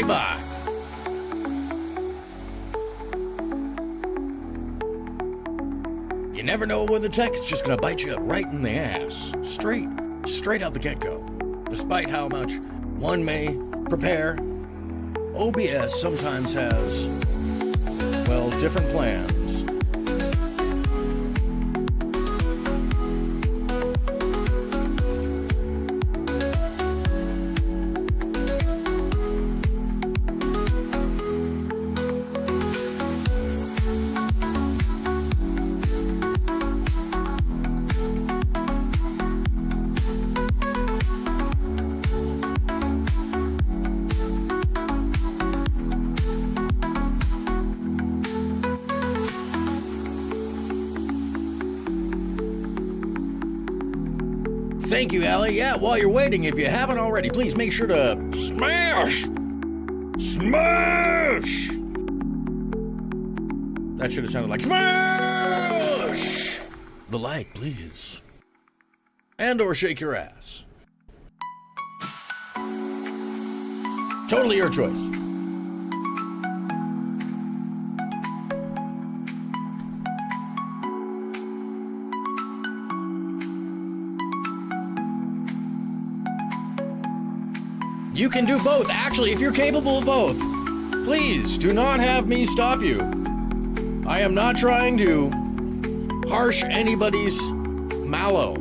by. You never know when the tech's just gonna bite you right in the ass. Straight out the get-go. Despite how much one may prepare, OBS sometimes has, well, different plans. Thank you, Allie. Yeah, while you're waiting, if you haven't already, please make sure to smash! That should have sounded like smash! The like, please. And or shake your ass. Totally your choice. You can do both. Actually, if you're capable of both, please do not have me stop you. I am not trying to harsh anybody's mallow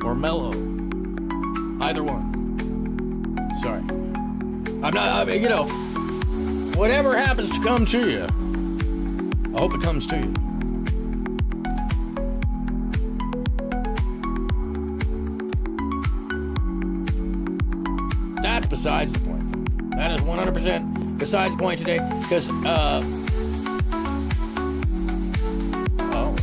or mellow. Either one. Sorry. Whatever happens to come to you, I hope it comes to you. That's besides the point. That is 100% besides the point today, because, oh, wow.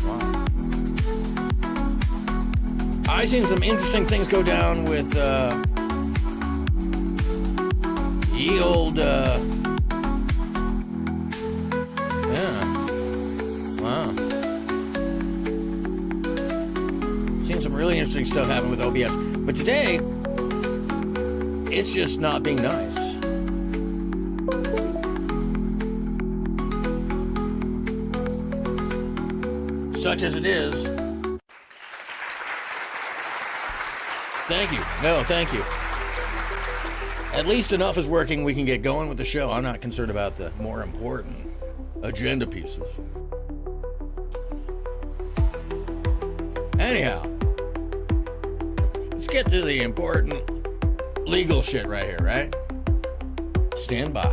I've seen some interesting things go down with, ye old, yeah. Wow. Seen some really interesting stuff happen with OBS. But today, it's just not being nice. Such as it is. Thank you. No, thank you. At least enough is working. We can get going with the show. I'm not concerned about the more important agenda pieces. Anyhow, let's get to the important legal shit right here, right? Stand by.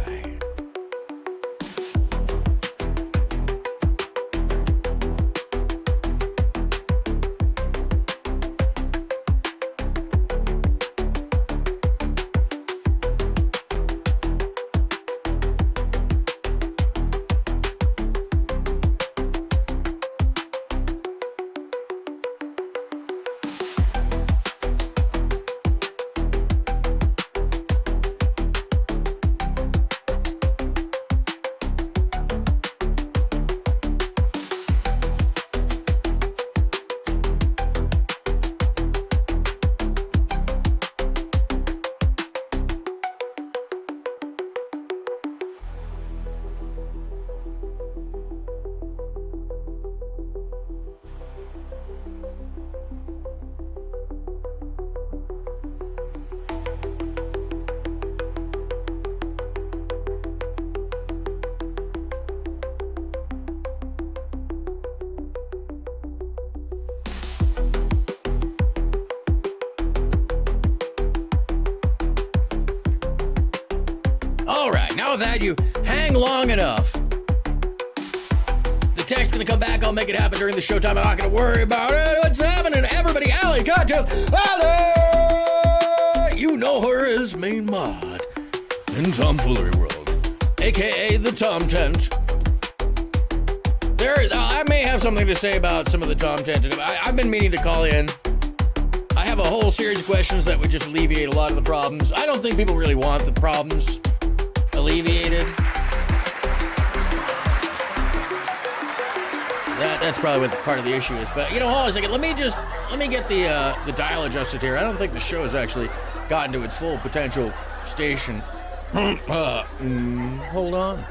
Now that you hang long enough, the tech's gonna come back. I'll make it happen during the showtime. I'm not gonna worry about it. What's happening? Everybody, Allie, cocktail, Allie! You know her as main mod in Tomfoolery World, aka the Tom Tent. I may have something to say about some of the Tom Tent. I've been meaning to call in. I have a whole series of questions that would just alleviate a lot of the problems. I don't think people really want the problems alleviated. That's probably what part of the issue is. But hold on a second. Let me get the dial adjusted here. I don't think the show has actually gotten to its full potential station Hold on.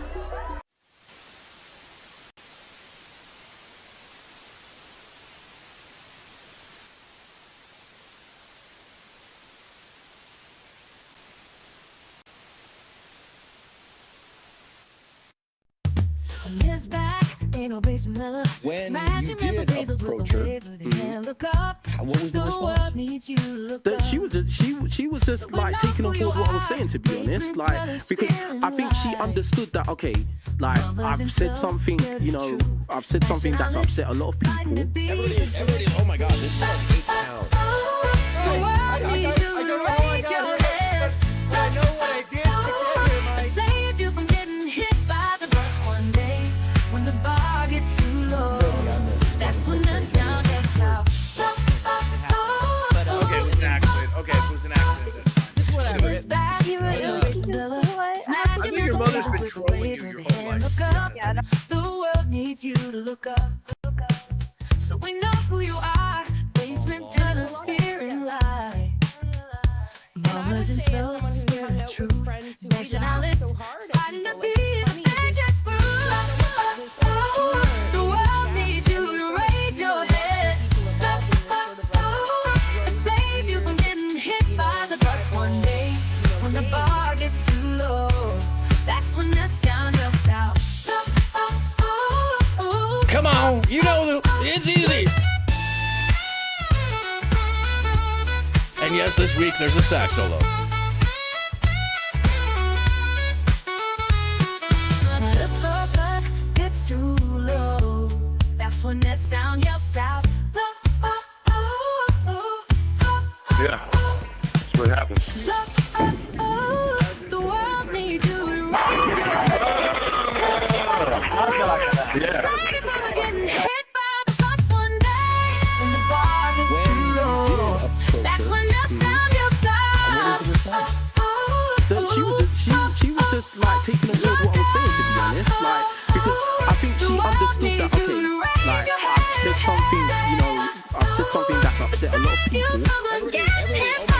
When you did approach her, what was the response? She was just like taking on board what I was saying, to be honest, like, because I think she understood that, okay, like, I've said something, you know, I've said something that's upset a lot of people. Everybody, oh my god, this is like 8 pounds. I don't know how I got hit, but I know what I did to get here, Mike. Save you from getting hit by the bus one day when the bar gets too low. That's when the sound gets out. Okay, it was an accident. Okay, it was an accident. Just whatever. I think your mother's been trolling you your whole life. Yeah, the world needs you to look up. So we know who you are. Basement dwellers fearing lie. Mamas and souls scared of truth. Nationalists fighting to be the dangerous proof. The world needs you to raise your head. Save you from getting hit by the bus one day when the bar gets too low. That's when the sound goes out. Come on, you know it's easy. And yes, this week there's a sax solo. It's too low. That's when that sound yells out. Yeah, that's what happens. The world needs you to raise your head. Yeah. Save you from getting hit by the bus one day when the bar gets too low. That's when the sound yells out. She was just like taking on board what I was saying, to be honest, like, because I think she understood that, okay, like, I've said something, you know, I've said something that's upset a lot of people. I don't know how I got hit, but I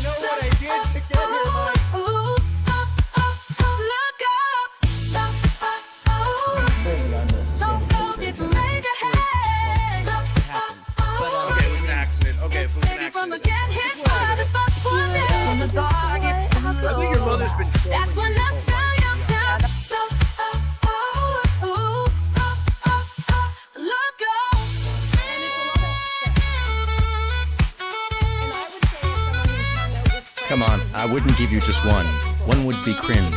know what I did to get here, Mike. Okay, it was an accident. Okay, it was an accident. I think your mother's been trolling That's when you the your whole sound life. goes out. Look Come on, I wouldn't give you just one. One would be cringe.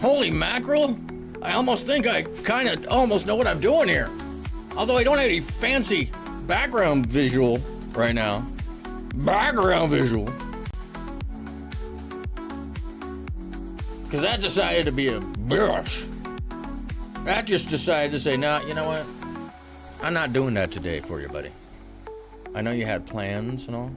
Holy mackerel! I almost think I kind of almost know what I'm doing here. Although I don't have any fancy background visual right now. Background visual. Because that decided to be a bitch. That just decided to say, nah, you know what? I'm not doing that today for you, buddy. I know you had plans and all.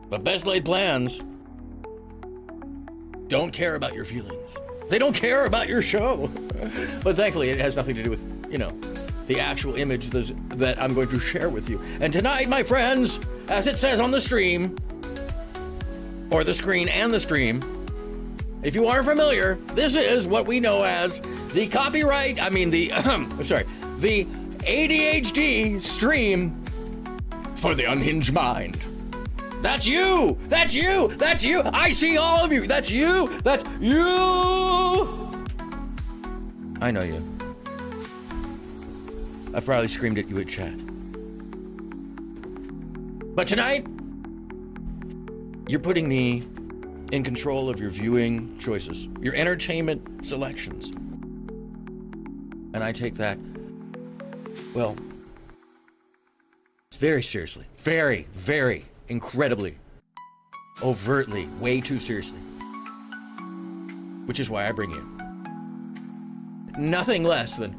But best laid plans don't care about your feelings. They don't care about your show. But thankfully, it has nothing to do with, you know, the actual image that I'm going to share with you. And tonight, my friends, as it says on the stream, or the screen and the stream, if you aren't familiar, this is what we know as the the ADHD stream for the unhinged mind. That's you! That's you! That's you! I see all of you! That's you! That's you! I know you. I've probably screamed at you at chat. But tonight, you're putting me in control of your viewing choices, your entertainment selections. And I take that, well, very seriously. Very, very, incredibly, overtly, way too seriously. Which is why I bring you nothing less than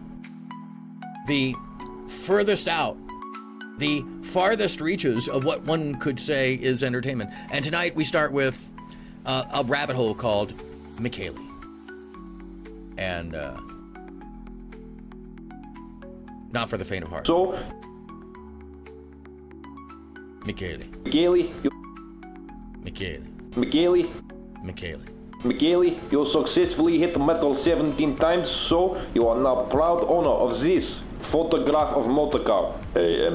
the furthest out, the farthest reaches of what one could say is entertainment. And tonight we start with a rabbit hole called McKaylee. And not for the faint of heart. So, McKaylee. McKaylee. McKaylee, you successfully hit metal 17 times, so you are now proud owner of this photograph of motorcar.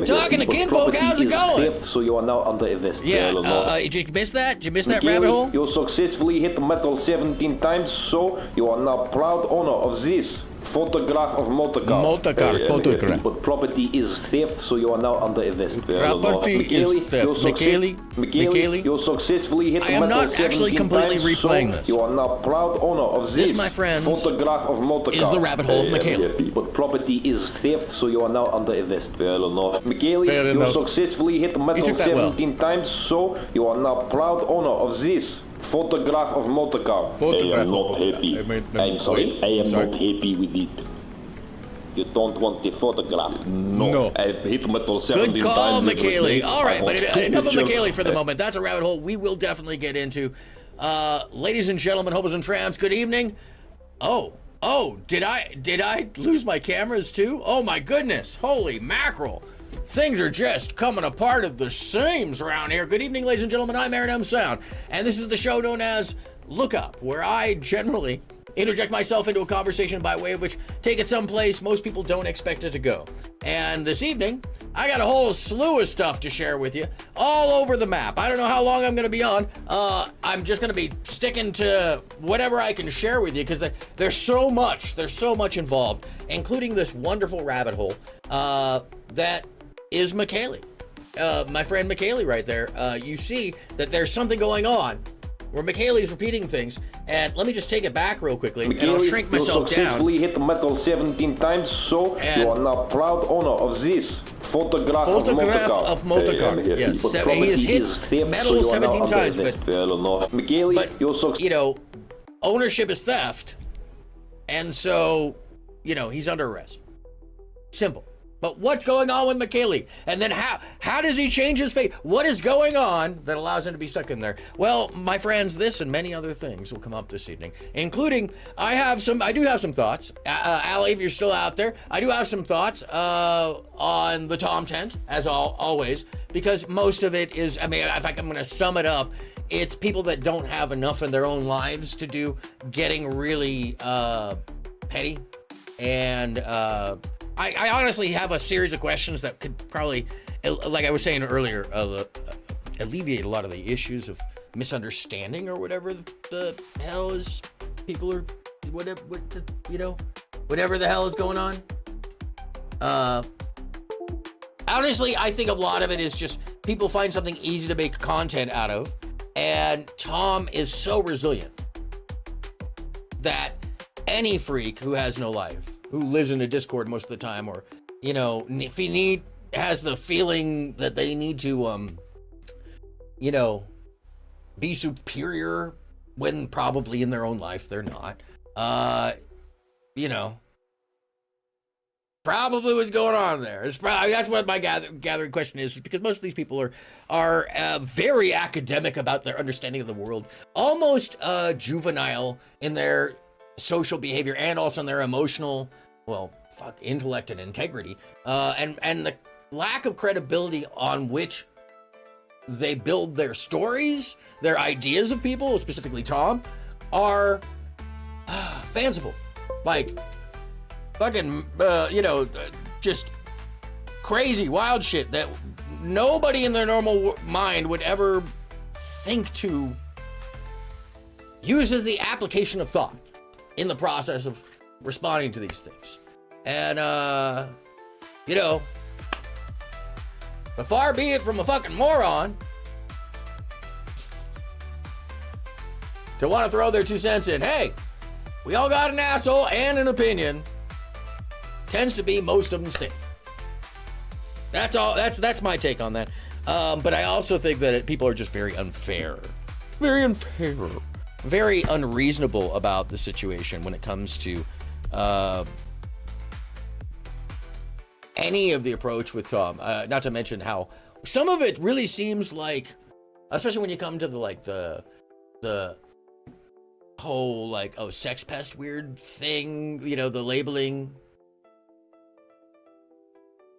Talking to kinfolk, how's it going? Theft, so you are now under arrest. Yeah, did you miss that? Did you miss that McKaylee, rabbit hole? You successfully hit metal 17 times, so you are now proud owner of this photograph of motorcar. Photograph. But property is theft, so you are now under arrest. Property is theft. McKaylee, you successfully hit I am metal not actually 17 completely times, replaying so this. You are now proud owner of this, my friends, photograph of motorcar. is the rabbit hole of McKaylee. But property is theft, so you are now under arrest. Fair enough. McKaylee, Fair you enough. successfully hit metal took that well. 17 times, so you are now proud owner of this photograph of motorcar. Photograph I am not of- happy. I mean, no, I'm sorry. wait, I am sorry. not happy with it. You don't want the photograph? No. I've hit metal 17 Good call, times. McKaylee. All right, but enough of pictures. McKaylee for the moment. That's a rabbit hole we will definitely get into. Ladies and gentlemen, hobos and tramps, good evening. Oh, did I lose my cameras too? Oh my goodness, holy mackerel. Things are just coming apart at the seams around here. Good evening, ladies and gentlemen. I'm AronMSound, and this is the show known as Lookup, where I generally interject myself into a conversation by way of which take it someplace most people don't expect it to go. And this evening, I got a whole slew of stuff to share with you all over the map. I don't know how long I'm going to be on. I'm just going to be sticking to whatever I can share with you because there's so much involved, including this wonderful rabbit hole that is McKaylee. My friend McKaylee right there. You see that there's something going on where McKaylee is repeating things, and let me just take it back real quickly, and I'll shrink myself down. You successfully hit metal 17 times, so you are now proud owner of this photograph of motorcar. Yes, he has hit metal 17 times, but McKaylee, you know, ownership is theft, and so, you know, he's under arrest. Simple. But what's going on with McKaylee? And then how does he change his fate? What is going on that allows him to be stuck in there? Well, my friends, this and many other things will come up this evening, including I do have some thoughts. Allie, if you're still out there, I do have some thoughts on the Tom tent, as always, because most of it is, I mean, in fact, I'm going to sum it up. It's people that don't have enough in their own lives to do getting really petty. And I honestly have a series of questions that could probably, like I was saying earlier, alleviate a lot of the issues of misunderstanding or whatever the hell is people are, whatever the hell is going on. Honestly, I think a lot of it is just people find something easy to make content out of, and Tom is so resilient that any freak who has no life, who lives in a Discord most of the time, or, you know, if he has the feeling that they need to, you know, be superior when probably in their own life they're not, you know, probably what's going on there. It's probably, that's what my gathering question is, because most of these people are very academic about their understanding of the world, almost juvenile in their social behavior, and also in their emotional, intellect and integrity, and the lack of credibility on which they build their stories, their ideas of people, specifically Tom, are fanciful, like fucking, just crazy, wild shit that nobody in their normal mind would ever think to use as the application of thought in the process of responding to these things. And, you know, but far be it from a fucking moron to want to throw their 2 cents in. Hey, we all got an asshole and an opinion. Tends to be most of them stink. That's all. That's my take on that. But I also think that people are just very unfair. Very unfair. Very unreasonable about the situation when it comes to any of the approach with Tom. Not to mention how some of it really seems like, especially when you come to the whole like, oh, sex pest weird thing, you know, the labeling.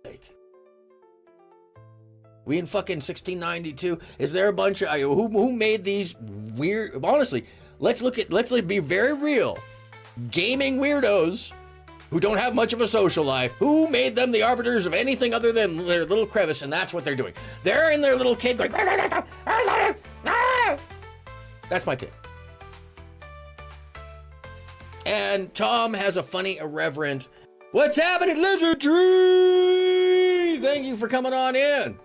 Like, we in fucking 1692. Is there a bunch of who made these weird? Honestly, let's be very real. Gaming weirdos who don't have much of a social life. Who made them the arbiters of anything other than their little crevice? And that's what they're doing. They're in their little cave going. That's my tip. And Tom has a funny, irreverent, "What's happening, Lizard Tree? Thank you for coming on in.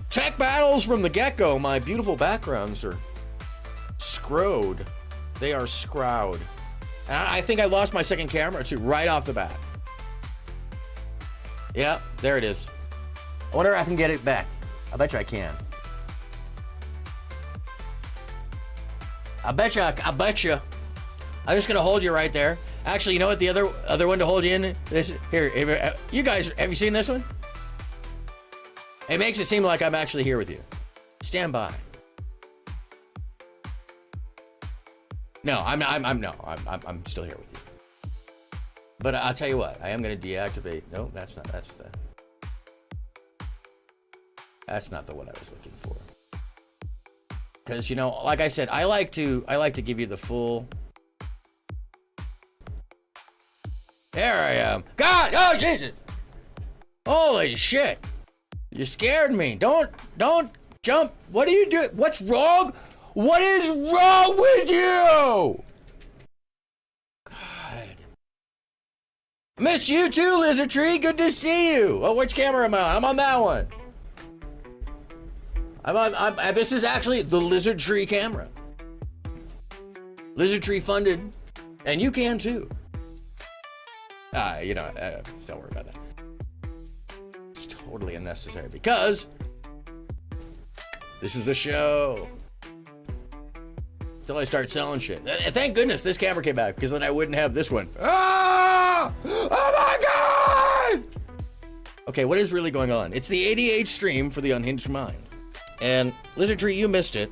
Tech battles from the get-go. My beautiful backgrounds are scrowed. They are scrowed. And I think I lost my second camera too, right off the bat. Yeah, there it is. I wonder if I can get it back. I bet you I can. I bet you. I'm just gonna hold you right there. Actually, you know what? The other one to hold you in. This here. You guys, have you seen this one? It makes it seem like I'm actually here with you. Stand by. No, I'm still here with you. But I'll tell you what. I am gonna deactivate. No, that's not. That's not the one I was looking for. Because, you know, like I said, I like to give you the full. There I am. God, oh Jesus! Holy shit! You scared me. Don't jump. What are you doing? What's wrong? What is wrong with you? God. Miss you too, Lizard Tree. Good to see you. Oh, which camera am I on? I'm on that one. This is actually the Lizard Tree camera. Lizard Tree funded, and you can too. You know, don't worry about that. It's totally unnecessary because this is a show. Until I start selling shit. Thank goodness this camera came back, because then I wouldn't have this one. Ah! Oh my God! Okay, what is really going on? It's the ADH stream for the Unhinged Mind. And Lizard Tree, you missed it.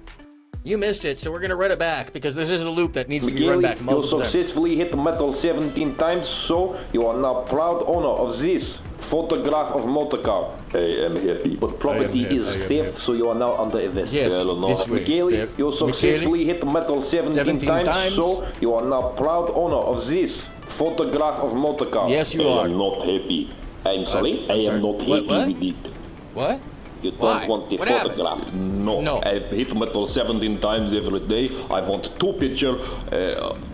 You missed it, so we're gonna run it back, because this is a loop that needs to be run back multiple times. You successfully hit metal 17 times, so you are now proud owner of this photograph of motorcar. I am happy. But property is theft, so you are now under arrest. Yes, this way. Michele, you successfully hit metal 17 times, so you are now proud owner of this photograph of motorcar. Yes, you are. I am not happy. I'm sorry, I am not happy with it. What? You don't want the photograph. No. I've hit metal 17 times every day. I want 2 pictures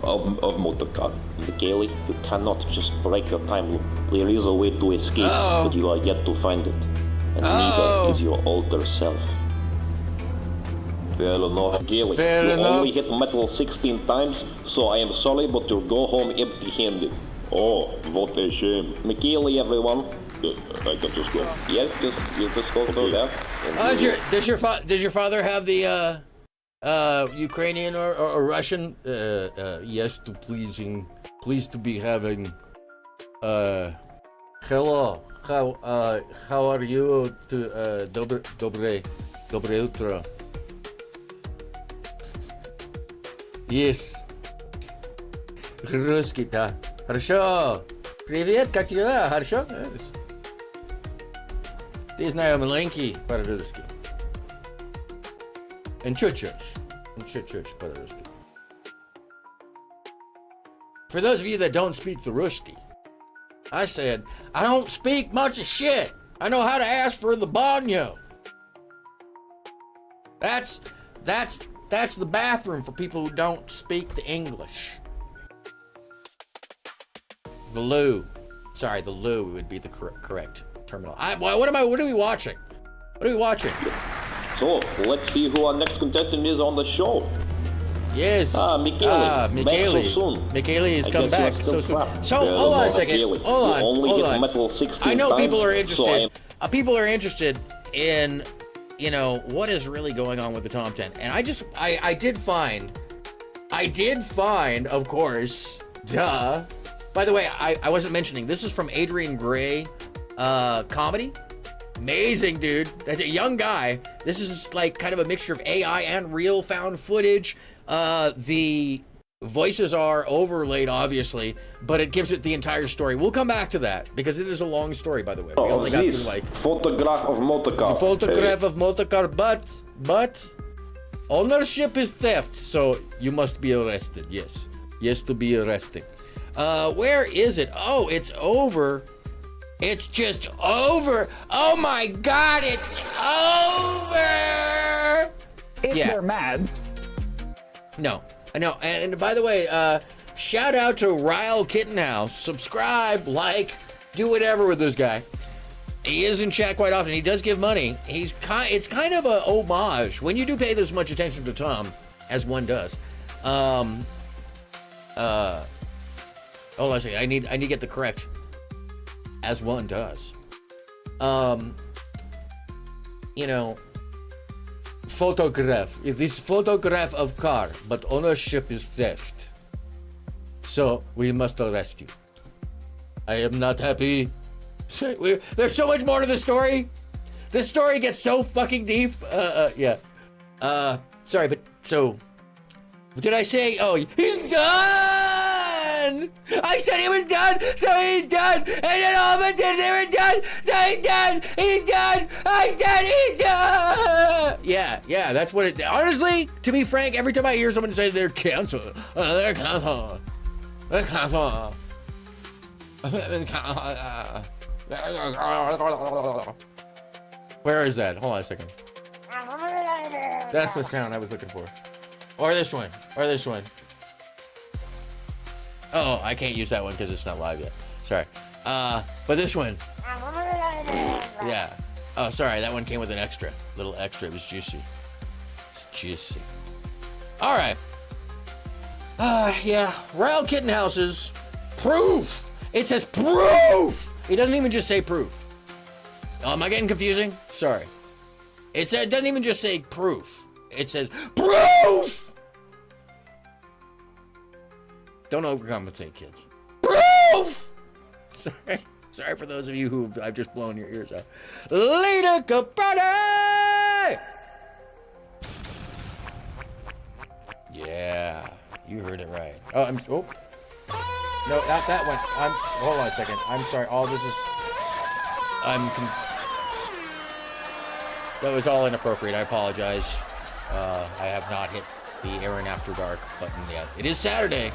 of motorcar. Michele, you cannot just break your time loop. There is a way to escape, but you are yet to find it. And neither is your older self. Fair enough. Michele, you only hit metal 16 times, so I am sorry, but you'll go home empty-handed. Oh, what a shame. Michele, everyone. I can just go. Yes, you just go there. Does your father have the Ukrainian or Russian? Yes, pleased to be having. Hello. How are you? Dobre утро. Yes. Русский, да. Хорошо. Привет, как дела? Хорошо? Ты знаешь маленький по-русски. And church по-русски. For those of you that don't speak the Ruski, I said, I don't speak much of shit. I know how to ask for the banyo. That's the bathroom for people who don't speak the English. The loo. Sorry, the loo would be the correct terminal. What are we watching? What are we watching? So, let's see who our next contestant is on the show. Yes. Michele. Michele has come back so soon. So, hold on a second. Hold on. I know people are interested. People are interested in, you know, what is really going on with the Tom 10. And I did find, of course, duh. By the way, I wasn't mentioning, this is from Adrian Gray comedy. Amazing, dude. That's a young guy. This is like kind of a mixture of AI and real found footage. The voices are overlaid, obviously, but it gives it the entire story. We'll come back to that because it is a long story, by the way. We only got through like photograph of motorcar. The photograph of motorcar, but ownership is theft, so you must be arrested. Yes, to be arrested. Where is it? Oh, it's over. It's just over. Oh my God, it's over. If they're mad. No. And by the way, shout out to Ryle Kittenhouse. Subscribe, like, do whatever with this guy. He is in chat quite often. He does give money. It's kind of a homage when you do pay this much attention to Tom, as one does. Hold on a second. I need to get the correct. As one does. You know, photograph. This photograph of car, but ownership is theft. So we must arrest you. I am not happy. There's so much more to the story. This story gets so fucking deep. Yeah. Sorry, but so. What did I say? Oh, he's done! I said he was done, so he's done! And then all of a sudden they were done, so he's done! He's done! I said he's done! Yeah, that's what it... Honestly, to be frank, every time I hear someone say they're canceled, they're canceled. They're canceled. Where is that? Hold on a second. That's the sound I was looking for. Or this one. Oh, I can't use that one because it's not live yet. Sorry. But this one. Yeah. Oh, sorry. That one came with an extra. Little extra. It was juicy. It's juicy. All right. Yeah. Ryle Kittenhouse's proof. It says proof. It doesn't even just say proof. Oh, am I getting confusing? Sorry. It doesn't even just say proof. It says proof. Don't overcompensate, kids. Proof! Sorry for those of you who I've just blown your ears out. Later, Caprati! Yeah, you heard it right. Oh, no, not that one. Hold on a second. I'm sorry. That was all inappropriate. I apologize. I have not hit the Aaron After Dark button yet. It is Saturday.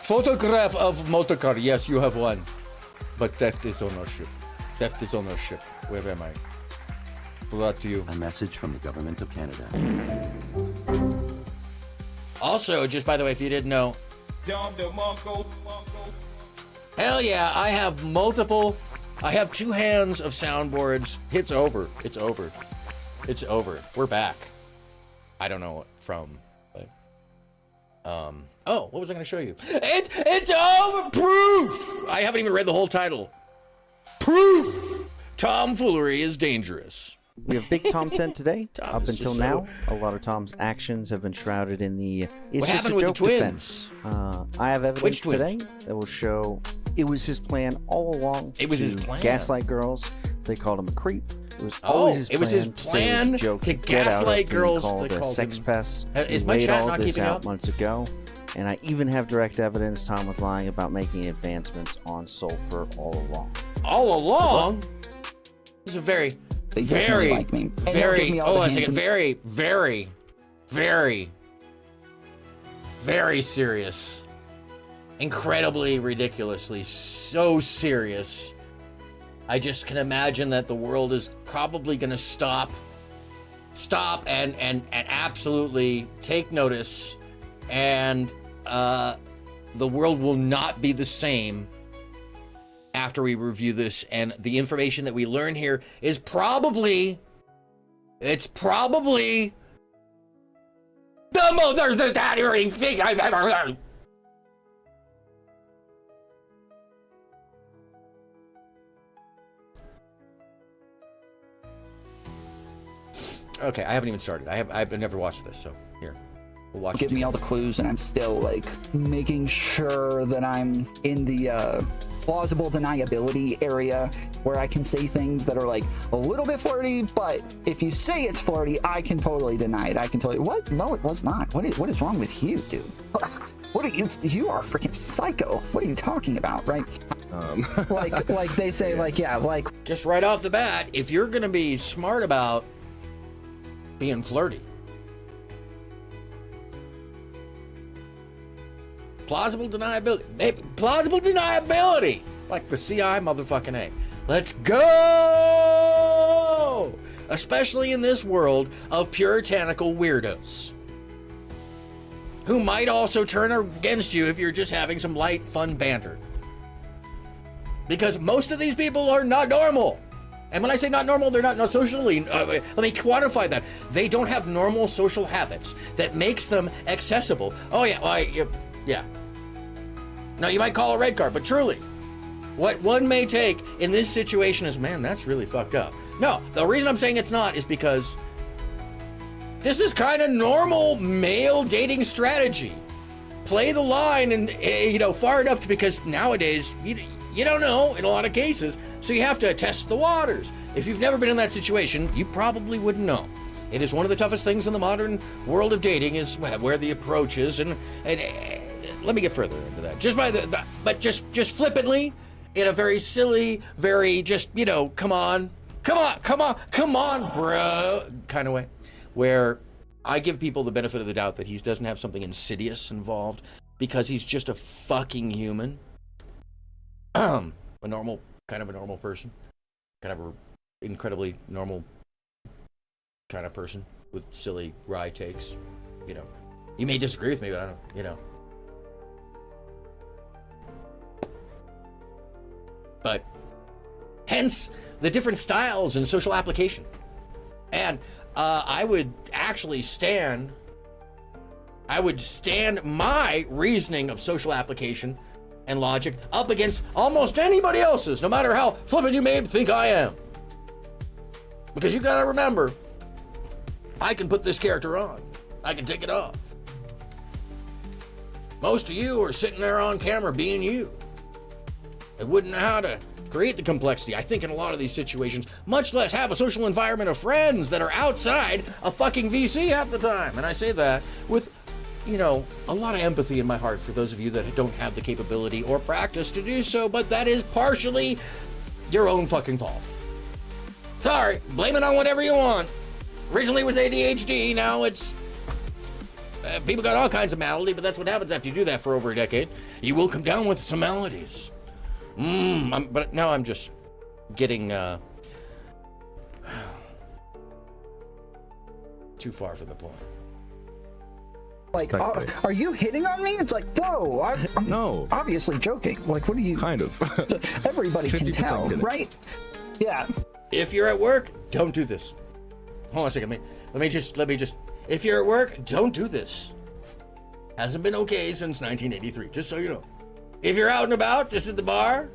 Photograph of motorcar. Yes, you have one. But theft is ownership. Theft is ownership. Where am I? Brought to you. A message from the government of Canada. Also, just by the way, if you didn't know. Hell yeah, I have multiple. I have 2 hands of soundboards. It's over. It's over. It's over. We're back. I don't know from. Oh, what was I going to show you? It's over! Proof! I haven't even read the whole title. Proof! Tomfoolery is dangerous. We have Big Tom 10 today. Tom Up is until just now, a lot of Tom's actions have been shrouded in the "it's What just happened a with joke" the twins? defense. I have evidence Which twins? today that will show it was his plan all along. It was to his plan. Gaslight girls. They called him a creep. It was always his plan. It was his plan to gaslight girls. Called They a called sex him- pest. Is We my laid chat all not this keeping out up? months ago. And I even have direct evidence Tom was lying about making advancements on sulfur all along. All along? This is a very, They definitely very, like me. And they'll give very, me all hold the on a hints second, and- very, very, very, very serious. Incredibly, ridiculously, so serious. I just can imagine that the world is probably going to stop stop and absolutely take notice, and the world will not be the same after we review this, and the information that we learn here is probably the most earth-shattering thing I've ever heard. Okay, I haven't even started. I've never watched this, so here. We'll watch Give me all the clues, and I'm still like making sure that I'm in the plausible deniability area where I can say things that are like a little bit flirty, but if you say it's flirty, I can totally deny it. I can tell you, what? No, it was not. What is wrong with you, dude? What are you are a freaking psycho. What are you talking about, right? Like they say, like, yeah, like. Just right off the bat, if you're gonna be smart about being flirty, plausible deniability, baby, plausible deniability, like the CI motherfucking A. Let's go! Especially in this world of puritanical weirdos who might also turn against you if you're just having some light, fun banter. Because most of these people are not normal. And when I say not normal, they're not socially, let me quantify that. They don't have normal social habits that makes them accessible. Oh yeah, yeah. Now you might call a red card, but truly, what one may take in this situation is, man, that's really fucked up. No, the reason I'm saying it's not is because this is kind of normal male dating strategy. Play the line and, far enough because nowadays, you don't know in a lot of cases, so you have to test the waters. If you've never been in that situation, you probably wouldn't know. It is one of the toughest things in the modern world of dating is where the approach is, and let me get further into that. Just flippantly, in a very silly, very just, come on, bro, kind of way, where I give people the benefit of the doubt that he doesn't have something insidious involved because he's just a fucking human. A normal person, kind of an incredibly normal kind of person with silly wry takes. You may disagree with me, but I don't, But hence the different styles and social application. And I would stand my reasoning of social application and logic up against almost anybody else's, no matter how flippant you may think I am. Because you gotta remember, I can put this character on. I can take it off. Most of you are sitting there on camera being you. I wouldn't know how to create the complexity, I think, in a lot of these situations, much less have a social environment of friends that are outside a fucking VC half the time. And I say that with, a lot of empathy in my heart for those of you that don't have the capability or practice to do so, but that is partially your own fucking fault. Sorry, blame it on whatever you want. Originally it was ADHD, now it's... people got all kinds of malady, but that's what happens after you do that for over a decade. You will come down with some maladies. But now I'm just getting too far from the point. Like, are you hitting on me? It's like, whoa, I'm no, obviously joking. Like, what are you? Kind of. Everybody can tell, right? Yeah. If you're at work, don't do this. Hold on a second. Let me just. If you're at work, don't do this. Hasn't been okay since 1983. Just so you know. If you're out and about, just at the bar,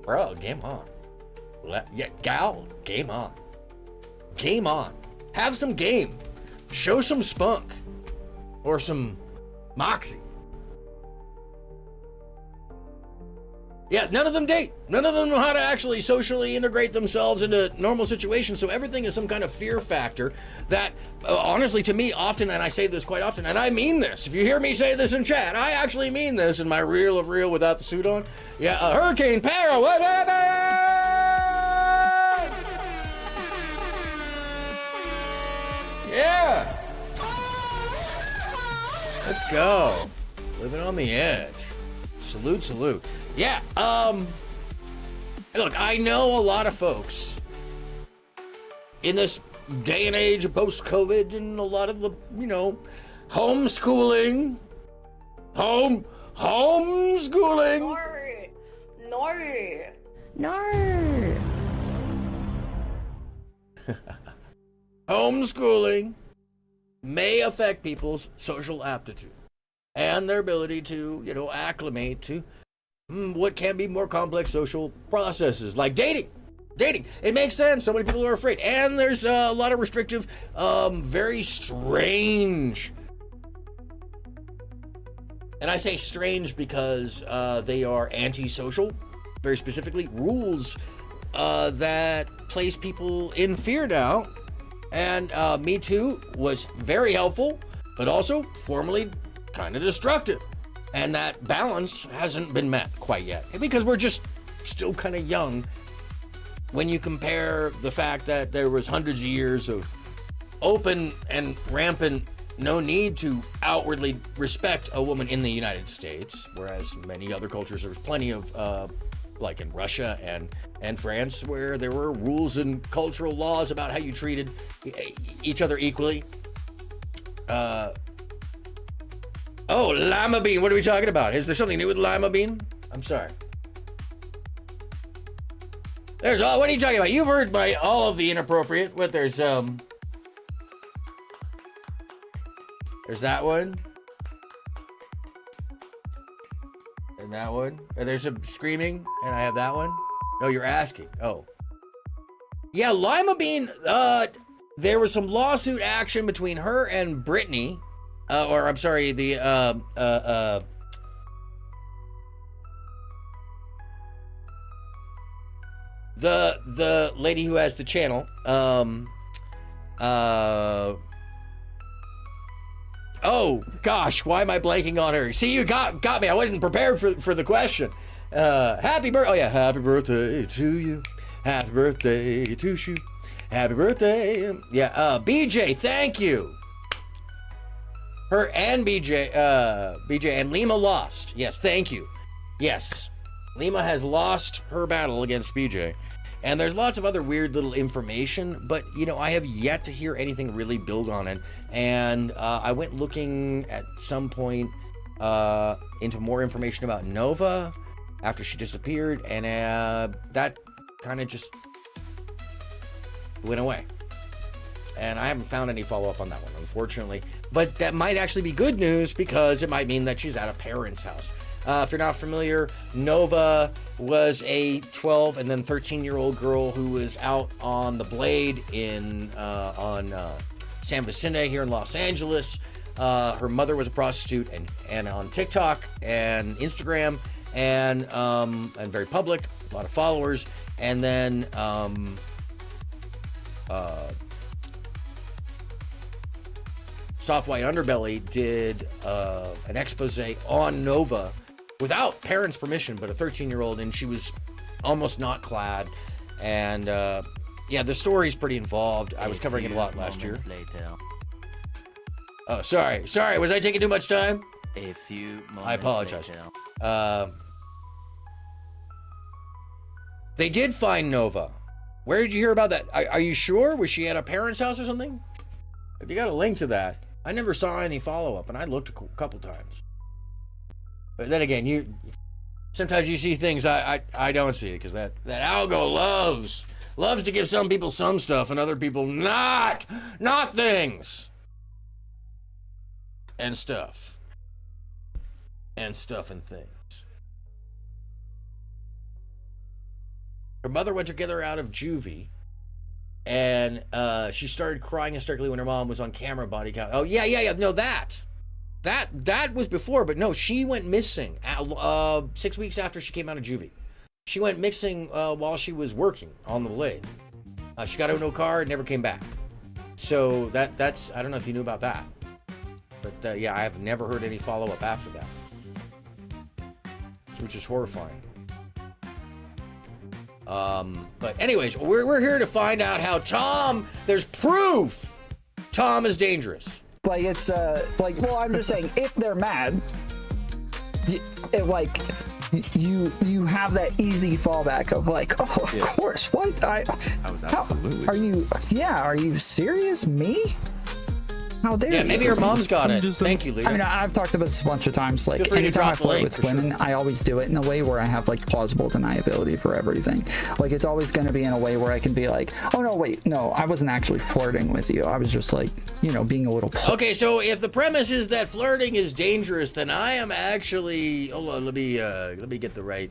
bro, game on. Gal, game on. Game on. Have some game. Show some spunk. Or some moxie. Yeah, none of them date. None of them know how to actually socially integrate themselves into normal situations, so everything is some kind of fear factor that, honestly, to me, often, and I say this quite often, and I mean this, if you hear me say this in chat, I actually mean this in my reel of real without the suit on. Yeah, a hurricane, para, whatever! Yeah! Let's go. Living on the edge. Salute, salute. Yeah, look, I know a lot of folks in this day and age of post-COVID and a lot of the, you know, homeschooling. Homeschooling. No. Homeschooling may affect people's social aptitude and their ability to, you know, acclimate to what can be more complex social processes like dating. It makes sense. So many people are afraid. And there's a lot of restrictive, very strange. And I say strange because they are antisocial, very specifically, rules that place people in fear now. And Me Too was very helpful, but also formally kind of destructive. And that balance hasn't been met quite yet. Because we're just still kind of young when you compare the fact that there was hundreds of years of open and rampant no need to outwardly respect a woman in the United States, whereas many other cultures, there's plenty of, like in Russia and France, where there were rules and cultural laws about how you treated each other equally. Oh, lima bean, what are we talking about? Is there something new with lima bean? I'm sorry. There's all, what are you talking about? You've heard by all of the inappropriate, what there's that one. And that one. And there's some screaming, and I have that one. No, you're asking. Oh. Yeah, Lima Bean, there was some lawsuit action between her and Brittany, or I'm sorry, the lady who has the channel, oh gosh, why am I blanking on her? See, you got me. I wasn't prepared for the question. Happy birthday to you. Happy birthday to you. Happy birthday. Yeah, BJ, thank you. Her and BJ and Lima lost. Yes, thank you. Yes, Lima has lost her battle against BJ. And there's lots of other weird little information, but, you know, I have yet to hear anything really build on it. And I went looking at some point into more information about Nova after she disappeared, and that kind of just went away. And I haven't found any follow-up on that one, unfortunately. But that might actually be good news, because it might mean that she's at a parent's house. If you're not familiar, Nova was a 12 and then 13-year-old girl who was out on the Blade on San Vicente here in Los Angeles. Her mother was a prostitute and on TikTok and Instagram and very public, a lot of followers. And then Soft White Underbelly did an expose on Nova without parents' permission, but a 13-year-old, and she was almost not clad. And yeah, the story's pretty involved. I was covering it a lot last year. Oh, sorry. Was I taking too much time? A few moments I apologize. Later. They did find Nova. Where did you hear about that? Are you sure? Was she at a parent's house or something? If you got a link to that, I never saw any follow-up, and I looked a couple times. But then again, sometimes you see things I don't see, because that algo loves to give some people some stuff and other people not things. And stuff. And things. Her mother went to get her out of juvie, and she started crying hysterically when her mom was on camera body count. Oh, yeah. No, that was before, but no, she went missing 6 weeks after she came out of juvie. She went missing while she was working on the Blade. She got out no car and never came back. So that's, I don't know if you knew about that. But yeah, I have never heard any follow-up after that. Which is horrifying. But anyways, we're here to find out how there's proof Tom is dangerous. Like, it's, well, I'm just saying, if they're mad, you have that easy fallback of like, oh, of course, what? I was absolutely. Are you serious? Me? How dare you? Yeah, maybe your mom's got it. Thank you, Leader. I mean, I've talked about this a bunch of times. Like, anytime I flirt with women, I always do it in a way where I have like plausible deniability for everything. Like, it's always going to be in a way where I can be like, oh no, wait, no, I wasn't actually flirting with you. I was just like, you know, being a little. Okay, so if the premise is that flirting is dangerous, then I am actually. Hold on, let me get the right.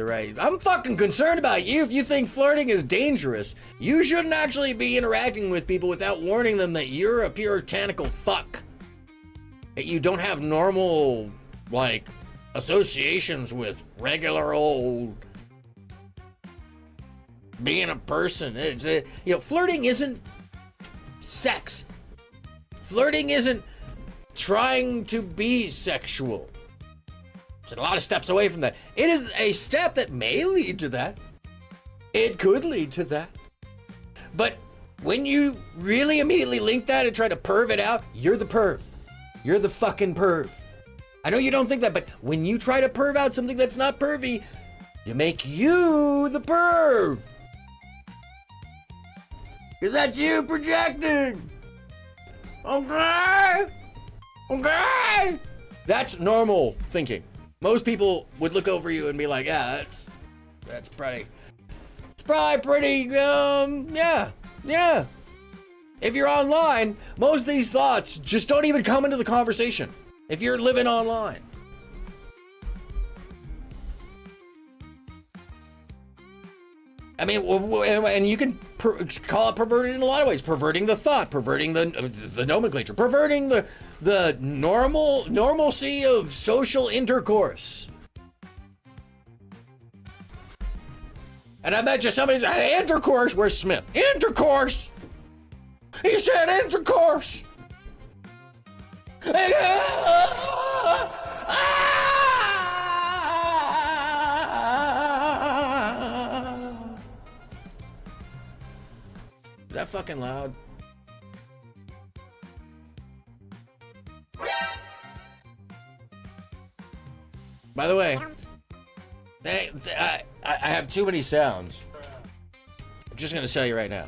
I'm fucking concerned about you. If you think flirting is dangerous, you shouldn't actually be interacting with people without warning them that you're a puritanical fuck. That you don't have normal, like, associations with regular old being a person. It's a, you know, flirting isn't sex. Flirting isn't trying to be sexual. It's a lot of steps away from that. It is a step that may lead to that. It could lead to that. But when you really immediately link that and try to perv it out, you're the perv. You're the fucking perv. I know you don't think that, but when you try to perv out something that's not pervy, you make you the perv. Because that's you projecting. Okay? Okay? That's normal thinking. Most people would look over you and be like, yeah, that's pretty. It's probably pretty, yeah. If you're online, most of these thoughts just don't even come into the conversation. If you're living online. I mean, and you can call it perverted in a lot of ways. Perverting the thought, perverting the nomenclature, perverting the normalcy of social intercourse. And I bet you somebody's intercourse. Where's Smith? Intercourse. He said intercourse. Is that fucking loud? By the way, I have too many sounds. I'm just gonna tell you right now.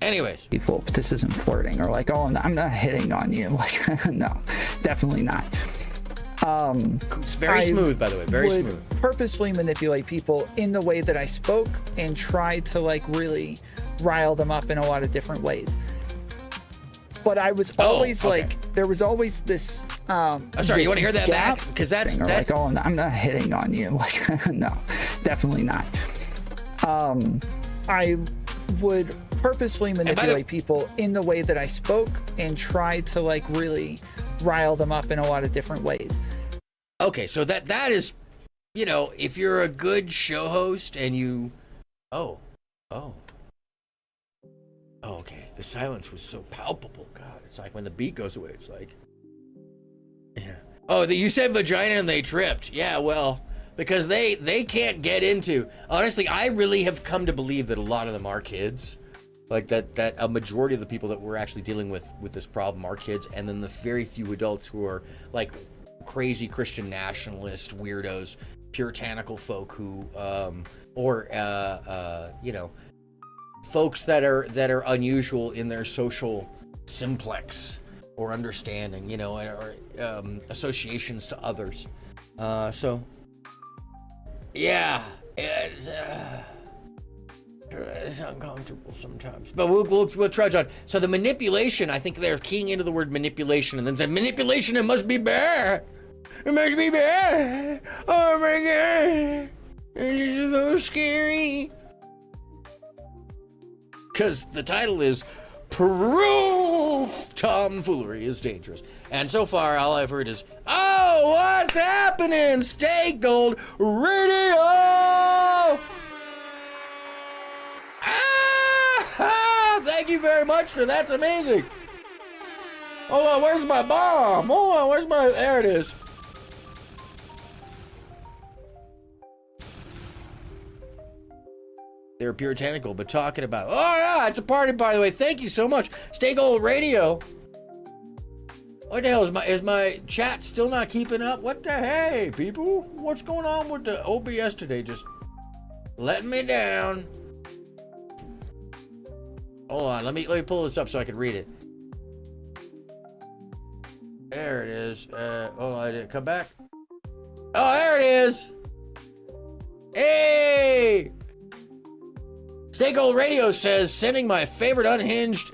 Anyways. People, but this isn't flirting or like, oh, I'm not hitting on you. Like, no, definitely not. It's very smooth, by the way, very smooth. Purposely manipulate people in the way that I spoke and try to like really rile them up in a lot of different ways. But I was always like, there was always this. I'm sorry, you want to hear that back? Because that's like, oh, I'm not hitting on you. Like, no, definitely not. I would purposely manipulate people in the way that I spoke and try to like really rile them up in a lot of different ways. Okay, so that is, you know, if you're a good show host and you, okay, the silence was so palpable. God, it's like when the beat goes away, it's like, yeah. Oh, you said vagina and they tripped. Yeah, well, because they can't get into, honestly, I really have come to believe that a lot of them are kids. Like that a majority of the people that we're actually dealing with this problem are kids, and then the very few adults who are like crazy Christian nationalist weirdos, puritanical folk who, you know, folks that are unusual in their social simplex or understanding, you know, or associations to others. So, yeah, it's uncomfortable sometimes, but we'll trudge on. So the manipulation, I think they're keying into the word manipulation, and then say manipulation. It must be bad. It must be bad. Oh my god, it's so scary. Because the title is Proof Tomfoolery is Dangerous. And so far, all I've heard is, oh, what's happening? Stay Gold Radio! Thank you very much, sir. That's amazing. Hold on, where's my bomb? Hold on, where's my... There it is. They're puritanical, but talking about... Oh, yeah, it's a party, by the way. Thank you so much. Stay Gold Radio. What the hell is my chat still not keeping up? What the hey, people? What's going on with the OBS today? Just letting me down. Hold on, let me pull this up so I can read it. There it is. Hold on, did it come back? Oh, there it is. Hey! Steak Old Radio says, sending my favorite unhinged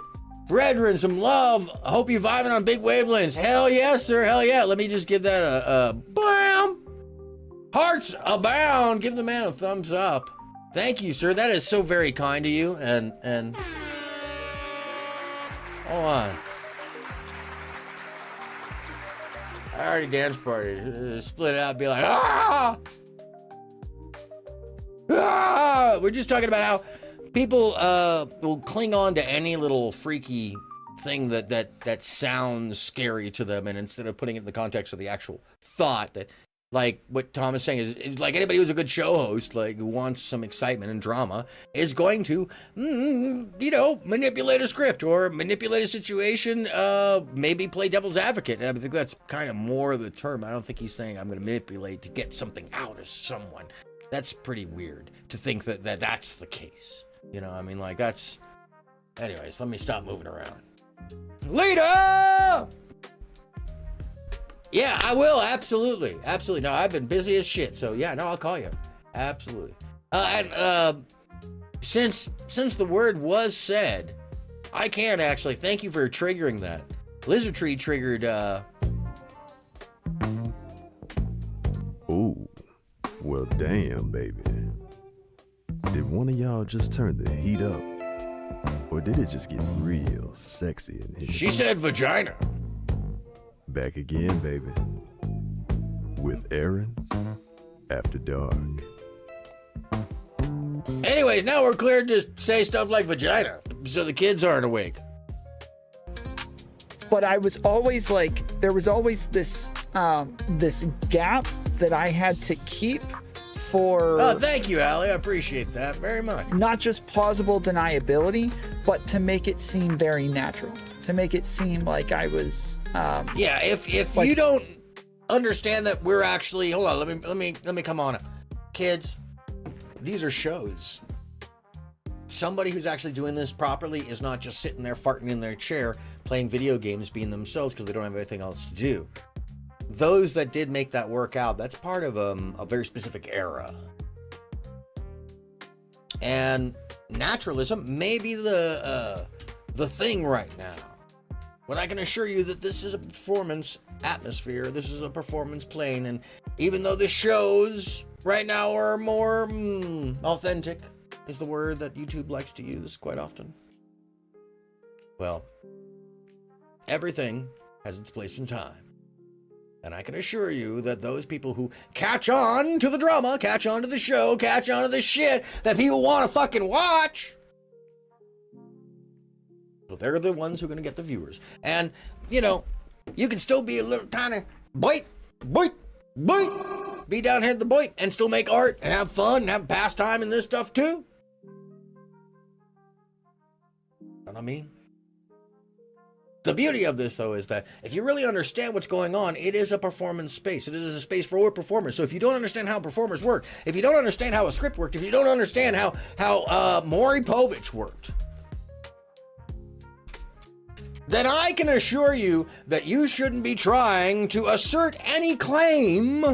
brethren some love. I hope you're vibing on big wavelengths. Hell yes, sir. Hell yeah. Let me just give that a bam. Hearts abound. Give the man a thumbs up. Thank you, sir. That is so very kind of you. And hold on. I already dance party. Split it out, be like, ah! Ah! We're just talking about how people will cling on to any little freaky thing that sounds scary to them, and instead of putting it in the context of the actual thought, that, like what Tom is saying, is like anybody who's a good show host, like who wants some excitement and drama, is going to, you know, manipulate a script or manipulate a situation, maybe play devil's advocate. And I think that's kind of more the term. I don't think he's saying I'm going to manipulate to get something out of someone. That's pretty weird to think that that's the case. You know, I mean, like, that's... Anyways, let me stop moving around. Leader! Yeah, I will. Absolutely. Absolutely. No, I've been busy as shit. So, yeah, no, I'll call you. Absolutely. Since the word was said, I can actually. Thank you for triggering that. Lizard Tree triggered, Ooh. Well, damn, baby. Did one of y'all just turn the heat up? Or did it just get real sexy in here? She said vagina. Back again, baby. With Aaron After Dark. Anyways, now we're cleared to say stuff like vagina, so the kids aren't awake. But I was always like, there was always this this gap that I had to keep for... Oh, thank you, Allie. I appreciate that very much. Not just plausible deniability, but to make it seem very natural. To make it seem like I was... yeah, if like, you don't understand that we're actually... Hold on, let me come on up. Kids, these are shows. Somebody who's actually doing this properly is not just sitting there farting in their chair, playing video games, being themselves because they don't have anything else to do. Those that did make that work out, that's part of a very specific era. And naturalism may be the thing right now. But I can assure you that this is a performance atmosphere. This is a performance plane. And even though the shows right now are more authentic, is the word that YouTube likes to use quite often. Well, everything has its place in time. And I can assure you that those people who catch on to the drama, catch on to the show, catch on to the shit that people want to fucking watch, well, they're the ones who are going to get the viewers. And, you know, you can still be a little tiny boy, be down here at the boy, and still make art and have fun and have pastime and this stuff too. You know what I mean? The beauty of this, though, is that if you really understand what's going on, it is a performance space. It is a space for performers. So if you don't understand how performers work, if you don't understand how a script worked, if you don't understand how Maury Povich worked, then I can assure you that you shouldn't be trying to assert any claim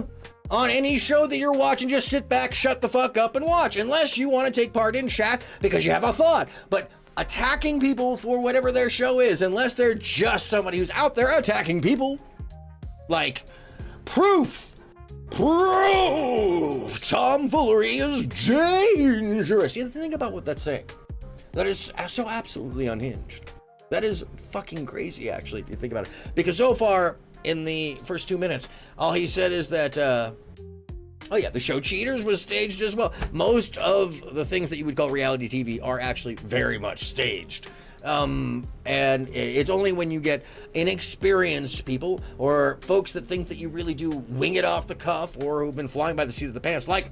on any show that you're watching. Just sit back, shut the fuck up, and watch, unless you want to take part in chat because you have a thought. But attacking people for whatever their show is, unless they're just somebody who's out there attacking people, like proof tomfoolery is dangerous. You think about what that's saying. That is so absolutely unhinged. That is fucking crazy, actually, if you think about it. Because so far in the first 2 minutes, all he said is that oh yeah, the show Cheaters was staged as well. Most of the things that you would call reality TV are actually very much staged. And it's only when you get inexperienced people or folks that think that you really do wing it off the cuff or who've been flying by the seat of the pants, like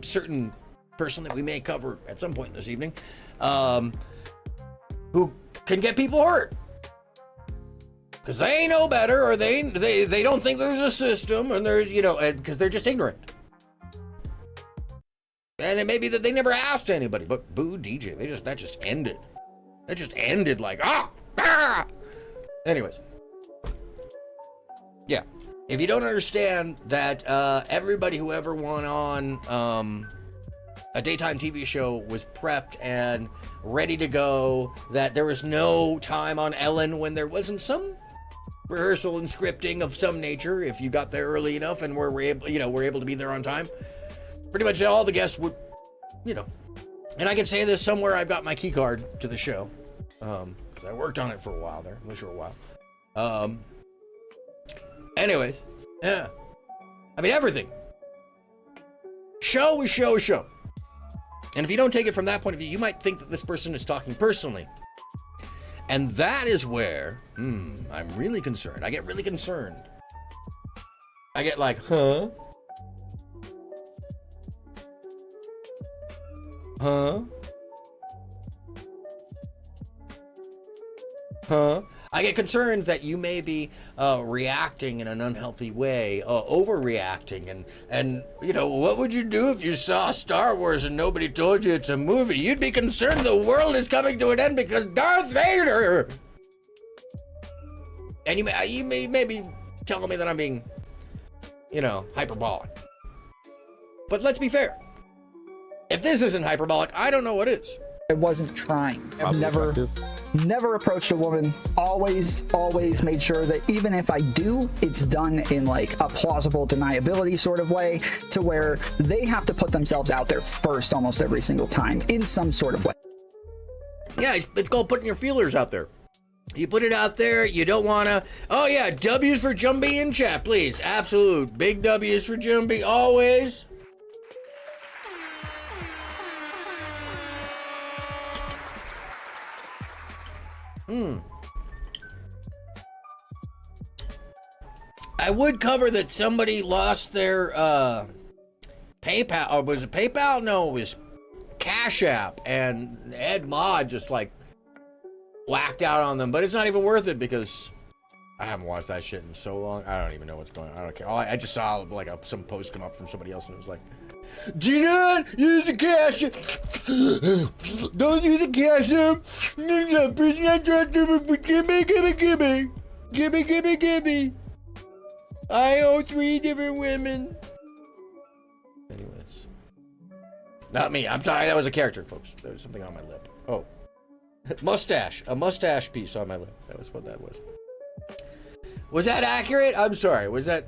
certain person that we may cover at some point this evening, who can get people hurt. because they know better, or they don't think there's a system, and there's, you know, because they're just ignorant. And it may be that they never asked anybody, but boo DJ, that just ended. That just ended like, ah! Anyways. Yeah. If you don't understand that everybody who ever went on a daytime TV show was prepped and ready to go, that there was no time on Ellen when there wasn't some rehearsal and scripting of some nature, if you got there early enough and were able to be there on time, pretty much all the guests would, you know, and I can say this somewhere, I've got my key card to the show, because I worked on it for a while there, at least for a while. Anyways, yeah, I mean, everything. Show is show is show. And if you don't take it from that point of view, you might think that this person is talking personally. And that is where, I'm really concerned. I get really concerned. I get like, huh? Huh? Huh? I get concerned that you may be reacting in an unhealthy way, overreacting, and you know, what would you do if you saw Star Wars and nobody told you it's a movie? You'd be concerned the world is coming to an end because Darth Vader. And you may be telling me that I'm being, you know, hyperbolic. But let's be fair. If this isn't hyperbolic, I don't know what is. I wasn't trying. I've never approached a woman. Always made sure that even if I do, it's done in like a plausible deniability sort of way, to where they have to put themselves out there first almost every single time in some sort of way. Yeah, it's called putting your feelers out there. You put it out there, you don't want to... Oh yeah, W's for Jumbie in chat, please. Absolute. Big W's for Jumbie, always. I would cover that somebody lost their PayPal, or was it PayPal? No, it was Cash App, and Ed Mod just like whacked out on them, but it's not even worth it because I haven't watched that shit in so long. I don't even know what's going on. I don't care. I just saw like some post come up from somebody else and it was like, do not use the Cash App. Don't use the Cash App. Gimme. I owe 3 different women. Anyways. Not me. I'm sorry. That was a character, folks. There was something on my lip. Oh. Mustache. A mustache piece on my lip. That was what that was. Was that accurate? I'm sorry. Was I...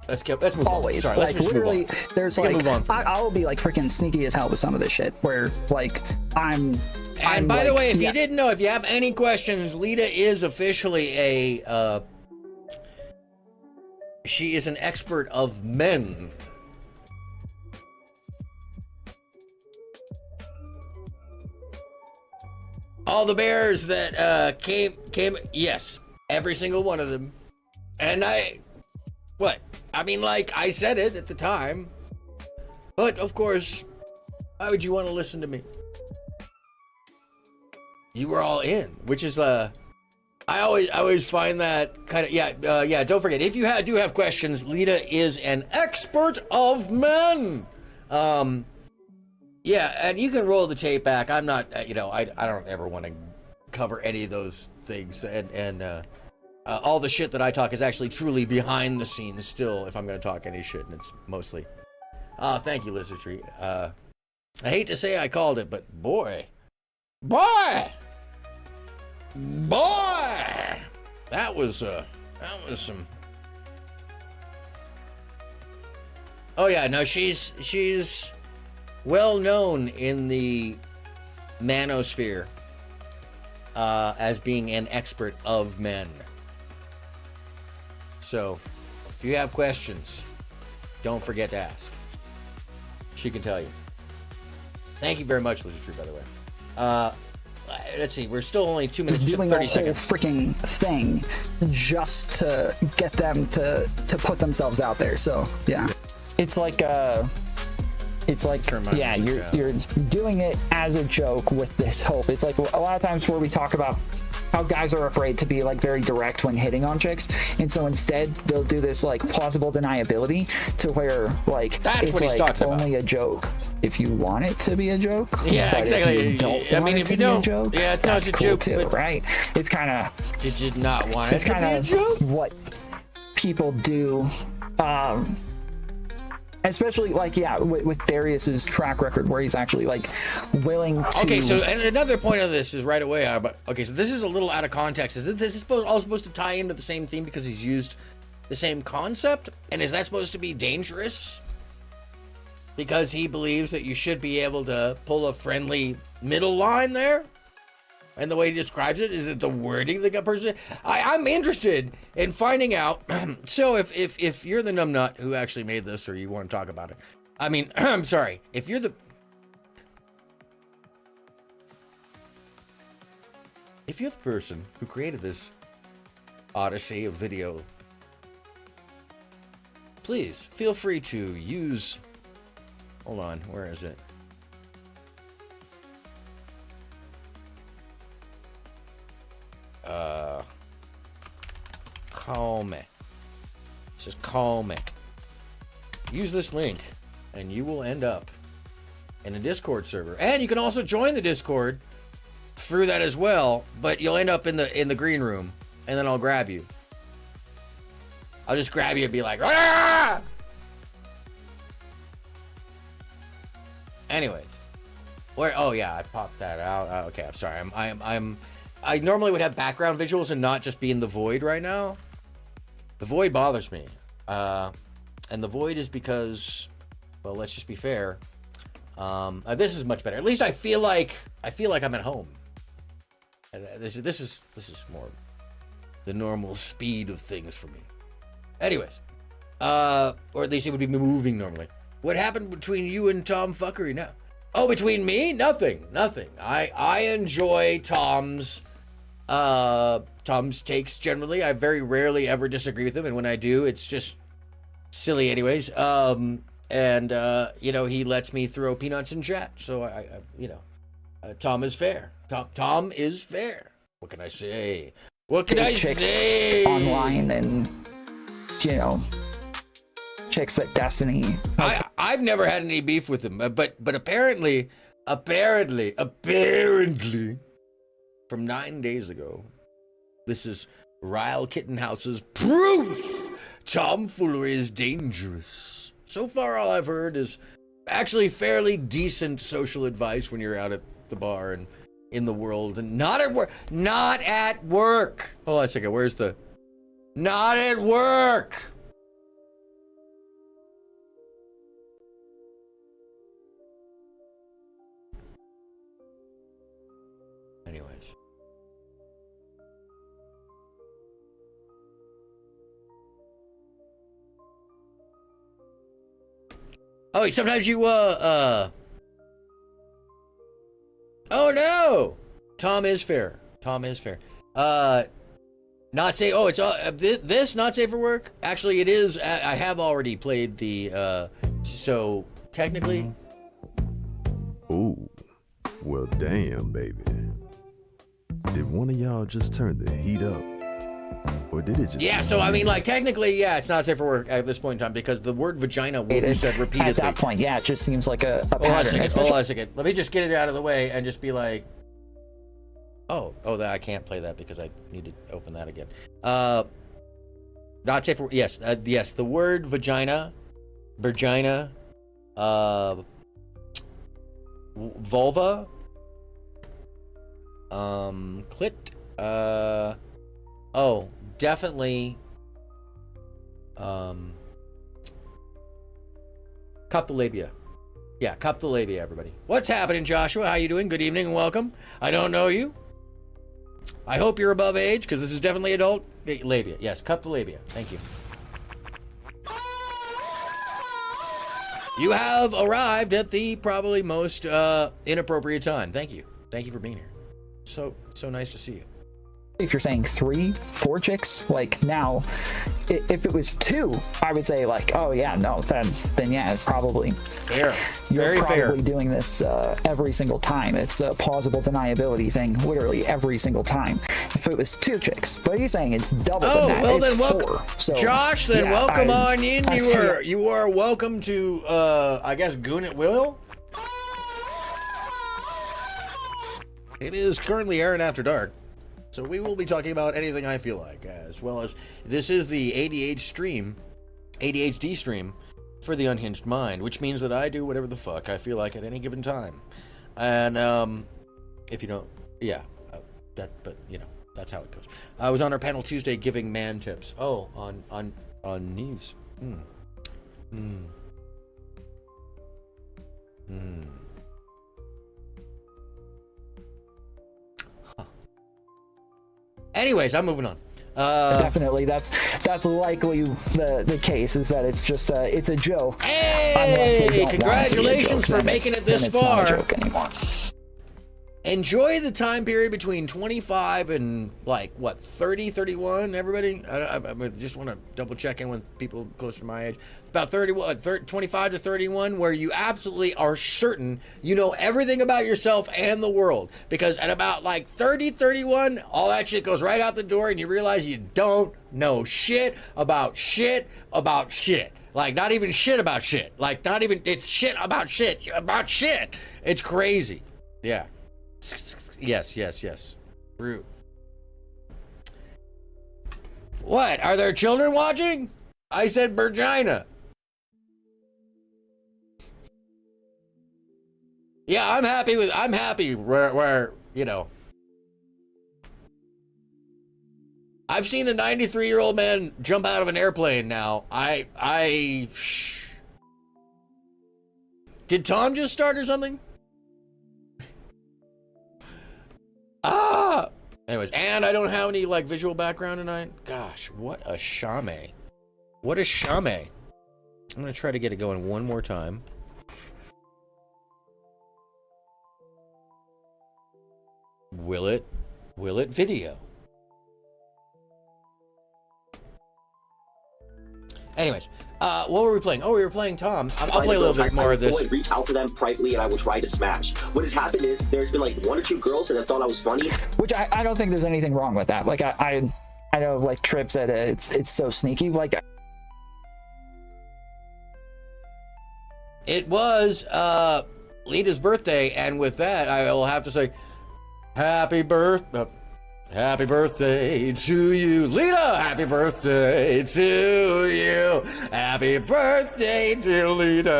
Let's move Always. on. Sorry, like, let's literally, move on. there's like, I'll be like freaking sneaky as hell with some of this shit, where like, I'm by the like, way, if you didn't know, if you have any questions, Lita is officially she is an expert of men. All the bears that came, yes, every single one of them. And what? I mean, like, I said it at the time. But, of course, why would you want to listen to me? You were all in, which is, I always find that kind of, yeah, don't forget, if you do have questions, Lita is an expert of men. Yeah, and you can roll the tape back. I'm not, you know, I don't ever want to cover any of those things, and all the shit that I talk is actually truly behind the scenes still, if I'm going to talk any shit, and it's mostly... thank you, Lizard Tree. I hate to say I called it, but boy! That was some... Oh yeah, no, she's well known in the manosphere as being an expert of men. So, if you have questions, don't forget to ask. She can tell you. Thank you very much, Lizard Tree, by the way. Let's see, we're still only 2 minutes to 30 seconds. Freaking thing just to get them to put themselves out there. So, yeah. It's like it's like, yeah, you're doing it as a joke with this hope. It's like a lot of times where we talk about how guys are afraid to be like very direct when hitting on chicks, and so instead they'll do this like plausible deniability to where like That's it's what he's like talking about. only a joke if you want it to be a joke. Yeah, but exactly. If you don't I want mean, it if to you be a don't, joke, yeah, it's not that's a cool joke, too, but right? It's kind of did you not want it it's to be a kind joke? of what people do. Especially like, yeah, with Darius's track record where he's actually like willing to. Okay, so and another point of this is right away. Okay, so this is a little out of context. Is this all supposed to tie into the same theme because he's used the same concept? And is that supposed to be dangerous? Because he believes that you should be able to pull a friendly middle line there? And the way he describes it, is it the wording that got person? I'm interested in finding out. So if you're the numbnut who actually made this, or you want to talk about it, I mean, I'm sorry. If you're the person who created this odyssey of video, please feel free to use. Hold on, where is it? Call me. Just call me. Use this link and you will end up in a Discord server. And you can also join the Discord through that as well, but you'll end up in the green room, and then I'll grab you. I'll just grab you and be like, ah! Anyways. Where, oh yeah, I popped that out. Okay, I'm sorry. I normally would have background visuals and not just be in the void right now. The void bothers me. And the void is because, well, let's just be fair. This is much better. At least I feel like I'm at home. This is more the normal speed of things for me. Anyways, or at least it would be moving normally. What happened between you and Tom Fuckery now? Oh, between me? Nothing. I enjoy Tom's takes generally. I very rarely ever disagree with him, and when I do, it's just silly anyways. You know, he lets me throw peanuts in chat, so Tom is fair. Tom is fair. What can I say? What can I say? Online and, you know, chicks that Destiny. I've never had any beef with him, but apparently, from 9 days ago, this is Ryle Kittenhouse's proof tomfoolery is dangerous. So far, all I've heard is actually fairly decent social advice when you're out at the bar and in the world, and not at work. Not at work. Hold on a second. Where's the? Not at work. Anyways. Oh, sometimes you, oh no! Tom is fair. Not safe. Oh, it's this not safe for work? Actually, it is. I have already played the, so technically. Ooh, well, damn, baby. Did one of y'all just turn the heat up? Or did it just... Yeah, so I mean, like, technically, yeah, it's not safe for work at this point in time because the word vagina will be said repeatedly. At that point, yeah, it just seems like a Hold on pattern. a second. Let me just get it out of the way and just be like, oh, that I can't play that because I need to open that again. Not safe for... Yes, the word vagina, vulva, clit, oh, definitely, cup the labia. Yeah, cup the labia, everybody. What's happening, Joshua? How you doing? Good evening and welcome. I don't know you. I hope you're above age, because this is definitely adult. Labia, yes, cup the labia. Thank you. You have arrived at the probably most inappropriate time. Thank you. Thank you for being here. So nice to see you. if you're saying 3, 4 chicks, like now, if it was 2, I would say like, oh yeah, no, then yeah, probably. Fair. You're Very probably fair. doing this every single time. It's a plausible deniability thing, literally every single time. If it was 2 chicks, but he's saying it's double than that. Well it's then welcome, 4. So, Josh. Then yeah, welcome on in. I You are welcome to I guess Goon at Will. It is currently Aaron After Dark, so we will be talking about anything I feel like, as well as this is the ADHD stream for the Unhinged Mind, which means that I do whatever the fuck I feel like at any given time. And if you don't, yeah, but you know, that's how it goes. I was on our panel Tuesday giving man tips. Oh, on knees. Anyways, I'm moving on. Definitely, that's likely the case, is that it's just it's a joke. Hey, congratulations for making it this far. Not a joke anymore. Enjoy the time period between 25 and like what, 30, 31, everybody? I just want to double check in with people closer to my age. About 25 to 31, where you absolutely are certain you know everything about yourself and the world. Because at about like 30, 31, all that shit goes right out the door and you realize you don't know shit about shit about shit. Like, not even shit about shit. Like, not even, it's shit about shit about shit. It's crazy. Yeah. Yes. True. What? Are there children watching? I said Virginia. Yeah, I'm happy where, you know. I've seen a 93-year-old man jump out of an airplane now. Did Tom just start or something? Anyways, and I don't have any like visual background tonight. Gosh, what a shame. What a shame. I'm gonna try to get it going one more time. Will it video? Anyways, what were we playing? Oh, we were playing Tom. I'll play a little bit more of this. I would reach out to them privately and I would try to smash. What has happened is there's been like 1 or 2 girls that have thought I was funny. Which I don't think there's anything wrong with that. Like I know like Trip said it's so sneaky. Like it was Lita's birthday, and with that I will have to say happy birthday to you, Lita. Happy birthday to you. Happy birthday, dear Lita.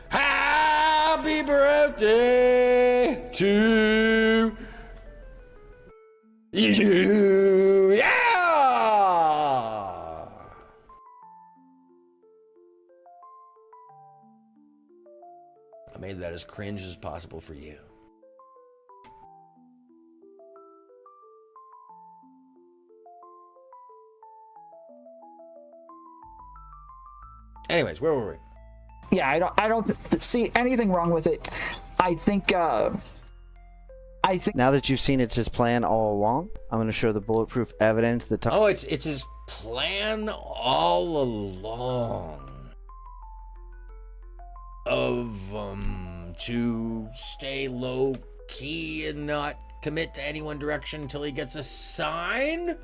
Happy birthday to you. Yeah. I made that as cringe as possible for you. Anyways, where were we? Yeah, I don't see anything wrong with it. I think now that you've seen it's his plan all along, I'm going to show the bulletproof evidence that Oh, it's his plan all along of to stay low key and not commit to any one direction until he gets a sign.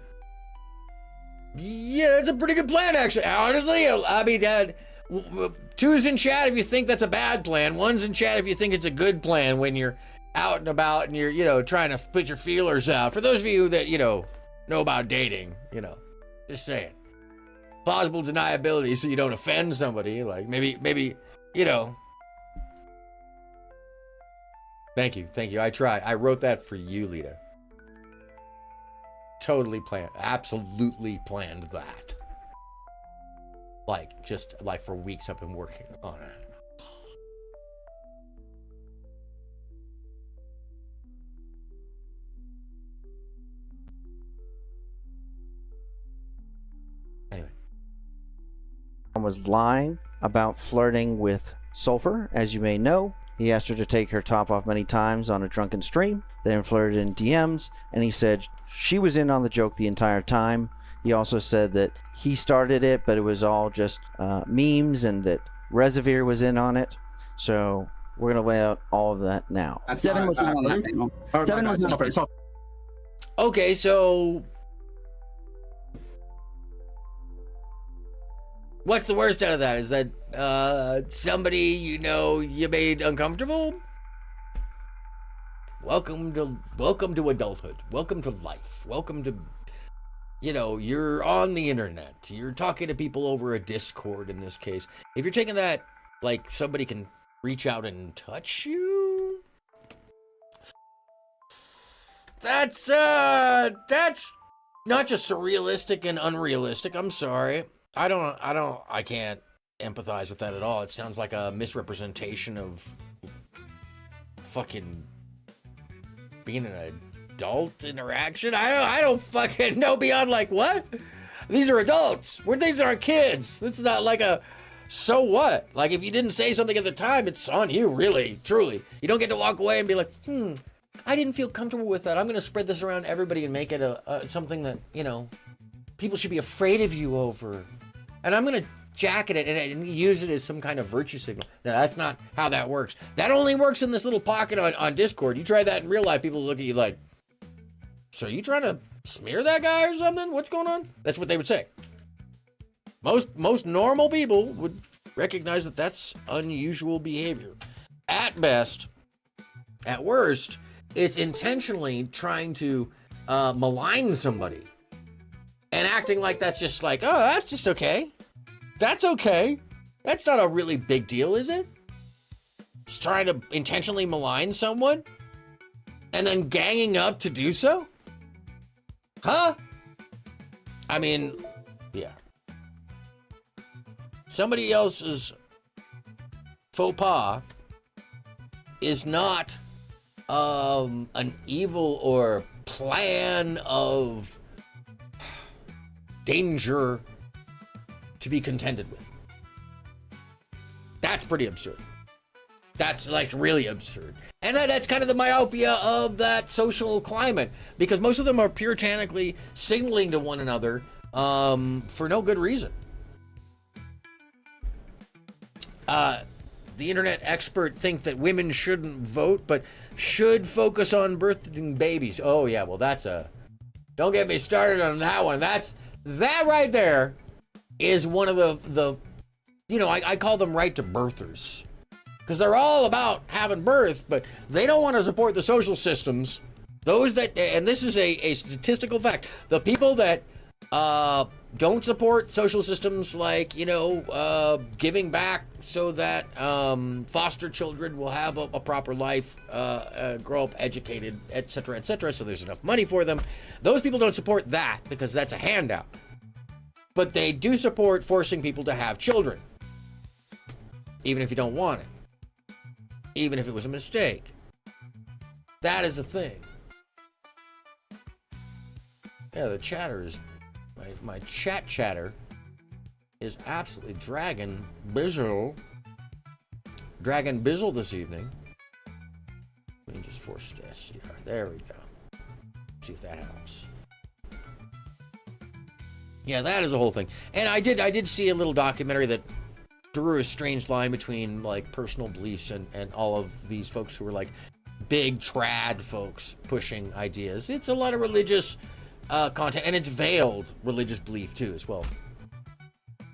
Yeah, it's a pretty good plan, actually. Honestly, I mean, Dad, 2's in chat if you think that's a bad plan. 1's in chat if you think it's a good plan when you're out and about and you're, you know, trying to put your feelers out. For those of you that, you know about dating, you know, just saying. Plausible deniability so you don't offend somebody. Like, maybe, you know. Thank you. I tried. I wrote that for you, Lita. Totally planned, absolutely planned that. Like, just like for weeks I've been working on it. Anyway. was lying about flirting with Sulfur, as you may know. He asked her to take her top off many times on a drunken stream, then flirted in DMs, and he said she was in on the joke the entire time. He also said that he started it, but it was all just memes, and that Reservoir was in on it. So we're going to lay out all of that now. Seven was not on that panel. Seven was not. Okay, so what's the worst out of that? Is that somebody you know you made uncomfortable? Welcome to adulthood. Welcome to life. Welcome to, you know, you're on the internet. You're talking to people over a Discord in this case. If you're taking that like somebody can reach out and touch you, that's not just surrealistic and unrealistic. I'm sorry. I can't empathize with that at all. It sounds like a misrepresentation of fucking being an adult interaction. I don't fucking know beyond like what? These are adults. These aren't kids. It's not like a so what? Like if you didn't say something at the time, it's on you, really, truly. You don't get to walk away and be like, I didn't feel comfortable with that. I'm going to spread this around everybody and make it something that, you know, people should be afraid of you over. And I'm going to jacket it and use it as some kind of virtue signal. No, that's not how that works. That only works in this little pocket on Discord. You try that in real life, people look at you like, so are you trying to smear that guy or something? What's going on? That's what they would say. Most normal people would recognize that that's unusual behavior. At best, at worst, it's intentionally trying to malign somebody and acting like that's just like, oh, that's just okay. That's okay. That's not a really big deal, is it? Just trying to intentionally malign someone and then ganging up to do so? Huh? I mean, yeah. Somebody else's faux pas is not an evil or plan of danger to be contended with. That's pretty absurd. That's like really absurd. And that's kind of the myopia of that social climate, because most of them are puritanically signaling to one another for no good reason. The internet expert think that women shouldn't vote, but should focus on birthing babies. Oh yeah, well don't get me started on that one. That right there is one of the you know, I call them right to birthers. Because they're all about having birth, but they don't want to support the social systems. Those that, and this is a statistical fact, the people that don't support social systems like, you know, giving back so that foster children will have a proper life, grow up educated, etc., so there's enough money for them. Those people don't support that because that's a handout. But they do support forcing people to have children, even if you don't want it. Even if it was a mistake. That is a thing. Yeah, the chatter is... My chat chatter is absolutely dragging bizzle this evening. Let me just force this. There we go. See if that helps. Yeah, that is a whole thing. And I did see a little documentary that drew a strange line between like personal beliefs and all of these folks who were like big trad folks pushing ideas. It's a lot of religious content, and it's veiled religious belief too as well.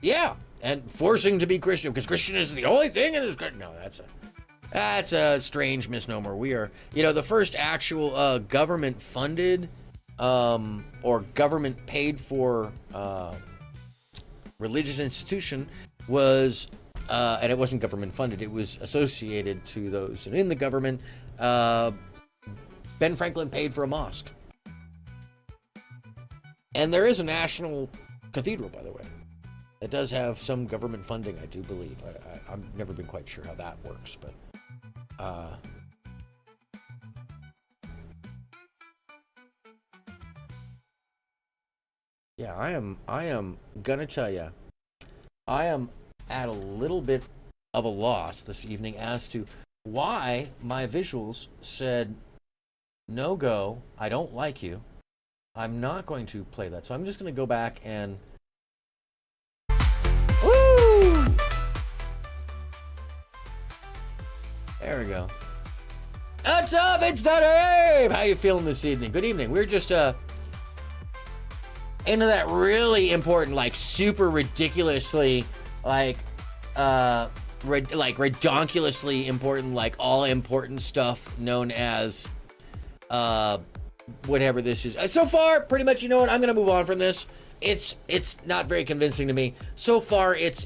Yeah, and forcing to be Christian because Christian is the only thing in this. No, that's a strange misnomer. We are, you know, the first actual government funded or government paid for religious institution was, and it wasn't government funded, it was associated to those and in the government. Ben Franklin paid for a mosque. And there is a national cathedral, by the way. It does have some government funding, I do believe. I've never been quite sure how that works, but yeah, I am gonna tell you, I am at a little bit of a loss this evening as to why my visuals said no go. I don't like you. I'm not going to play that. So I'm just going to go back and... Woo! There we go. What's up? It's Dave. How you feeling this evening? Good evening. We're just into that really important, like super ridiculously, like redonkulously important, like all important stuff known as whatever this is. So far, pretty much, you know what? I'm gonna move on from this. It's not very convincing to me. So far, it's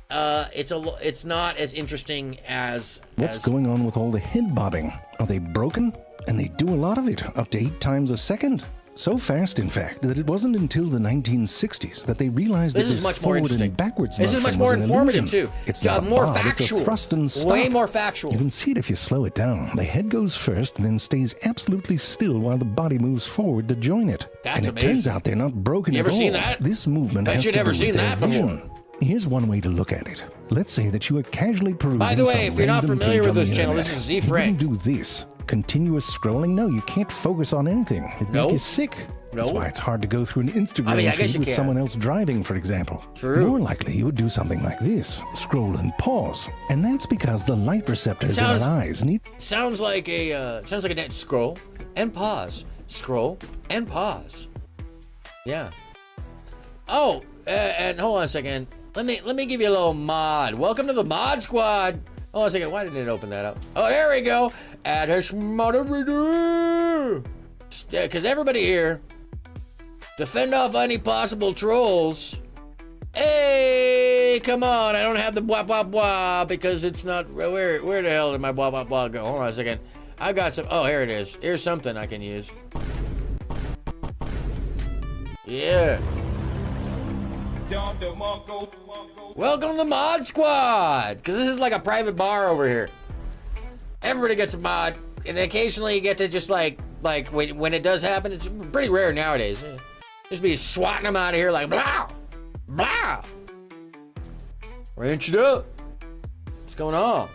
not as interesting as... What's going on with all the head bobbing? Are they broken? And they do a lot of it, up to 8 times a second. So fast, in fact, that it wasn't until the 1960s that they realized that this forward and backwards This is much more informative, too. It's not more bob, factual. It's a thrust and stop. Way more factual. You can see it if you slow it down. The head goes first and then stays absolutely still while the body moves forward to join it. That's and it turns out they're not broken You at ever all. seen that? This movement Bet has you'd to never do seen with their that before. vision. Here's one way to look at it. Let's say that you are casually perusing By the way, some if you're not random familiar page with on the this channel, internet. this is Z You Frank. wouldn't do this. Continuous scrolling? No, you can't focus on anything. It'd make you sick. That's No. why it's hard to go through an Instagram I guess feed you with can. someone else driving, for example. True. More likely, you would do something like this. Scroll and pause. And that's because the light receptors in our eyes need... Sounds like a net. Scroll and pause. Scroll and pause. Yeah. Oh, and hold on a second. Let me give you a little mod. Welcome to the mod squad. Hold on a second. Why didn't it open that up? Oh, there we go. Because everybody here, to fend off any possible trolls. Hey, come on. I don't have the blah blah blah because it's not. Where the hell did my blah blah blah go? Hold on a second. I've got some. Oh, here it is. Here's something I can use. Yeah. Welcome to the mod squad, because this is like a private bar over here. Everybody gets a mod, and occasionally you get to just like when it does happen, it's pretty rare nowadays. Just be swatting them out of here like blah, blah. Wrench it up. What's going on?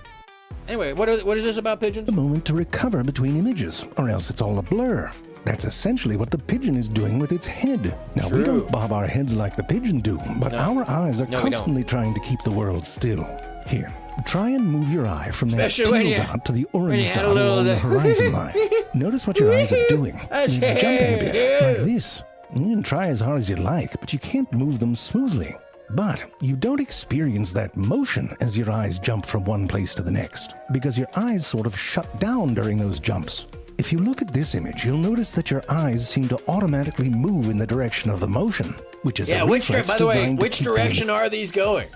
Anyway, what is this about pigeons? ...a moment to recover between images, or else it's all a blur. That's essentially what the pigeon is doing with its head. Now, we don't bob our heads like the pigeon do, but our eyes are constantly trying to keep the world still. Here, try and move your eye from that teal dot to the orange dot along the horizon line. Notice what your eyes are doing. They're jumping a bit, like this. You can try as hard as you like, but you can't move them smoothly. But you don't experience that motion as your eyes jump from one place to the next, because your eyes sort of shut down during those jumps. If you look at this image, you'll notice that your eyes seem to automatically move in the direction of the motion, which is a reflex by the way, designed to which keep direction are these going?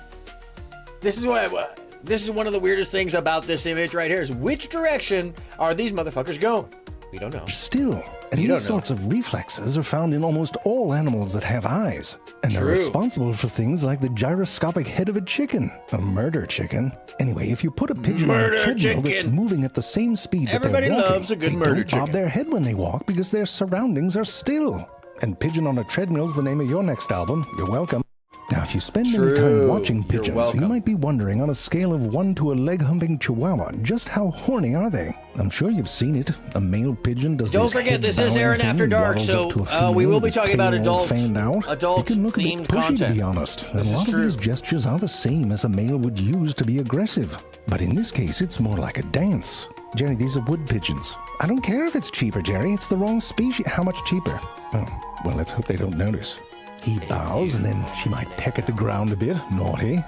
This is one of the weirdest things about this image right here is which direction are these motherfuckers going? We don't know. Still, and these sorts of reflexes are found in almost all animals that have eyes, and they're responsible for things like the gyroscopic head of a chicken, a murder chicken. Anyway, if you put a pigeon on a treadmill that's moving at the same speed that they're walking, loves a good they don't bob their head when they walk because their surroundings are still. And Pigeon on a Treadmill's the name of your next album. You're welcome. Now, if you spend any time watching pigeons, you might be wondering on a scale of 1 to a leg-humping chihuahua, just how horny are they? I'm sure you've seen it. A male pigeon does Don't this forget, this is head-bowing Aaron thing After and Dark, waddles up to a so female we will be with his talking about tail all fanned out. It can look a bit adult-themed pushy, to content. be honest. And This a is lot of true. these gestures are the same as a male would use to be aggressive. But in this case, it's more like a dance. Jerry, these are wood pigeons. I don't care if it's cheaper, Jerry. It's the wrong species. How much cheaper? Oh, well, let's hope they don't notice. He bows, and then she might peck at the ground a bit, naughty.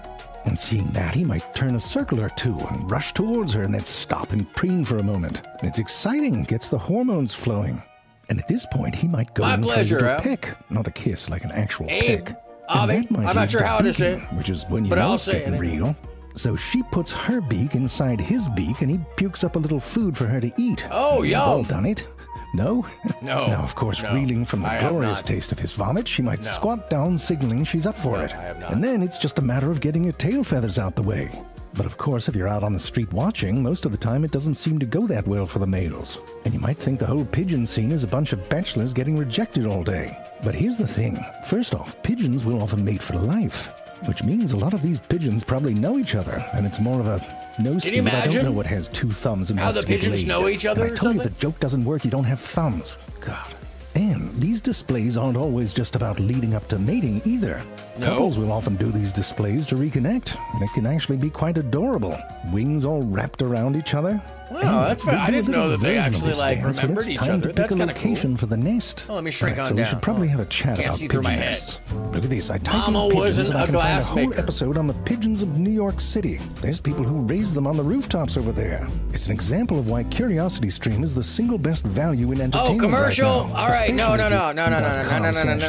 And seeing that, he might turn a circle or two and rush towards her and then stop and preen for a moment. And it's exciting, gets the hormones flowing. And at this point, he might go in for a little peck, not a kiss, like an actual peck. And that might I'm not lead sure to how to say beaking, which is when you but know I'll it's say getting it. real. So she puts her beak inside his beak, and he pukes up a little food for her to eat. Oh, You've yum. all done it. No? No. Now, of course, No. reeling from the I have glorious not. taste of his vomit, she might No. squat down, signaling she's up for No, it. I have not. And then it's just a matter of getting your tail feathers out the way. But of course, if you're out on the street watching, most of the time it doesn't seem to go that well for the males. And you might think the whole pigeon scene is a bunch of bachelors getting rejected all day. But here's the thing. First off, pigeons will often mate for life. which means a lot of these pigeons probably know each other, and it's more of a no, Steve, I don't imagine know what has two thumbs and how wants the to get pigeons laid. know each other And I or told you something? the joke doesn't work, you don't have thumbs. God. And these displays aren't always just about leading up to mating either. No. Couples will often do these displays to reconnect, and it can actually be quite adorable. Wings all wrapped around each other. Wow, that's fine. I didn't know that they actually like remembered each other. That's kind of cool. Location for the nest. Oh, let me shrink Right, on so down. we should probably have a chat Can't about see through my pigeon head. nests. Look at this. I typed Mama in pigeons wasn't and I a can find a glass whole maker. episode on the pigeons of New York City. There's people who raise them on the rooftops over there. It's an example of why Curiosity Stream is the single best value in entertainment. Oh, commercial. Right now, All right. No.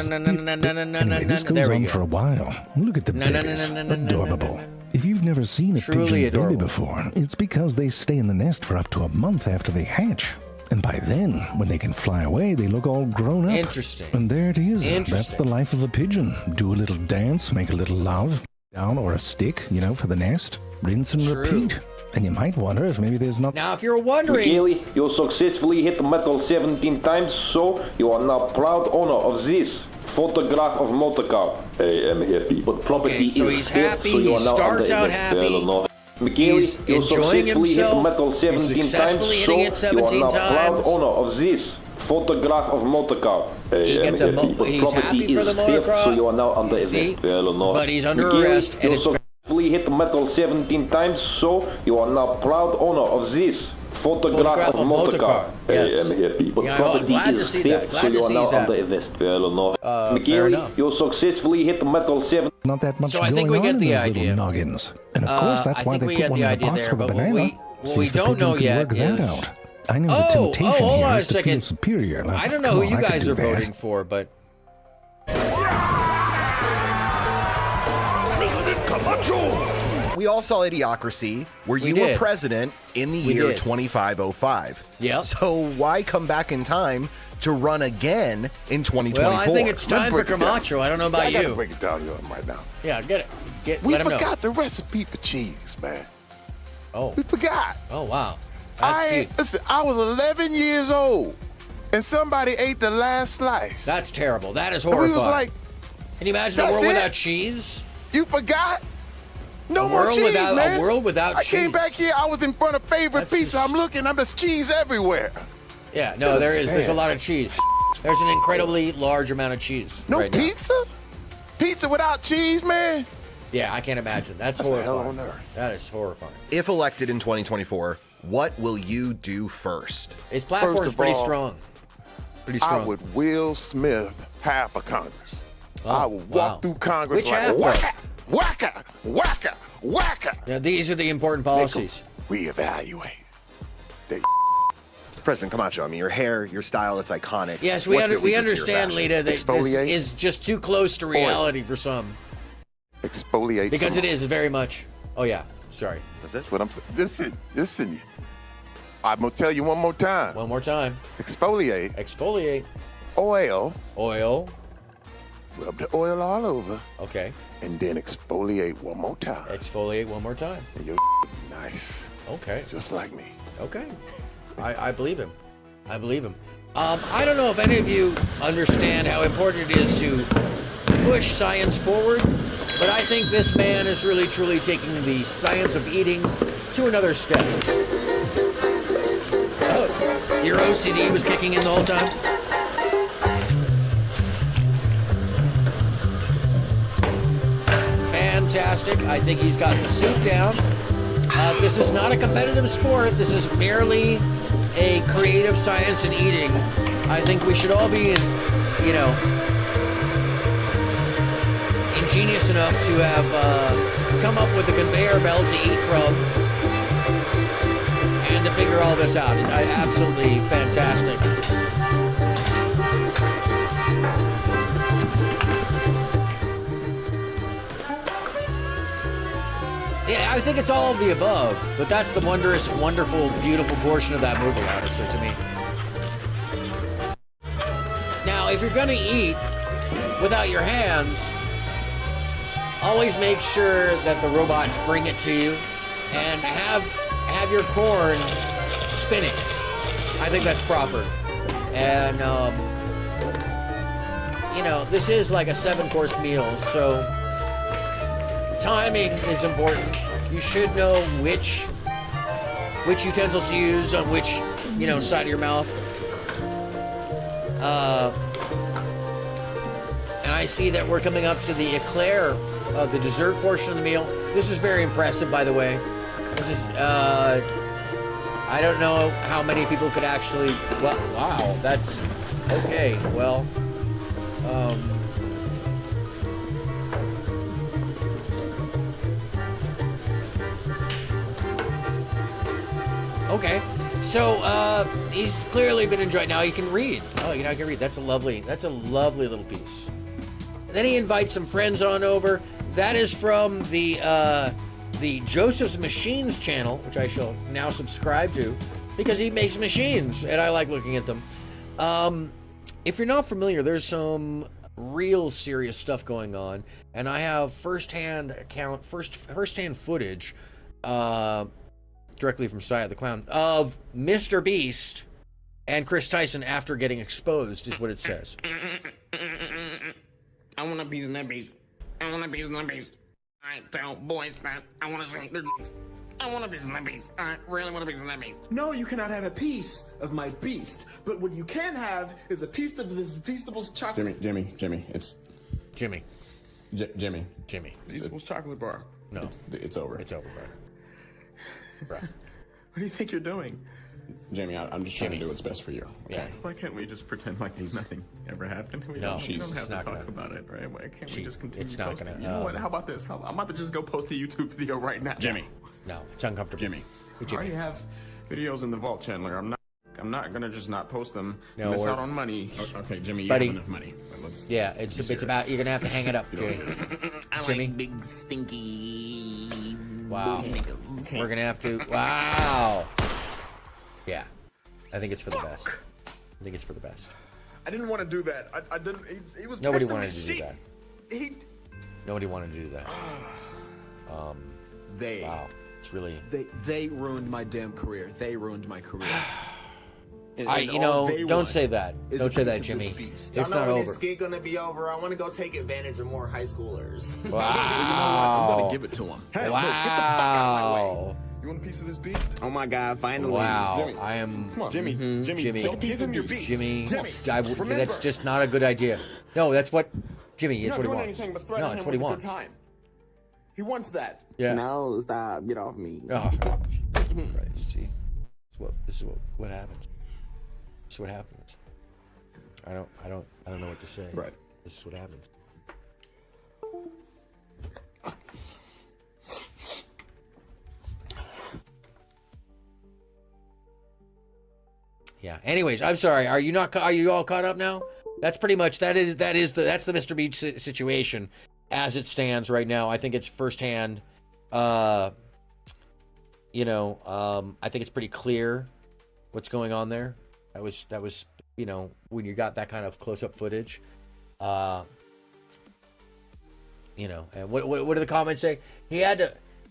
Anyway, this goes on for a while. Look at the babies. Adorable. If you've never seen a Truly pigeon baby before, it's because they stay in the nest for up to a month after they hatch. And by then, when they can fly away, they look all grown up. Interesting. And there it is. Interesting. That's the life of a pigeon. Do a little dance, make a little love, down or a stick, for the nest. Rinse and repeat. And you might wonder if maybe there's not... Now, if you're wondering... Michele, you successfully hit the metal 17 times, so you are now proud owner of this photograph of motorcar. I am happy, but property so is he's here, happy, so you he are now starts under out the happy, Michele, he's you enjoying successfully hit the himself, metal 17 he's successfully times, hitting so it 17 you are now proud times. owner of this photograph of motorcar. He gets a he's happy for the motorcar. So you are now under See? arrest. But he's under Michele, arrest, and you it's... successfully hit the metal 17 times, so you are now proud owner of this photograph of motorcar. Yes. I am happy, but Yeah, property glad to is see here, that. Glad so to you are see now he's under happy. arrest. Fair Fair Michele, enough. you successfully hit the metal 7. Not that much So I going think we on get in the those idea. little noggins. And of course, that's I why think they we put get one the in a idea box there, with a but banana. what See we if the don't pigeon know can yet work that is... out. I know the temptation hold here on a is to feel second. superior. Like, I don't know come who on, you I could guys do are that. voting for, but... President Camacho! We all saw Idiocracy, where you were did. president in the year did. 2505. Yep. So why come back in time to run again in 2024? Well, I think it's time for Camacho. I don't know about I gotta you. break it down to him right now. Yeah, get it. We Let him know. forgot the recipe for cheese, man. Oh. We forgot. Oh, wow. That's deep. Listen, I was 11 years old, and somebody ate the last slice. That's terrible. That is And horrifying. we was like, can you imagine a that's world it? without cheese? you forgot? No A more world cheese, without- a man. world without I came cheese. back here, I was in front of Favorite That's Pizza. just- I'm looking, there's cheese everywhere. Yeah, no, there is. There's a lot of cheese. There's an incredibly large amount of cheese. No right now. pizza? Pizza without cheese, man? Yeah, I can't imagine. That's That's a horrifying. hell of a nerve. That is horrifying. If elected in 2024, what will you do first? His platform's First of pretty all, strong. Pretty I strong. would Will Smith half of Congress. Oh, I would walk through Congress Which like half, though? whacka, whacka, whacka, whacka. Yeah, these are the important policies. Reevaluate. President Camacho, I mean, your hair, your style, it's iconic. Yes, What's the we secret to your understand, fashion? Lita, that this Exfoliate. is just too close to reality for some. Exfoliate. Because some it is very much. Oh, yeah. Sorry. That's what I'm saying. Listen. I'm going to tell you one more time. One more time. Exfoliate. Exfoliate. Oil. Oil. Rub the oil all over. Okay. And then exfoliate one more time. Exfoliate one more time. And you'll be nice. Okay. Just like me. Okay. I believe him. I believe him. I don't know if any of you understand how important it is to push science forward, but I think this man is really truly taking the science of eating to another step. Oh, your OCD was kicking in the whole time? Fantastic. I think he's got the suit down. This is not a competitive sport. This is merely a creative science in eating. I think we should all be, ingenious enough to have come up with a conveyor belt to eat from and to figure all this out. It's absolutely fantastic. Yeah, I think it's all of the above, but that's the wondrous, wonderful, beautiful portion of that movie, honestly, to me. Now, if you're gonna eat without your hands, always make sure that the robots bring it to you and have your corn spinning. I think that's proper. And, this is like a 7-course meal, so timing is important. You should know which utensils to use on which, you know, side of your mouth. And I see that we're coming up to the eclair of the dessert portion of the meal. This is very impressive, by the way. This is, I don't know how many people could actually, well, wow, that's, okay, well, okay. So, he's clearly been enjoying. Now he can read. Oh, you know, he can read. That's a lovely little piece. And then he invites some friends on over. That is from the Joseph's Machines channel, which I shall now subscribe to because he makes machines and I like looking at them. If you're not familiar, there's some real serious stuff going on, and I have first-hand footage, directly from Side of the Clown, of Mr. Beast and Chris Tyson after getting exposed, is what it says. I want a piece of that beast. I want a piece of that beast. I tell boys that I want to shrink their dicks. I want a piece of that beast. I really want a piece of that beast. No, you cannot have a piece of my beast. But what you can have is a piece of this Feastables chocolate. Jimmy, it's Jimmy. Jimmy. Feastables chocolate bar. No, it's over. It's over, bro. What do you think you're doing? Jimmy, I'm just trying to do what's best for you. Okay. Yeah. Why can't we just pretend like nothing ever happened? We No, don't have it's to not talk gonna- about it, right? Why can't we just continue? it's not posting? gonna, You know what? How about this? I'm about to just go post a YouTube video right now. Jimmy. No, it's uncomfortable. Jimmy. I already have videos in the vault, Chandler. I'm not gonna just not post them. No, miss we're- out on money. Okay, Jimmy, you Buddy. have enough money. But let's Yeah, it's about, you're gonna have to hang it up, Jimmy. I Jimmy? like big stinky. Wow. We're gonna have to, wow. Yeah, I think it's for the best. I think it's for the best. I didn't want to do that. I didn't. He was. Nobody pissing me wanted to do shit. that. He. Nobody wanted to do that. They. Wow, it's really. They ruined my damn career. They ruined my career. And You all know, they don't want say that. is Don't a say piece that, of Jimmy. this beast. It's I know not when over. this gig gonna be over. I want to go take advantage of more high schoolers. I'm Wow. gonna give it to him. Hey, look, get the fuck out of my way. Wow. You want a piece of this beast? Oh my God! Finally, Wow. Jimmy. I am. Come on, Jimmy. Jimmy, Jimmy. take a piece of your beast. Jimmy. Jimmy, That's remember. just not a good idea. No, that's what. Jimmy, You're it's not what he doing wants. anything but No, threatening it's him what he with a wants. good time. He wants that. Yeah. No, stop! Get off me. Oh, right. See, this is what happens. This is what happens. I don't know what to say. Right. This is what happens. Yeah. Anyways, I'm sorry. Are you all caught up now? That's pretty much that's the Mr. Beach situation as it stands right now. I think it's firsthand. I think it's pretty clear what's going on there. That was when you got that kind of close-up footage. And what do the comments say? He had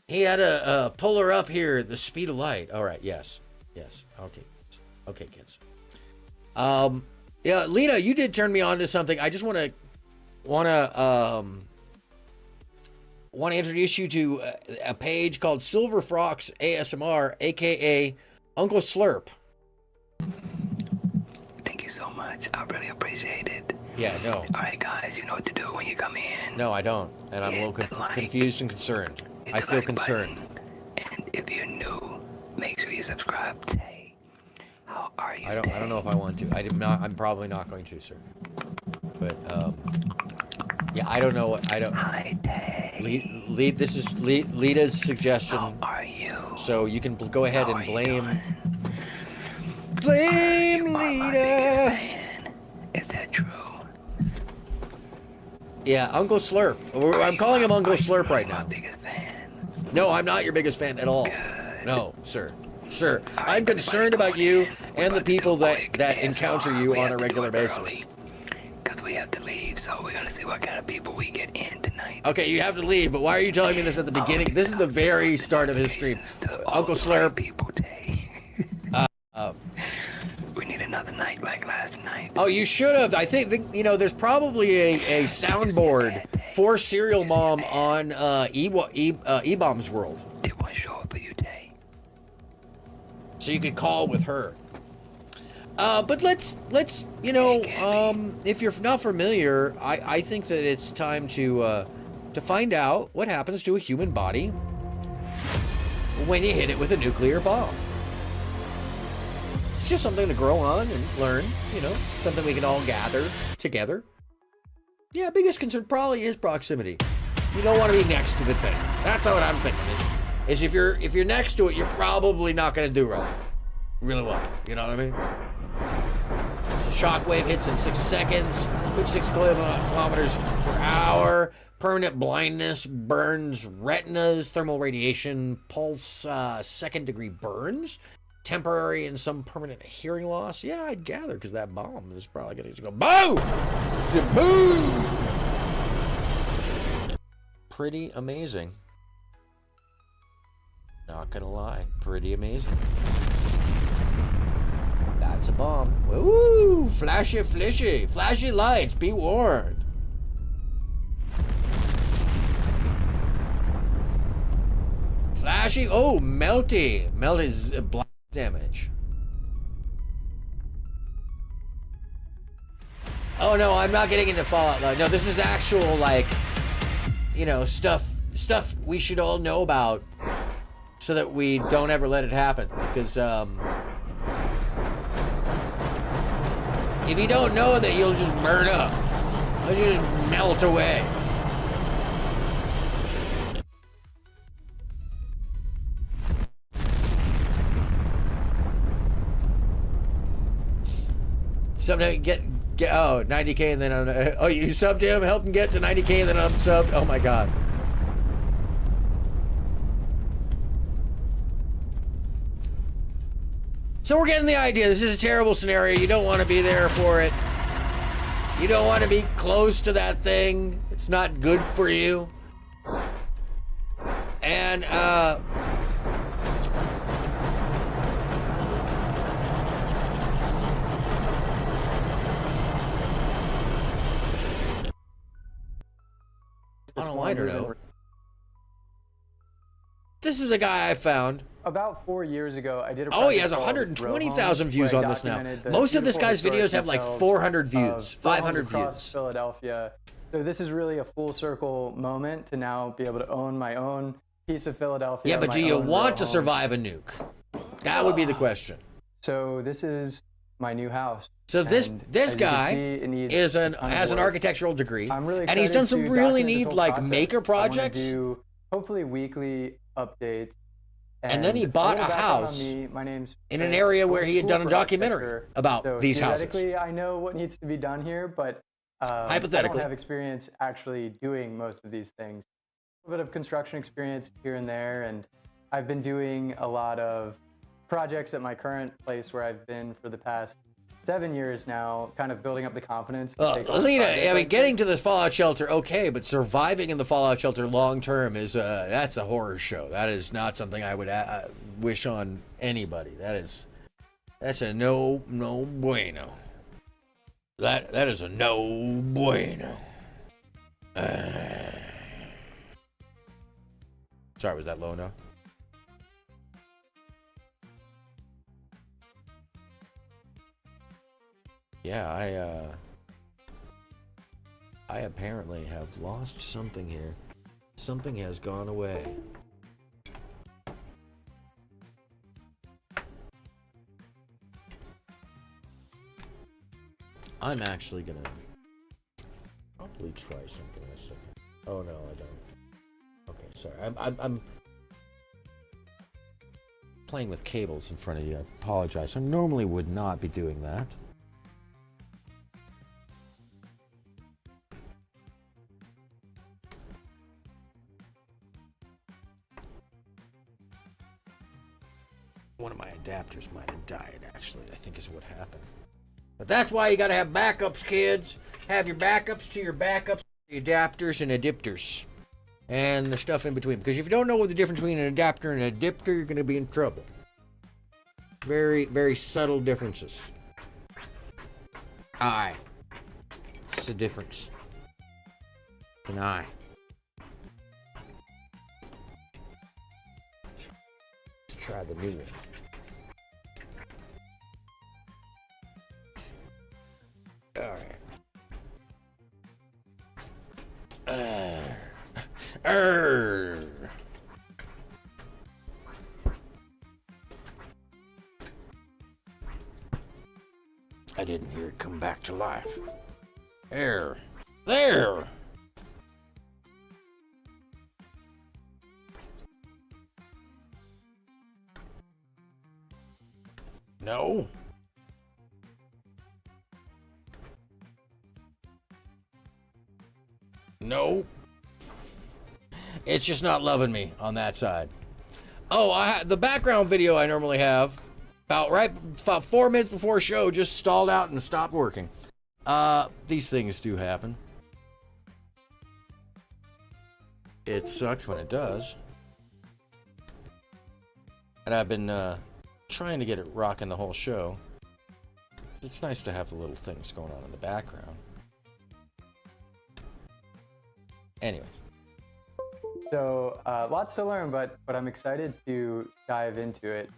to pull her up here at the speed of light. All right. Yes. Okay, kids. Yeah, Lena, you did turn me on to something. I just want to introduce you to a page called Silver Frox ASMR, aka Uncle Slurp. Thank you so much. I really appreciate it. Yeah, no. All right, guys, you know what to do when you come in. No, I don't, and I'm a little confused and concerned. I feel concerned. And if you're new, make sure you subscribe today. How are you? I don't know if I want to. I'm probably not going to, sir. But yeah, I don't know what I don't. This is Lita's suggestion. How are you? So you can go ahead and blame Lita. Is that true? Yeah, Uncle Slurp. I'm calling him Uncle Slurp right now. No, I'm not your biggest fan at all. No, sir. Sir, I'm concerned about you and the people that encounter you on a regular basis. Because we have to leave, so we're going to see what kind of people we get in tonight. Okay, you have to leave, but why are you telling me this at the beginning? This is the very start of his stream. Uncle Slurp. We need another night like last night. Oh, you should have. I think, there's probably a soundboard for Serial Mom on E-Bomb's World. It won't show up with you, Tay. So you could call with her. But let's you know, if you're not familiar, I think that it's time to find out what happens to a human body when you hit it with a nuclear bomb. It's just something to grow on and learn, you know, something we can all gather together. Yeah, biggest concern probably is proximity. You don't want to be next to the thing. That's what I'm thinking is if you're next to it, you're probably not going to do right. Really well. You know what I mean? So shockwave hits in 6 seconds, 56 kilometers per hour. Permanent blindness, burns retinas, thermal radiation, pulse, second-degree burns, temporary and some permanent hearing loss. Yeah, I'd gather, because that bomb is probably going to go boom! Boom! Pretty amazing. Not gonna lie, pretty amazing. That's a bomb. Woo! Flashy, flishy, flashy lights, be warned. Flashy, oh, melty. Melt is blast damage. Oh no, I'm not getting into Fallout Live. No, this is actual, like, you know, stuff we should all know about so that we don't ever let it happen. Because, if you don't know that, you'll just burn up. You'll just melt away. Sometimes get 90K and then oh, you subbed him, help him get to 90K and then unsubbed. Oh my god. So we're getting the idea. This is a terrible scenario. You don't want to be there for it. You don't want to be close to that thing. It's not good for you. And on a lighter note, this is a guy I found. About 4 years ago, I did a Oh, he has project called 120,000 views Rohan, on this now. where I documented the Most of this beautiful guy's videos historic have like details 400 views, of 500 homes across views. Philadelphia. So this is really a full circle moment to now be able to own my own piece of Philadelphia. Yeah, but my do you own want to Rohan. survive a nuke? That would be the question. So this is my new house. So this And this as you can guy see, it needs is a ton of has an work. architectural degree, I'm really and he's excited done some to really document this neat whole like process. maker I wanna projects. do hopefully weekly updates. And then he bought a house My name's in an area where he had done a documentary architecture. about So these houses. theoretically, I know what needs to be done here, but I Hypothetically. don't have experience actually doing most of these things. A bit of construction experience here and there, and I've been doing a lot of projects at my current place where I've been for the past 7 years now, kind of building up the confidence. To take on Lena, projects I mean, like getting this. to this Fallout shelter, okay, but surviving in the Fallout shelter long term is that's a horror show. That is not something I would wish on anybody. That's a no bueno. That is a no bueno. Sorry, was that low enough? Yeah, I apparently have lost something here. Something has gone away. I'm actually gonna probably try something in a second. Oh no, I don't. Okay, sorry. I'm playing with cables in front of you. I apologize. I normally would not be doing that. One of my adapters might have died, actually, I think is what happened. But that's why you gotta have backups, kids. Have your backups to your backups, the adapters and adapters. And the stuff in between. Because if you don't know what the difference between an adapter and an adapter, you're gonna be in trouble. Very, very subtle differences. Aye. It's the difference. Deny. Let's try the new one. All right. I didn't hear it come back to life. There. There! No. No. It's just not loving me on that side. Oh, the background video I normally have about 4 minutes before show just stalled out and stopped working. These things do happen. It sucks when it does. And I've been trying to get it rocking the whole show. It's nice to have the little things going on in the background. Anyway. So lots to learn, but I'm excited to dive into it.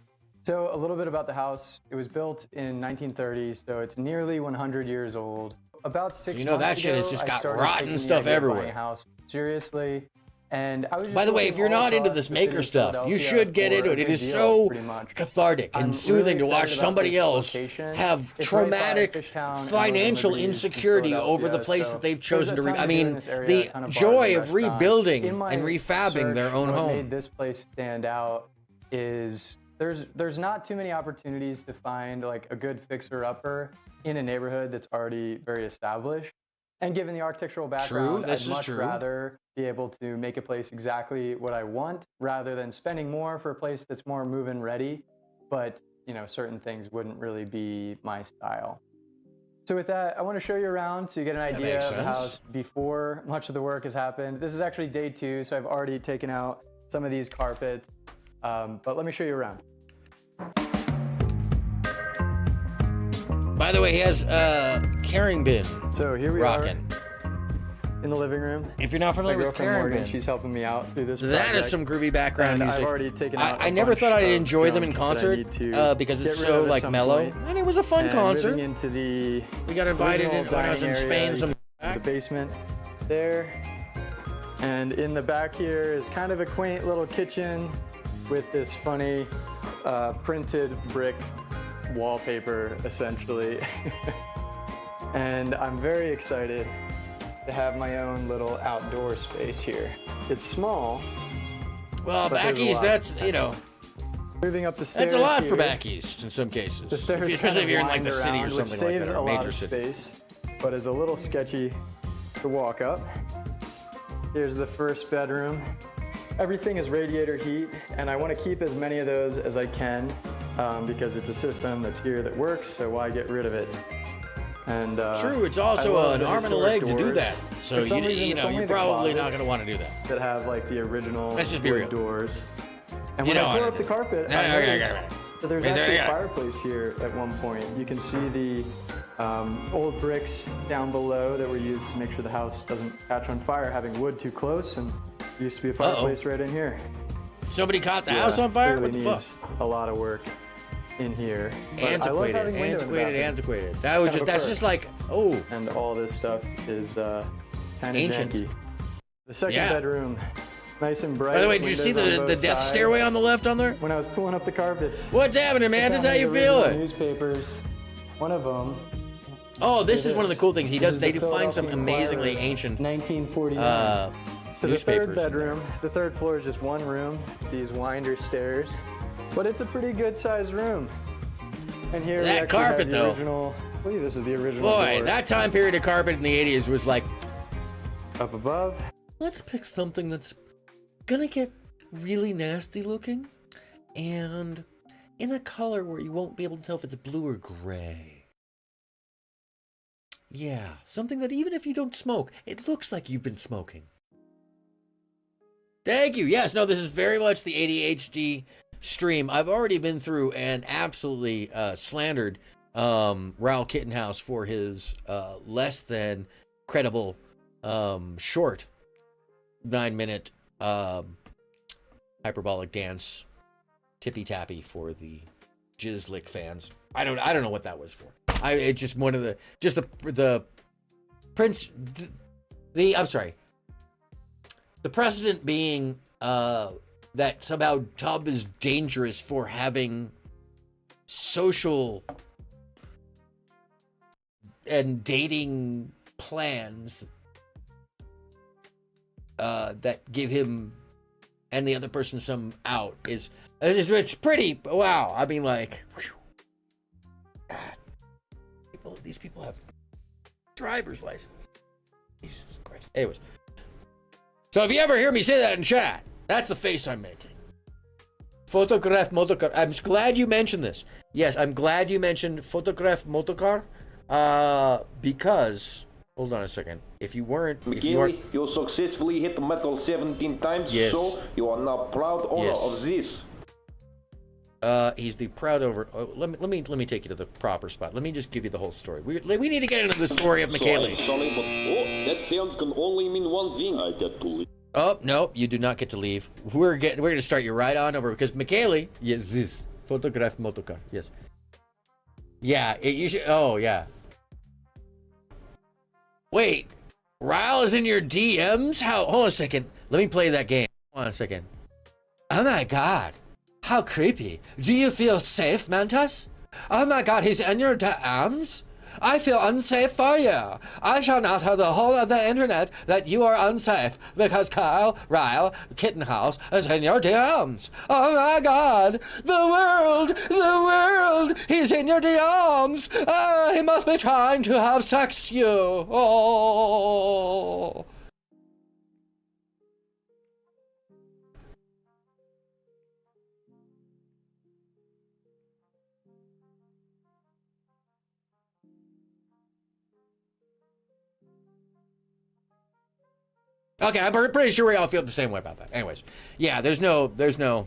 So a little bit about the house. It was built in 1930, so it's nearly 100 years old. About 6 months ago, you know that shit has just got rotten stuff everywhere. House seriously, and I was just by the way, if you're not into this maker stuff, you should get into it. It is so cathartic and soothing to watch somebody else have traumatic financial insecurity over the place that they've chosen to I mean, the joy of rebuilding and refabbing their own home. What made this place stand out is there's not too many opportunities to find like a good fixer-upper in a neighborhood that's already very established. And given the architectural background, I'd much rather be able to make a place exactly what I want rather than spending more for a place that's more move-in ready. But, you know, certain things wouldn't really be my style. So with that, I want to show you around so you get an idea of the house before much of the work has happened. This is actually day 2, so I've already taken out some of these carpets. But let me show you around. By the way, he has a carrying bin. So here we are in the living room. If you're not familiar with carrying bin, she's helping me out through this that project. is some groovy background music. I've already taken out I never thought I'd enjoy them in concert because it's so like mellow, and it was a fun concert. Into the we got invited in when I was in Spain. The basement there, and in the back here is kind of a quaint little kitchen with this funny printed brick wallpaper, essentially. And I'm very excited to have my own little outdoor space here. It's small. Well, backies, that's, you know, moving up the stairs. That's a lot for backies in some cases. The stairs especially if you're in like the city or something like that, or a major city. Space, but is a little sketchy to walk up. Here's the first bedroom. Everything is radiator heat, and I want to keep as many of those as I can because it's a system that's here that works, so why get rid of it? And true, it's also an arm and a leg to do that. So you know, you're probably not going to want to do that. That have like the original Let's just be real. Doors. And when I pull up the carpet, so there's actually a fireplace here at one point. You can see the old bricks down below that were used to make sure the house doesn't catch on fire, having wood too close, and there used to be a fireplace right in here. Somebody caught the house on fire? What the fuck? A lot of work in here. Antiquated. That was that's just like, oh. And all this stuff is kind of janky. The second bedroom, nice and bright. By the way, did you see the death stairway on the left on there? When I was pulling up the carpets. What's happening, man? That's how you feeling? Newspapers. One of them. Oh, this is one of the cool things he does. They do find some amazingly ancient 1949. So the third newspapers. bedroom, the third floor is just one room. These winder stairs, but it's a pretty good sized room. And here that carpet though. Original, I believe this is the original. Boy, door. that time period of carpet in the 80s was like. Up above. Let's pick something that's gonna get really nasty looking, and in a color where you won't be able to tell if it's blue or gray. Yeah, something that even if you don't smoke, it looks like you've been smoking. Thank you. Yes, no, this is very much the ADHD stream. I've already been through and absolutely slandered Raoul Kittenhouse for his less than credible short 9-minute hyperbolic dance tippy tappy for the Jizzlick fans. I don't know what that was for. It's just one of the I'm sorry. The precedent being that somehow Tub is dangerous for having social and dating plans that give him and the other person some out it's pretty wow. I mean, like, whew. God, these people have driver's license. Jesus Christ. Anyways, so if you ever hear me say that in chat, that's the face I'm making. Photograph motorcar. I'm glad you mentioned this. Yes, I'm glad you mentioned photograph motorcar. Because hold on a second. If you weren't, you successfully hit the metal 17 times. Yes. So you are now proud owner of this. He's the proud owner. Oh, let me take you to the proper spot. Let me just give you the whole story. We need to get into the story of McKaylee. Sorry, but that sound can only mean one thing. I get to leave. Oh no, you do not get to leave. We're gonna start you right on over because McKaylee. Yes, this photograph motorcar. Yes. Yeah, you should. Oh yeah. Wait, Ryle is in your DMs? How? Hold on a second. Let me play that game. Hold on a second. Oh my God. How creepy. Do you feel safe, Mantas? Oh my God, he's in your DMs? I feel unsafe for you. I shall not tell the whole of the internet that you are unsafe because Kyle, Ryle, Kittenhouse is in your DMs. Oh my God, the world, he's in your DMs. He must be trying to have sex you. Oh. Okay, I'm pretty sure we all feel the same way about that. Anyways, yeah, there's no there.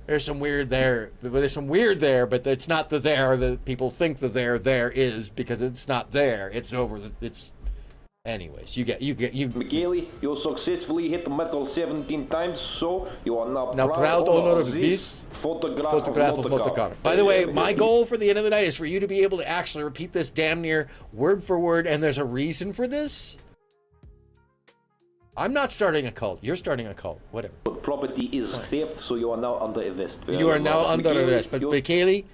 There's some weird there, but there's some weird there, but it's not the there that people think the there is because it's not there. It's over. It's. Anyways, you. McKaylee, you successfully hit the metal 17 times, so you are now proud owner of this photograph of motorcar. By the way, my goal for the end of the night is for you to be able to actually repeat this damn near word for word, and there's a reason for this. I'm not starting a cult. You're starting a cult. Whatever. But property is theft, so you are now under arrest. You are now under arrest. But McKaylee,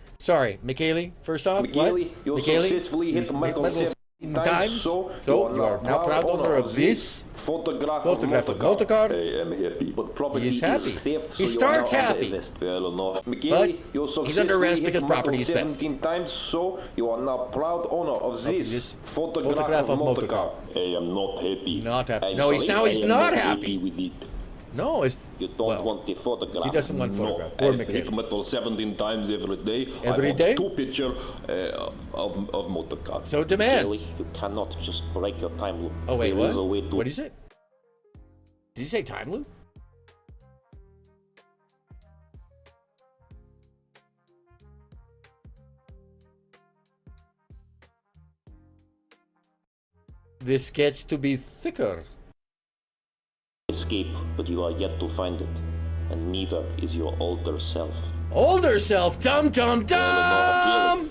first off, McKaylee, what? you McKaylee, hit the metal times, so you are now proud owner of this photograph of motorcar. I am happy, but property He's happy. Is theft, He starts happy. But he's under arrest because property is theft. 17 times, so you are now proud owner of this photograph of motorcar. I am not happy. Not happy. No, he's not happy. With it. No, it's. You don't want the photograph. He doesn't want photograph. No, I hit metal 17 times every day. Every I day? want 2 pictures of motorcar. So demands. You cannot just break your time loop. Oh wait, what? What did he say? Did he say time loop? This gets to be thicker. Escape, but you are yet to find it, and neither is your older self. Older self, dum.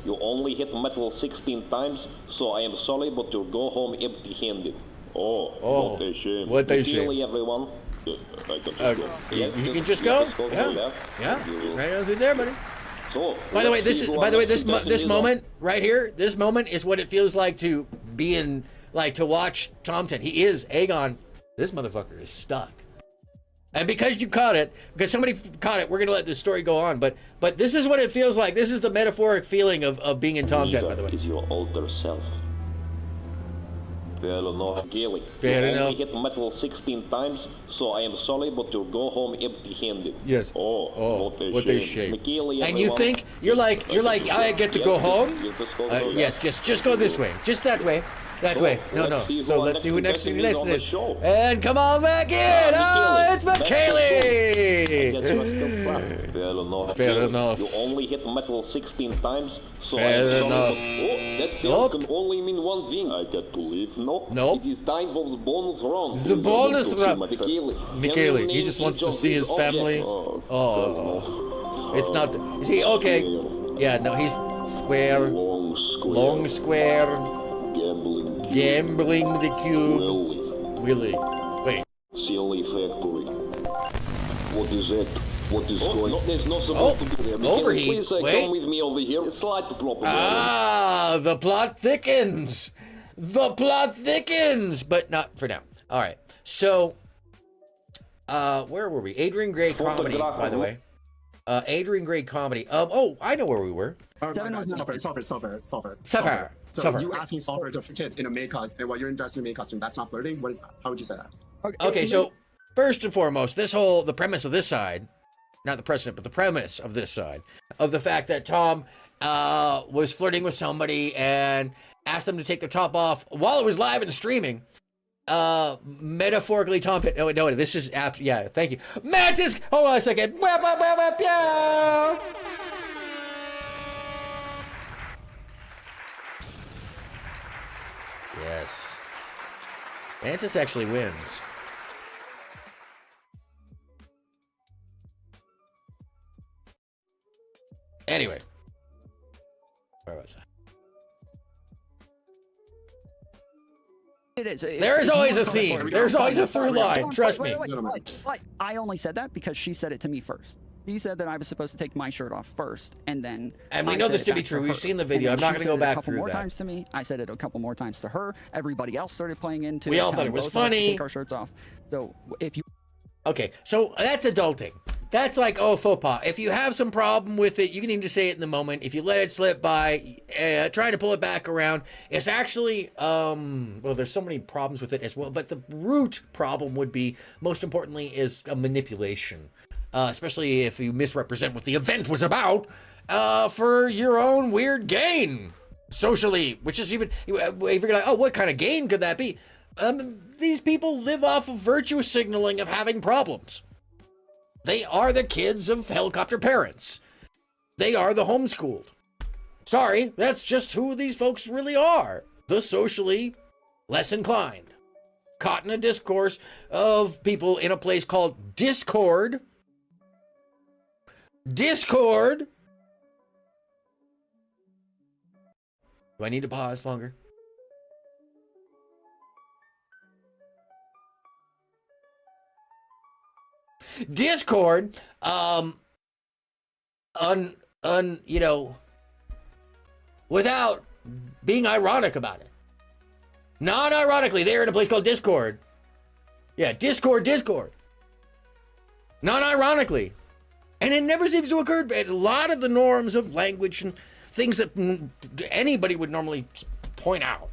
You only hit metal 16 times, so I am sorry, but you'll go home empty-handed. Oh, what a shame. What a shame. Really, everyone. You can just go. Yeah. Right over there, buddy. So, by the way, this moment right here, this moment is what it feels like to be in, like, to watch Tomten. He is Aegon. This motherfucker is stuck. And because you caught it, because somebody caught it, we're going to let the story go on. But this is what it feels like. This is the metaphoric feeling of being in Tomten, by the way. Is your older self. Fair enough. Fair enough. You only hit metal 16 times, so I am sorry, but you'll go home empty-handed. Yes. What a shame. And you think, you're like, I get to go home? Yes, just go this way. Just that way. That way. No. So let's see who next is. And come on back in. Oh, it's McKaylee. Fair enough. You only hit metal 16 times. So fair enough. That can only mean one thing. I get to leave. No. Nope. It is time for the bonus round. The bonus round. Michaeli. Michaeli, he just wants to see his family. Oh. It's not. Is he okay? Yeah, no, he's square. Long square. Gambling the cube. Willie. Wait. Silly factory. What is that? What is going on? There's no supposed to be there. Overheat. Please Wait. Come with me over here. Slide the plot. Ah, the plot thickens. The plot thickens, but not for now. All right. So, where were we? Adrian Gray comedy, by the way. Adrian Gray comedy. Oh, I know where we were. Sulfur. So you asking Sulfur to fit in a maid costume, and what you're dressed in a maid costume, that's not flirting? What is that? How would you say that? Okay, so first and foremost, the premise of this side, not the precedent, but the premise of this side, of the fact that Tom was flirting with somebody and asked them to take their top off while it was live and streaming. Metaphorically, Tom. No, this is yeah. Thank you, Mantis. Hold on a second. Yes, Mantis actually wins. Anyway, where was I? There is always a theme. There's always a through line. Trust me. But I only said that because she said it to me first. She said that I was supposed to take my shirt off first, and then. And we know this to be true. We've seen the video. I'm not going to go back through that. A couple more times to me. I said it a couple more times to her. Everybody else started playing into. We all thought it was funny. Take our shirts off. So if you. Okay, so that's adulting. That's like, oh, faux pas. If you have some problem with it, you can even just say it in the moment. If you let it slip by, trying to pull it back around, it's actually, well, there's so many problems with it as well. But the root problem would be, most importantly, is a manipulation. Especially if you misrepresent what the event was about for your own weird gain socially, which is even, if you're like, oh, what kind of gain could that be? These people live off of virtue signaling of having problems. They are the kids of helicopter parents. They are the homeschooled. Sorry, that's just who these folks really are. The socially less inclined. Caught in a discourse of people in a place called Discord. Discord. Do I need to pause longer? Discord, you know, without being ironic about it. Non-ironically, they're in a place called Discord. Yeah, Discord. Non-ironically. And it never seems to occur. A lot of the norms of language and things that anybody would normally point out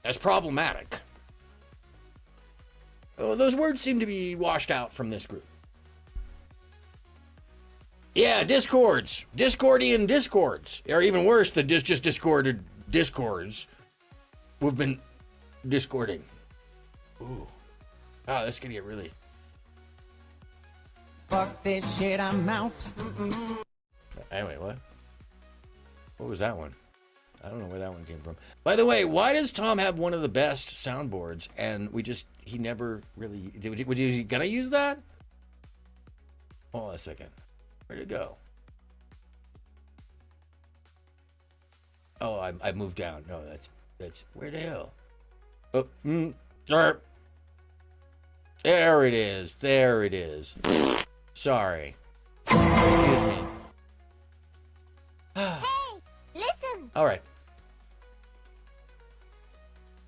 as problematic. Oh, those words seem to be washed out from this group. Yeah, discords. Discordian discords. Or even worse, the just discorded discords. We've been discording. Ooh. Oh, that's gonna get really... Fuck this shit, I'm out. Anyway, what? What was that one? I don't know where that one came from. By the way, why does Tom have one of the best soundboards and he never really, was he gonna use that? Hold on a second. Where'd it go? Oh, I moved down. No, that's, where the hell? Oh, there it is. There it is. Sorry. Excuse me. Hey, listen. All right.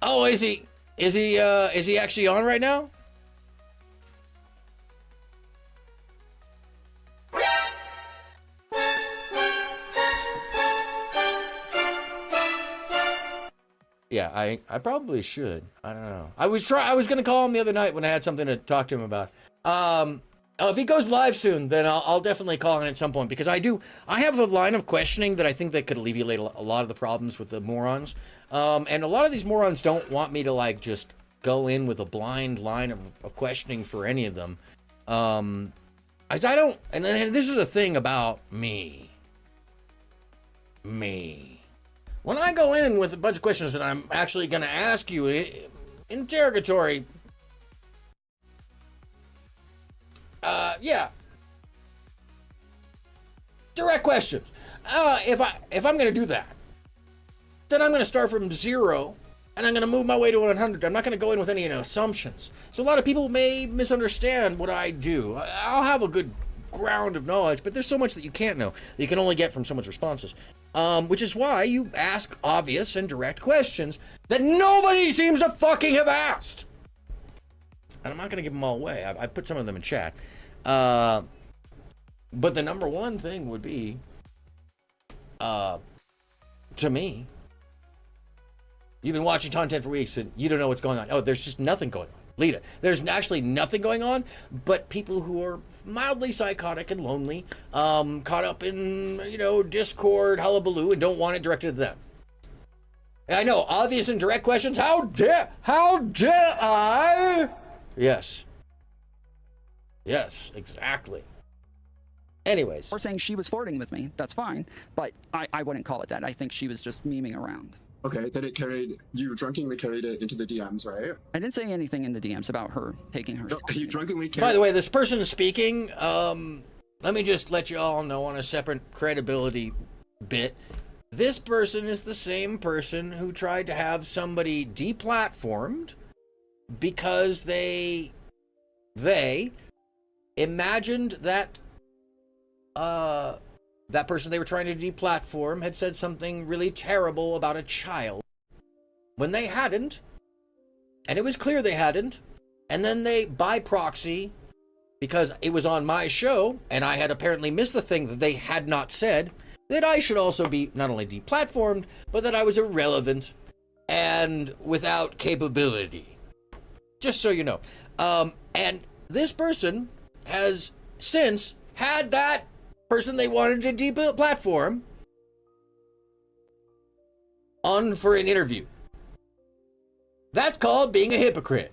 Oh, is he actually on right now? Yeah, I probably should. I don't know. I was gonna call him the other night when I had something to talk to him about. If he goes live soon, then I'll definitely call him at some point, because I have a line of questioning that I think that could alleviate a lot of the problems with the morons. And a lot of these morons don't want me to like just go in with a blind line of questioning for any of them. As I don't, and this is a thing about me. when I go in with a bunch of questions that I'm actually going to ask you, interrogatory, yeah, direct questions. If I'm going to do that, then I'm going to start from 0 and I'm going to move my way to 100. I'm not going to go in with any assumptions. So a lot of people may misunderstand what I do. I'll have a good ground of knowledge, but there's so much that you can't know that you can only get from someone's responses. Which is why you ask obvious and direct questions that nobody seems to fucking have asked. And I'm not going to give them all away. I put some of them in chat. But the number one thing would be, to me, you've been watching content for weeks and you don't know what's going on. Oh, there's just nothing going on. Lita, there's actually nothing going on, but people who are mildly psychotic and lonely, caught up in, Discord, hullabaloo, and don't want it directed at them. And I know, obvious and direct questions, how dare I? Yes, exactly. Anyways. Or saying she was flirting with me, that's fine, but I wouldn't call it that. I think she was just memeing around. Okay, then you drunkenly carried it into the DMs, right? I didn't say anything in the DMs about her taking her. No, you drunkenly carried. By the way, this person is speaking. Let me just let you all know on a separate credibility bit. This person is the same person who tried to have somebody deplatformed because they imagined that that person they were trying to deplatform had said something really terrible about a child when they hadn't, and it was clear they hadn't. And then they, by proxy, because it was on my show and I had apparently missed the thing that they had not said, that I should also be not only deplatformed, but that I was irrelevant and without capability. Just so you know. And this person has since had that person they wanted to deplatform on for an interview. That's called being a hypocrite.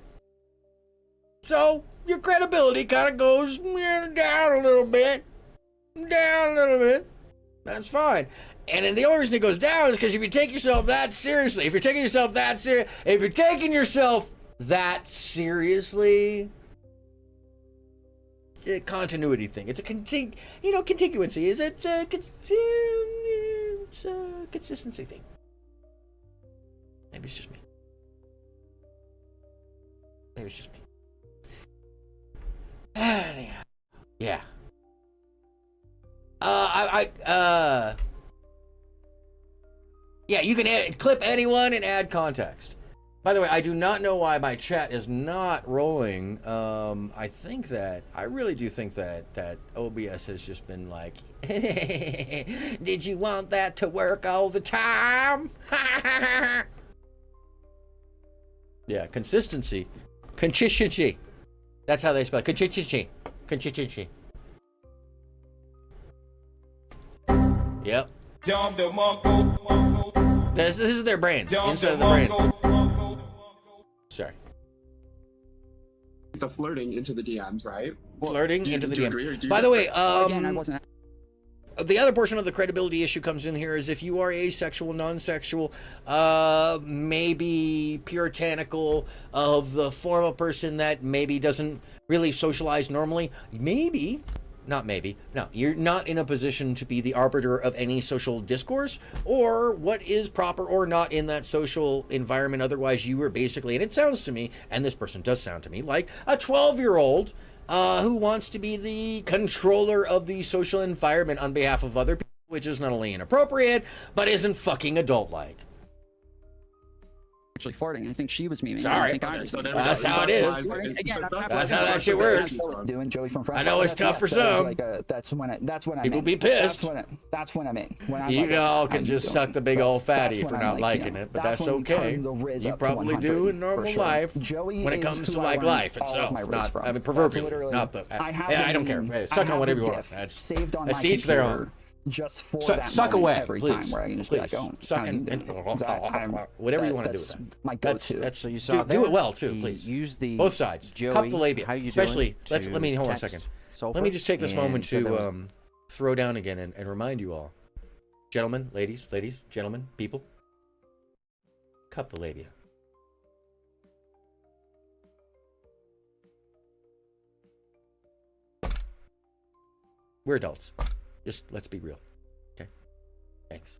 So your credibility kind of goes down a little bit. That's fine. And then the only reason it goes down is because if you take yourself that seriously, it's a continuity thing. It's a contiguency. It's a consistency thing. Maybe it's just me. Yeah. Yeah, you can clip anyone and add context. By the way, I do not know why my chat is not rolling. I really do think that OBS has just been like, did you want that to work all the time? Yeah, consistency. Consistency. That's how they spell it. Consistency. Yep. This is their brain. Inside of the brain. Sorry. The flirting into the DMs, right? Flirting into the DMs. By the way, the other portion of the credibility issue comes in here is if you are asexual, non-sexual, maybe puritanical, of the form of person that maybe doesn't really socialize normally, you're not in a position to be the arbiter of any social discourse or what is proper or not in that social environment. Otherwise, you were basically, and it sounds to me, and this person does sound to me, like a 12-year-old who wants to be the controller of the social environment on behalf of other people, which is not only inappropriate, but isn't fucking adult-like. Actually farting. I think she was memeing. Sorry. That's how it is. That's how that shit works. Doing Joey from Friday. I know it's tough for some. That's when I people be pissed. That's when I'm in. You all can just suck the big old fatty for not liking it, but that's okay. You probably do in normal life when it comes to like life itself. Not, I mean, proverbially, not the. I don't care. Suck on whatever you want. That's each their own. Just for suck away every time where I can just be like, oh, suck and whatever you want to do with that. My go-to. That's so you saw do it well too, please. Use the both sides. Joey, cup the labia. How you especially doing let me hold on a second. Let me just take this moment to throw down again and remind you all, gentlemen, ladies, gentlemen, people, Cup the labia. We're adults. Just let's be real. Okay? Thanks.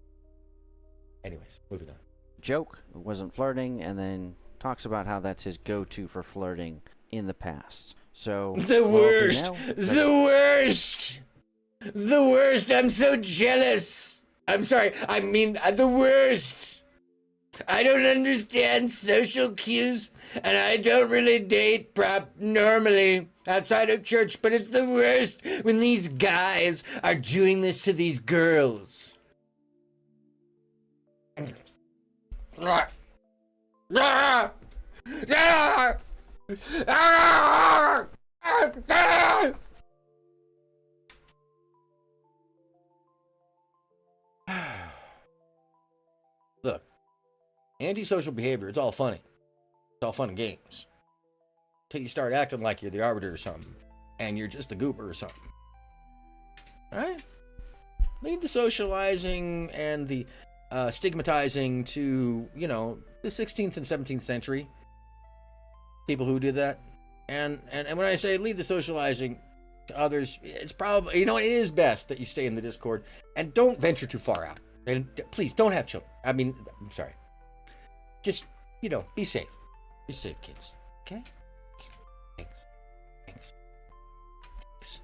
Anyways, moving on. Joke wasn't flirting, and then talks about how that's his go-to for flirting in the past. So the worst, the worst, the worst. I'm so jealous. I'm sorry. I mean the worst. I don't understand social cues, and I don't really date normally outside of church, but it's the worst when these guys are doing this to these girls. Look, antisocial behavior, it's all funny. It's all fun and games. Till you start acting like you're the arbiter or something, and you're just a goober or something. Alright? Leave the socializing and the stigmatizing to, you know, the 16th and 17th century. People who did that. And when I say leave the socializing to others, it's probably, you know, it is best that you stay in the Discord and don't venture too far out. And please don't have children. I mean, I'm sorry. Just, you know, be safe. Be safe, kids. Okay? Thanks. Thanks. Thanks.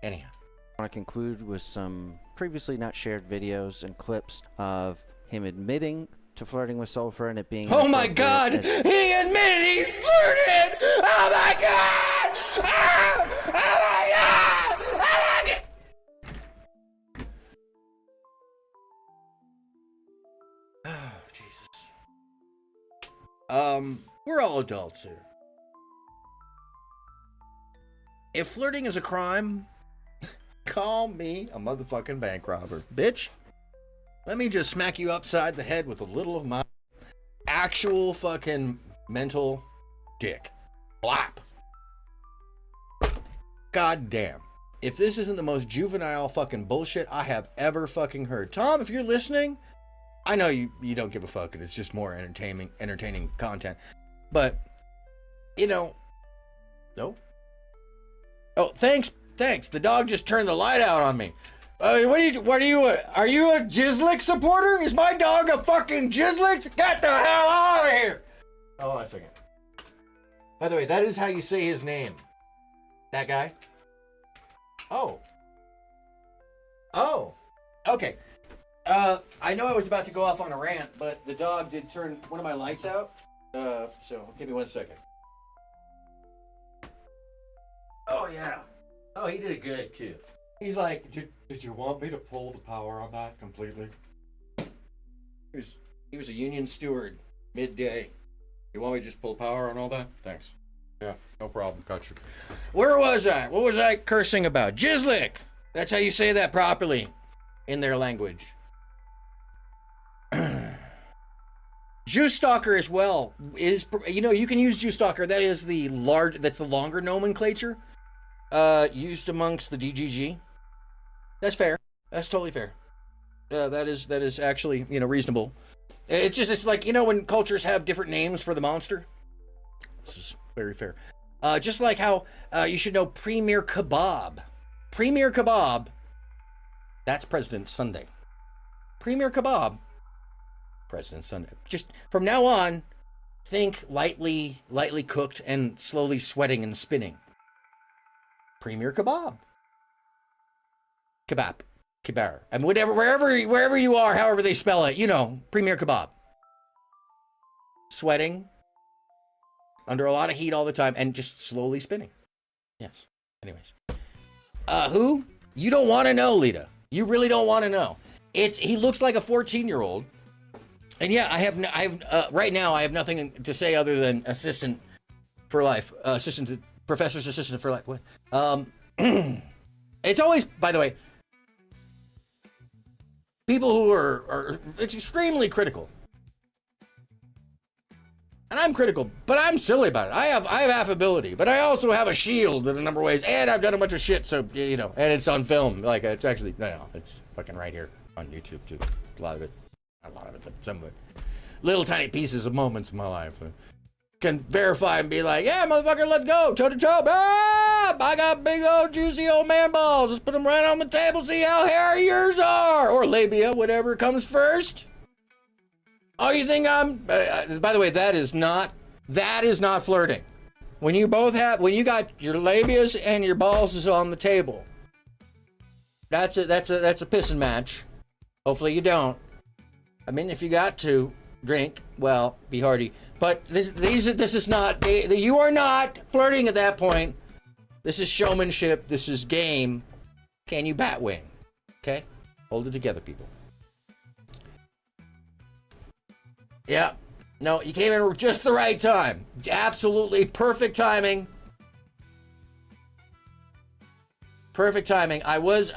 Anyhow. I want to conclude with some previously not shared videos and clips of him admitting to flirting with Sulfur and it being... Oh my God! He admitted he flirted! Oh my God! Oh, oh my God! Oh my God! Oh, Jesus. We're all adults here. If flirting is a crime, call me a motherfucking bank robber. Bitch, let me just smack you upside the head with a little of my actual fucking mental dick. Blap. God damn. If this isn't the most juvenile fucking bullshit I have ever fucking heard. Tom, if you're listening, I know you don't give a fuck and it's just more entertaining content. But, you know, no. Oh, thanks. The dog just turned the light out on me. Are you a Jizzlick supporter? Is my dog a fucking Jizzlick? Get the hell out of here! Hold on a second. By the way, that is how you say his name. That guy? Oh. Okay. I know I was about to go off on a rant, but the dog did turn one of my lights out. So give me 1 second. Oh, yeah. Oh, he did it good, too. He's like, did you want me to pull the power on that completely? He was a union steward, midday. You want me to just pull power on all that? Thanks. Yeah, no problem. Got you. Where was I? What was I cursing about? Jizzlick! That's how you say that properly in their language. Juice Stalker as well is, you know, you can use Juice Stalker. That is that's the longer nomenclature used amongst the DGG. That's fair. That's totally fair. That is actually, you know, reasonable. It's like, you know, when cultures have different names for the monster. This is very fair. Just like how you should know Premier Kebab. Premier Kebab. That's President Sunday. Premier Kebab. President Sunday. Just from now on, think lightly cooked and slowly sweating and spinning. Premier Kebab. Kebab. Kibar. I mean, wherever you are, however they spell it, you know, Premier Kebab. Sweating. Under a lot of heat all the time and just slowly spinning. Yes. Anyways. Who? You don't want to know, Lita. You really don't want to know. He looks like a 14-year-old. And yeah, right now I have nothing to say other than assistant for life. Professor's assistant for life. What? It's always, by the way, people who are extremely critical. And I'm critical, but I'm silly about it. I have affability, but I also have a shield in a number of ways, and I've done a bunch of shit, so, you know, and it's on film. Like, it's actually, no, it's fucking right here on YouTube, too. A lot of it, not a lot of it, but some of it. Little tiny pieces of moments in my life. Can verify and be like, yeah, motherfucker, let's go, toe to toe. Ah, I got big old juicy old man balls. Let's put them right on the table, see how hairy yours are. Or labia, whatever comes first. Oh, you think I'm, by the way, that is not flirting. When you got your labias and your balls is on the table. That's a pissing match. Hopefully you don't. I mean, if you got to drink, well, be hardy. But this is not, you are not flirting at that point. This is showmanship. This is game. Can you batwing? Okay? Hold it together, people. Yeah. No, you came in just the right time. Absolutely perfect timing. Perfect timing. I was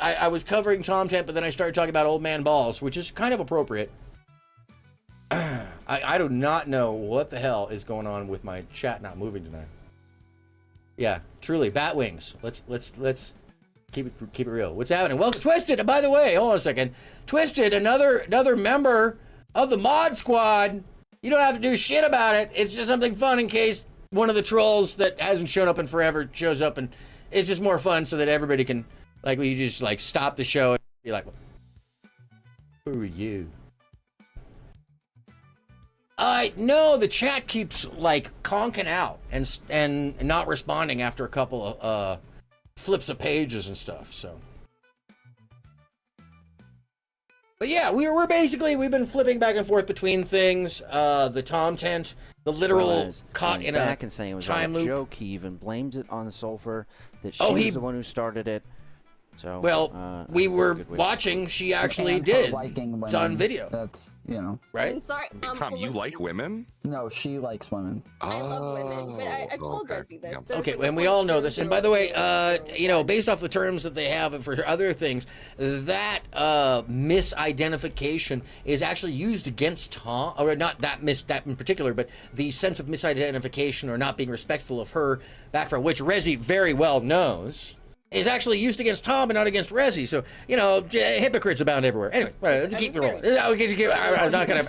covering Tom Tent, but then I started talking about old man balls, which is kind of appropriate. I do not know what the hell is going on with my chat not moving tonight. Yeah, truly, bat wings. Let's keep it real. What's happening? Welcome, Twisted. By the way, hold on a second. Twisted, another member of the mod squad. You don't have to do shit about it. It's just something fun in case one of the trolls that hasn't shown up in forever shows up, and it's just more fun so that everybody can, like, we just like stop the show and be like, who are you? No, the chat keeps like conking out and not responding after a couple of flips of pages and stuff. So, but yeah, we've been flipping back and forth between things. The Tom Tent, the literal caught in back and saying it was time a loop. joke. He even blames it on Sulfur that she was the one who started it. So well, we were watching. She actually did. It's on video. That's, you know. Right? I'm sorry. Tom, you like women? No, she likes women. I love women, but I've told Bessie this. There's Okay, like and we all know this. And by the way, you know, based off the terms that they have for other things, that misidentification is actually used against Tom, or not that in particular, but the sense of misidentification or not being respectful of her background, which Rezi very well knows, is actually used against Tom and not against Rezi. So, you know, hypocrites abound everywhere. Anyway, let's keep it rolling. I'm not gonna,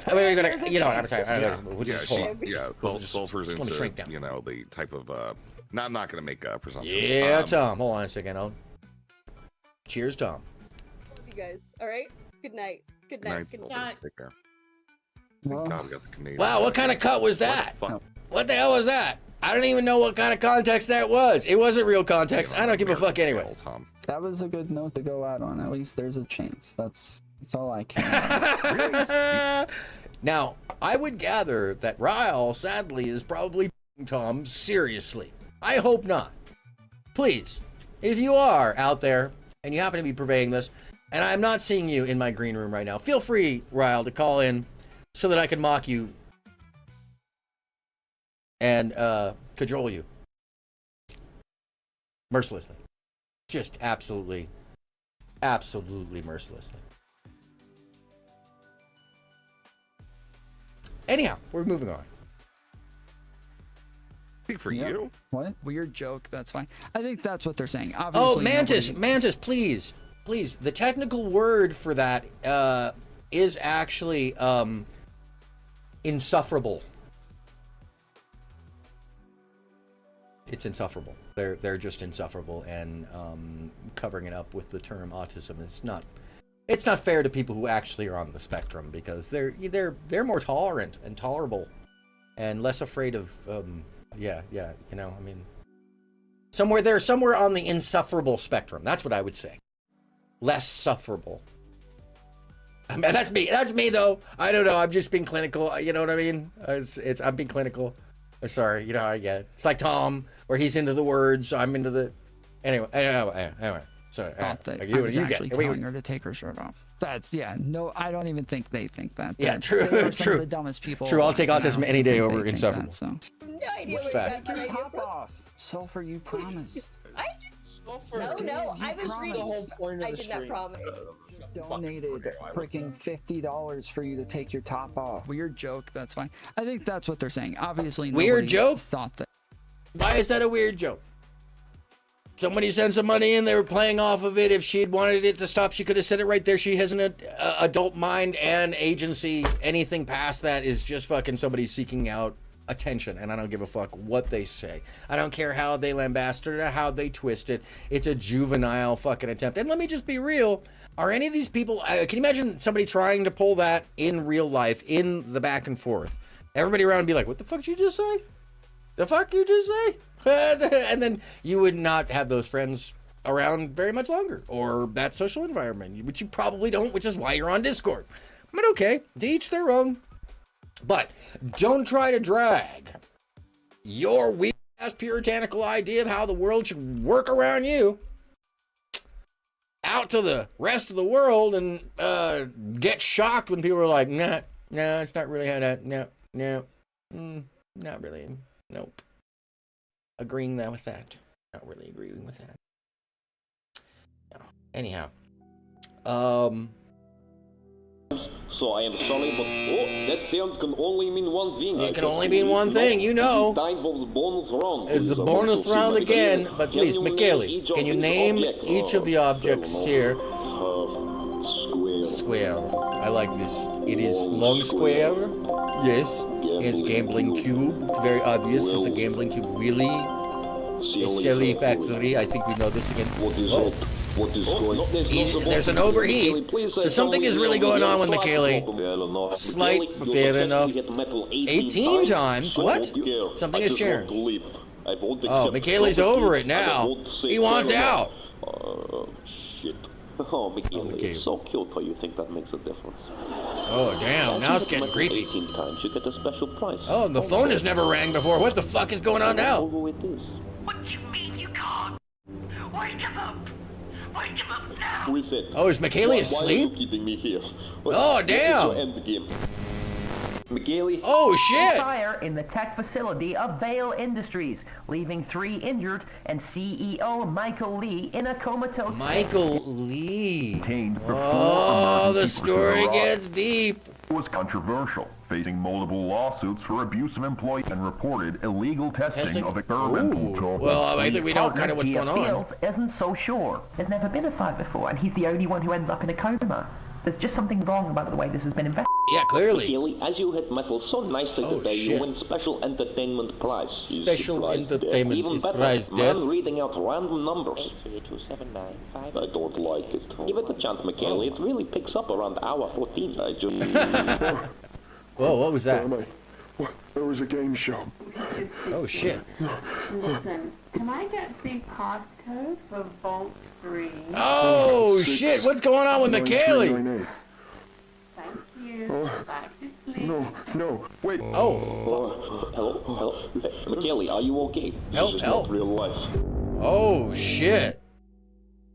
you know what I'm saying. Sulfur's into, you know, the type of, no, I'm not gonna make presumptions. Yeah, Tom, hold on a second. Cheers, Tom. Love you guys. All right. Good night. Good night. Good night. Take care. Thank God we got the Canadian. Wow, what kind of cut was that? What the hell was that? I don't even know what kind of context that was. It wasn't real context. I don't give a fuck anyway. That was a good note to go out on. At least there's a chance. That's all I can. Now, I would gather that Ryle, sadly, is probably Tom seriously. I hope not. Please, if you are out there and you happen to be purveying this, and I'm not seeing you in my green room right now, feel free, Ryle, to call in so that I can mock you and cajole you mercilessly. Just absolutely mercilessly. Anyhow, we're moving on. Speak for you. What? Weird joke. That's fine. I think that's what they're saying. Obviously, Mantis, please. The technical word for that is actually insufferable. It's insufferable. They're just insufferable, and covering it up with the term autism is not. It's not fair to people who actually are on the spectrum, because they're more tolerant and tolerable, and less afraid of you know, I mean, somewhere on the insufferable spectrum. That's what I would say. Less sufferable. I mean, that's me though. I don't know. I'm just being clinical. You know what I mean? I'm being clinical. Sorry, you know how I get it. It's like Tom, where he's into the words, so I'm into the. Anyway. Sorry. I was actually telling her to take her shirt off. That's no. I don't even think they think that. Yeah, true. Some of the dumbest people. True. I'll take autism any day over insufferable. No idea What's what fact? you got. Top off. Sulfur, you promised. No, I was reading. The whole point of I the did not stream. promise. donated freaking $50 for you to take your top off. Weird joke, that's fine. I think that's what they're saying. Obviously, Weird joke? Thought that. Why is that a weird joke? Somebody sent some money in, they were playing off of it. If she'd wanted it to stop, she could have said it right there. She has an adult mind and agency. Anything past that is just fucking somebody seeking out attention, and I don't give a fuck what they say. I don't care how they lambast it or how they twist it. It's a juvenile fucking attempt. And let me just be real. Are any of these people, can you imagine somebody trying to pull that in real life, in the back and forth? Everybody around would be like, what the fuck did you just say? The fuck you just say? And then you would not have those friends around very much longer, or that social environment, which you probably don't, which is why you're on Discord. But okay, to each their own. But don't try to drag your weak-ass puritanical idea of how the world should work around you out to the rest of the world and get shocked when people are like, nah, it's not really how that, no, not really, nope. Agreeing that with that. Not really agreeing with that. No. Anyhow. So I am sorry, but that sound can only mean one thing. It can only mean one thing, you know. It's the bonus round again, but please, McKaylee, can you name each of the objects here? Square. I like this. It is long square. Yes. It's gambling cube. Very obvious that the gambling cube really is Shelly Factory. I think we know this again. Oh. There's an overheat. So something is really going on with McKaylee. Slight, but fair enough. 18 times? What? Something has changed. Oh, McKaylee's over it now. He wants out. Shit. Oh, McKaylee, you're so cute. How you think that makes a difference? Oh, damn. Now it's getting creepy. 18 times, you get a special prize. Oh, the phone has never rang before. What the fuck is going on now? What do you mean you can't? Wake him up! Wake him up now! Who is it? Oh, is McKaylee asleep? Why are you keeping me here? Oh, damn. End the game. McKaylee. Oh, shit. Fire in the tech facility of Vale Industries, leaving 3 injured and CEO Michael Lee in a comatose Michael Lee. Oh, the story gets deep. It was controversial, facing multiple lawsuits for abuse of employee and reported illegal testing of experimental tools. Well, I think we know kind of what's going on. Fields isn't so sure. There's never been a fight before, and he's the only one who ends up in a coma. There's just something wrong about the way this has been investigated. Yeah, clearly. McKaylee, as you hit metal so nicely today, you win special entertainment prize. Special entertainment Even is better, prize, man Death. reading out random numbers. 83279. I don't like it. Give it a chance, McKaylee. It really picks up around hour 14. I just... Whoa, what was that? There was a game show. Oh, shit. Listen, can I get the passcode for Vault 3? Oh, shit. What's going on with McKaylee? Thank you. Back to sleep. No, wait. Oh. Hello? Hey, McKaylee, are you okay? Help, This is help. not real life. Oh, shit.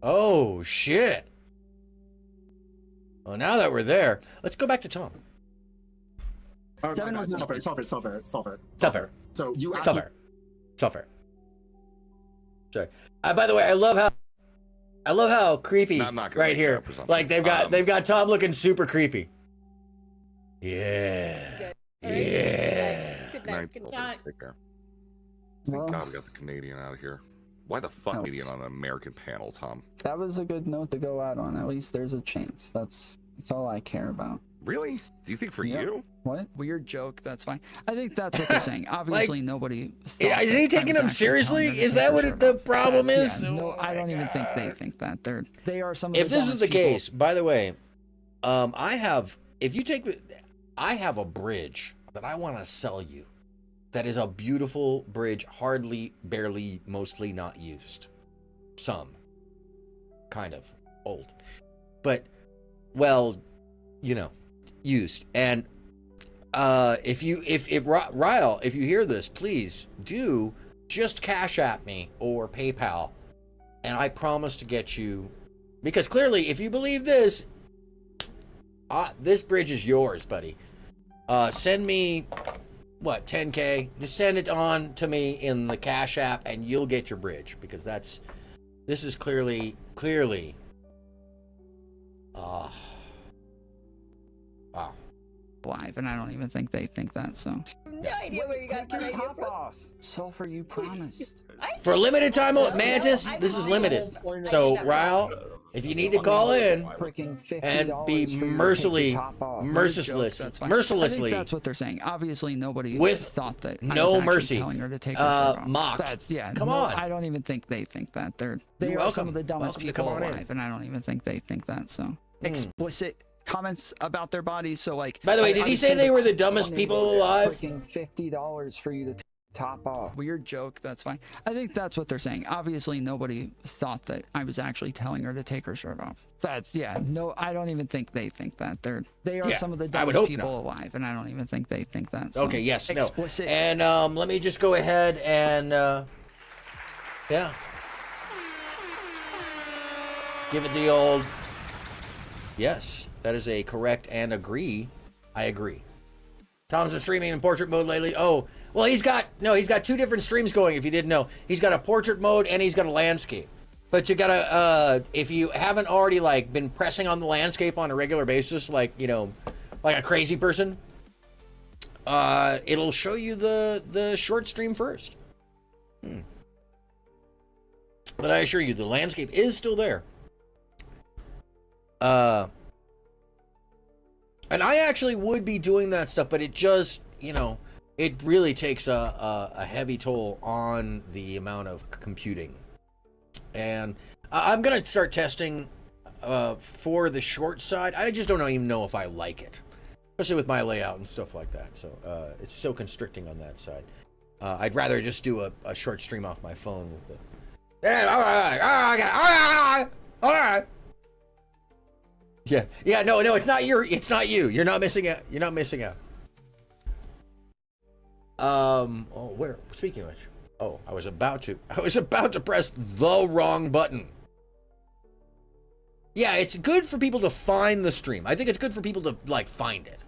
Oh, shit. Well, now that we're there, let's go back to Tom. Solver. So you actually... Suffer. Sorry. By the way, I love how creepy right here. Like they've got Tom looking super creepy. Yeah. Yeah. Good night. Take care. Thank God we got the Canadian out of here. Why the fuck Canadian on an American panel, Tom? That was a good note to go out on. At least there's a chance. That's all I care about. Really? Do you think for you? What? Weird joke. That's fine. I think that's what they're saying. Obviously, nobody. Is he taking them seriously? Is that what the problem is? Yeah, no, I don't even think they think that. They are some of If the this is the people. case, by the way, I have a bridge that I want to sell you. That is a beautiful bridge, hardly, barely, mostly not used. Some. Kind of old. But, well, you know, used. And if Ryle, if you hear this, please do just Cash App me or PayPal, and I promise to get you, because clearly, if you believe this bridge is yours, buddy. Send me, what, 10K? Just send it on to me in the Cash App, and you'll get your bridge, because this is clearly Wow. Live, and I don't even think they think that, so. No idea where you got that idea from. Off. Sulfur, you promised. For a limited time, Mantis, this is limited. So, Ryle, if you need to call in and be mercilessly, I think that's what they're saying. Obviously, nobody thought that. I no was actually mercy. telling her to take her shirt off. Mocked. That's, yeah. Come no, on. I don't even think they think that. They You're are some welcome. of the dumbest Welcome to people come on in. alive, and I don't even think they think that. So explicit comments about their bodies. So like. By the way, did he say they were the dumbest people alive? Freaking $50 for you to top off. Weird joke. That's fine. I think that's what they're saying. Obviously, nobody thought that I was actually telling her to take her shirt off. That's no. I don't even think they think that. They are some of the dumbest people alive, and I don't even think they think that. So. Okay. Yes. Explicit. No. And let me just go ahead and give it the old. Yes, that is a correct and agree. I agree. Tom's been streaming in portrait mode lately. Oh, well, he's got two different streams going, if you didn't know. He's got a portrait mode and he's got a landscape. But you gotta, if you haven't already, like, been pressing on the landscape on a regular basis, like, you know, like a crazy person, it'll show you the short stream first. But I assure you, the landscape is still there. And I actually would be doing that stuff, but it just, you know, it really takes a heavy toll on the amount of computing. And I'm going to start testing for the short side. I just don't even know if I like it, especially with my layout and stuff like that. So it's so constricting on that side. I'd rather just do a short stream off my phone with it. All right. Yeah, no, it's not you. You're not missing out. You're not missing out. Where? Speaking of which, I was about to press the wrong button. Yeah, it's good for people to find the stream. I think it's good for people to, like, find it.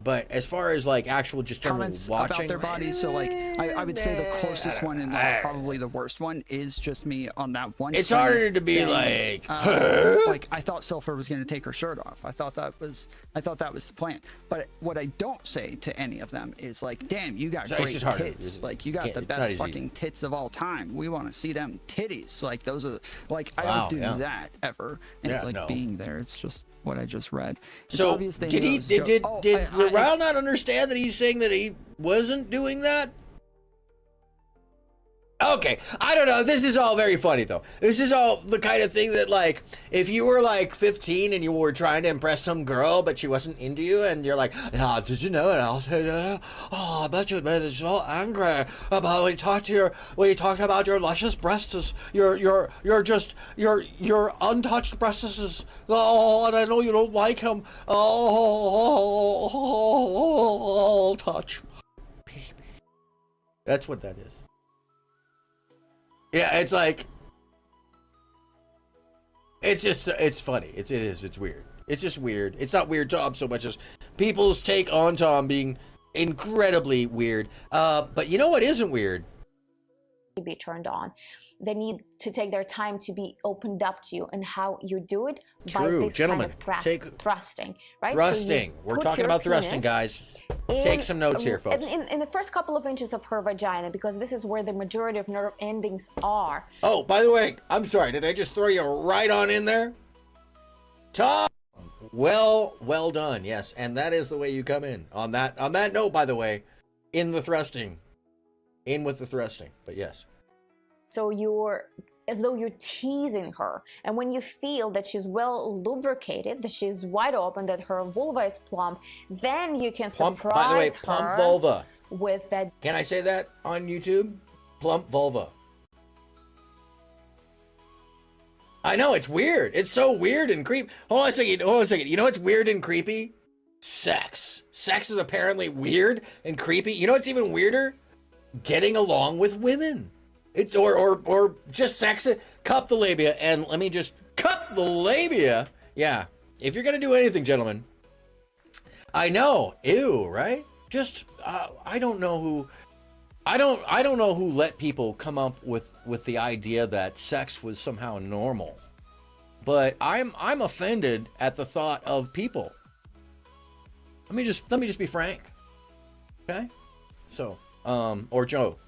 But as far as, like, actual just general Comments watching about their bodies, so like I would say the closest one and like, probably the worst one is just me on that one. It's stream harder to be saying, like, like I thought Sulfur was going to take her shirt off. I thought that was the plan. But what I don't say to any of them is like, damn, you got great tits. Like you got the best fucking tits of all time. We want to see them titties. Like those are like I don't do that ever. And it's like being there. It's just what I just read. It's so obvious they did Ryle not understand that he's saying that he wasn't doing that? Okay, I don't know. This is all very funny, though. This is all the kind of thing that, like, if you were, like, 15 and you were trying to impress some girl, but she wasn't into you, and you're like, did you know? And I'll say, I bet you made me so angry about when you talked about your luscious breasts, your untouched breasts, and I know you don't like him. Touch baby. That's what that is. Yeah, it's like, it's funny. It's weird. It's just weird. It's not weird Tom so much as people's take on Tom being incredibly weird. But you know what isn't weird? To be turned on. They need to take their time to be opened up to you, and how you do it by this gentlemen, kind of thrusting, right? Thrusting. So we're talking about thrusting, guys. Take some notes here, folks. In the first couple of inches of her vagina, because this is where the majority of nerve endings are. Oh, by the way, I'm sorry. Did I just throw you right on in there? Tom! Well done. Yes, and that is the way you come in. On that note, by the way, in the thrusting. In with the thrusting, but yes. So you're as though you're teasing her, and when you feel that she's well lubricated, that she's wide open, that her vulva is plump, then you can surprise by the way, her plump vulva with that. Can I say that on YouTube? Plump vulva. I know, it's weird. It's so weird and creepy. Hold on a second. You know what's weird and creepy? Sex. Sex is apparently weird and creepy. You know what's even weirder? Getting along with women. It's or just sex. Cup the labia, and let me just cup the labia. Yeah, if you're gonna do anything, gentlemen. I know, ew, right? Just I don't know who let people come up with the idea that sex was somehow normal. but I'm offended at the thought of people. Let me just be frank. Okay? So, or Joe.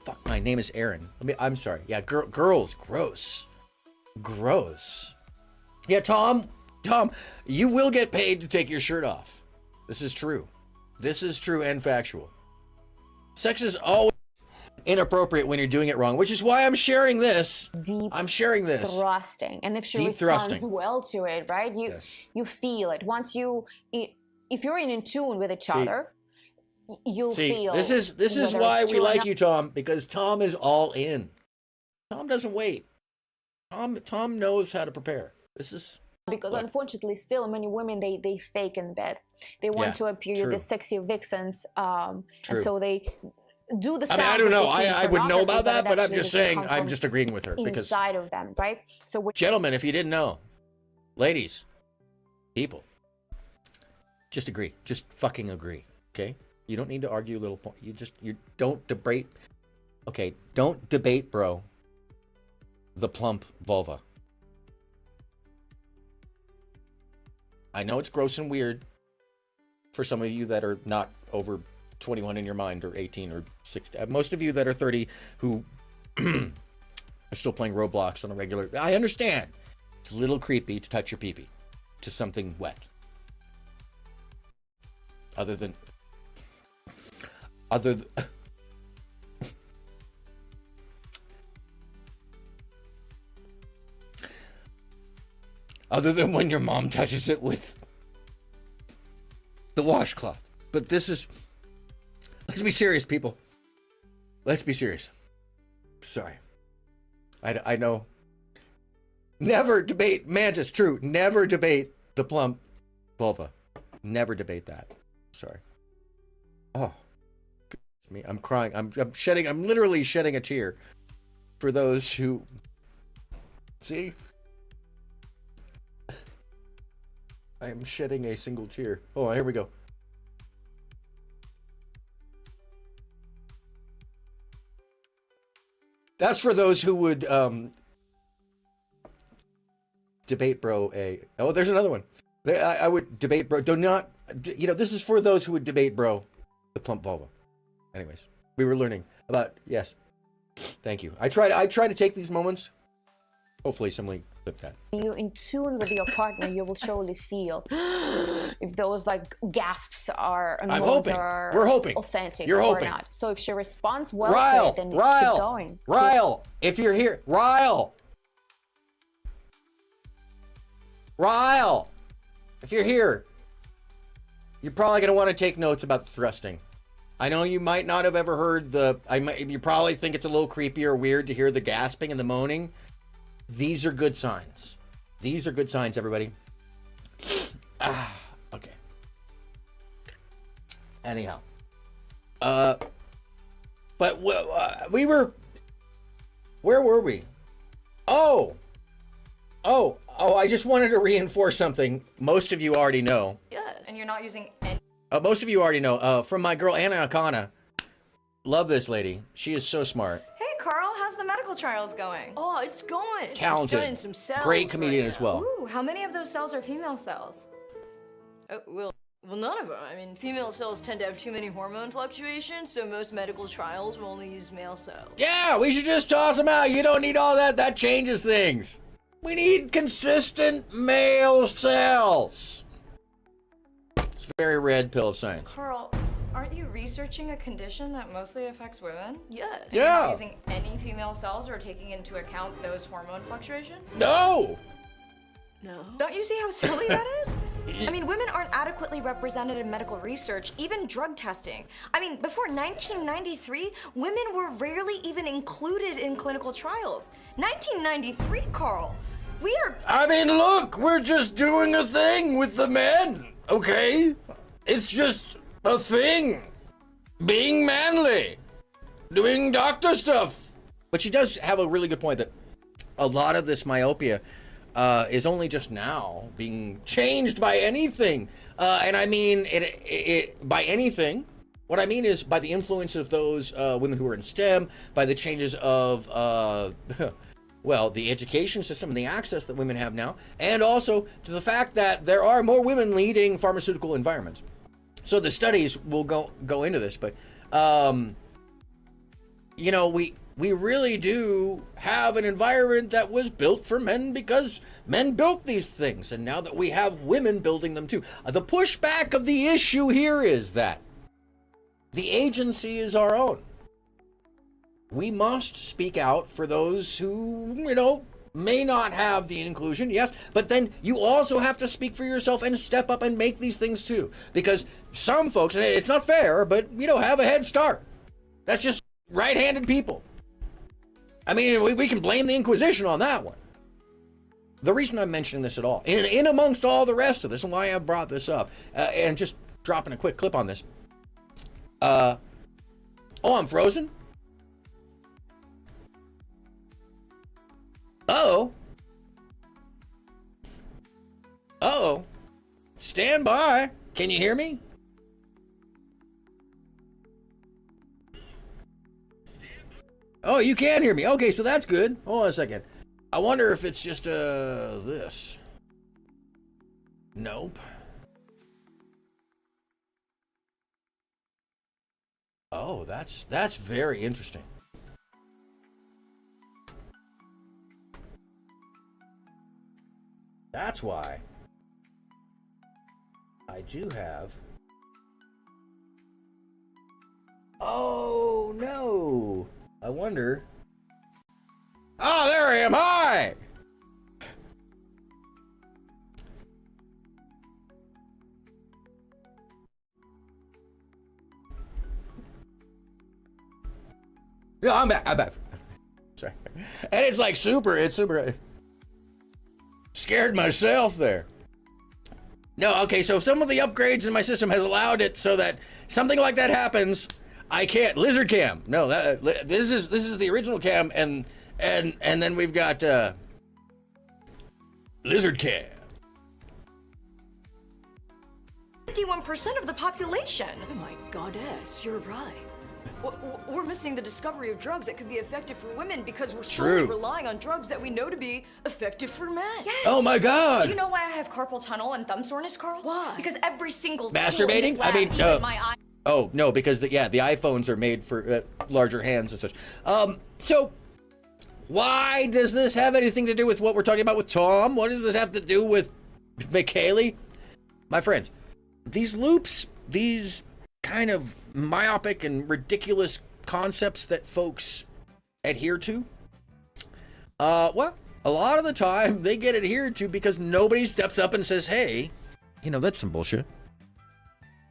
Fuck, my name is Aaron. I'm sorry. Yeah, girls, gross. Yeah, Tom, you will get paid to take your shirt off. This is true. This is true and factual. Sex is always inappropriate when you're doing it wrong, which is why I'm sharing this. I'm sharing this. Thrusting. And if she Deep responds thrusting. well to it, right? You feel it. Once if you're in tune with each other, you'll feel. This is why we like you, Tom, because Tom is all in. Tom doesn't wait. Tom knows how to prepare. This is because unfortunately still many women they fake in bed. They want to appear the sexy vixens, and so they do the. I don't know. I would know about that, but I'm just saying. I'm just agreeing with her because inside of them, right? So gentlemen, if you didn't know, ladies, people, just agree. Just fucking agree. Okay. You don't need to argue little point. You don't debate. Okay, don't debate, bro. The plump vulva. I know it's gross and weird for some of you that are not over 21 in your mind, or 18 or 16. Most of you that are 30 who are still playing Roblox on a regular. I understand. It's a little creepy to touch your pee-pee to something wet. Other than when your mom touches it with the washcloth. But this is, let's be serious, people. Let's be serious. Sorry. I know. Never debate, Mantis, true. Never debate the plump vulva. Never debate that. Sorry. Oh. Me, I'm crying. I'm shedding. I'm literally shedding a tear for those who see. I am shedding a single tear. Oh, here we go. That's for those who would debate bro a. Oh, there's another one. I would debate bro. Do not. This is for those who would debate bro the plump vulva. Anyways, we were learning about, yes. Thank you. I try to take these moments. Hopefully somebody clipped that. You're in tune with your partner, you will surely feel if those like gasps are I'm hoping. We're hoping. Authentic You're or hoping. not. So if she responds well Ryle, to it, then Ryle, keep going. Ryle, if you're here, Ryle, if you're here, you're probably going to want to take notes about the thrusting. I know you might not have ever heard you probably think it's a little creepy or weird to hear the gasping and the moaning. These are good signs. These are good signs, everybody. Okay. Anyhow. But we were, where were we? Oh, I just wanted to reinforce something most of you already know. Yes. And you're not using any. Most of you already know, from my girl Anna Akana. Love this lady. She is so smart. Hey, Carl, how's the medical trials going? Oh, it's going. Talented. Studying some cells Great comedian right as well. Ooh, how many of those cells are female cells? Well, none of them. I mean, female cells tend to have too many hormone fluctuations, so most medical trials will only use male cells. Yeah, we should just toss them out. You don't need all that. That changes things. We need consistent male cells. It's a very red pill of science. Carl, aren't you researching a condition that mostly affects women? Yes. Yeah. You're not using any female cells or taking into account those hormone fluctuations? No. No. Don't you see how silly that is? I mean, women aren't adequately represented in medical research, even drug testing. I mean, before 1993, women were rarely even included in clinical trials. 1993, Carl. We are... I mean, look, we're just doing a thing with the men, okay? It's just a thing. Being manly. Doing doctor stuff. But she does have a really good point that a lot of this myopia is only just now being changed by anything. And I mean, by anything, what I mean is by the influence of those women who are in STEM, by the changes of well, the education system and the access that women have now, and also to the fact that there are more women leading pharmaceutical environments. So the studies will go into this, but you know, we really do have an environment that was built for men because men built these things, and now that we have women building them too. The pushback of the issue here is that the agency is our own. We must speak out for those who, you know, may not have the inclusion, yes, but then you also have to speak for yourself and step up and make these things too. Because some folks, and it's not fair, but, you know, have a head start. That's just right-handed people. I mean, we can blame the Inquisition on that one. The reason I'm mentioning this at all, in amongst all the rest of this, and why I brought this up, and just dropping a quick clip on this. Oh, I'm frozen? Uh-oh. Uh-oh. Stand by. Can you hear me? Oh, you can hear me. Okay, so that's good. Hold on a second. I wonder if it's just this. Nope. Oh, that's very interesting. That's why I do have. Oh no. I wonder. Oh, there I am. Hi. Yeah, I'm back. I'm back. Sorry. And it's like super. It's super. Scared myself there. No, okay, so some of the upgrades in my system has allowed it so that something like that happens. I can't. Lizard cam. No, this is the original cam, and then we've got lizard cam. 51% of the population. Oh my goddess, you're right. We're missing the discovery of drugs that could be effective for women because we're solely relying on drugs that we know to be effective for men. Yes. Oh my God. Do you know why I have carpal tunnel and thumb soreness, Carl? Why? Because every single masturbating. I mean, my eye. Oh no, because the iPhones are made for larger hands and such. So why does this have anything to do with what we're talking about with Tom? What does this have to do with McKaylee? My friends, these loops, these kind of myopic and ridiculous concepts that folks adhere to, well, a lot of the time they get adhered to because nobody steps up and says, hey, you know, that's some bullshit.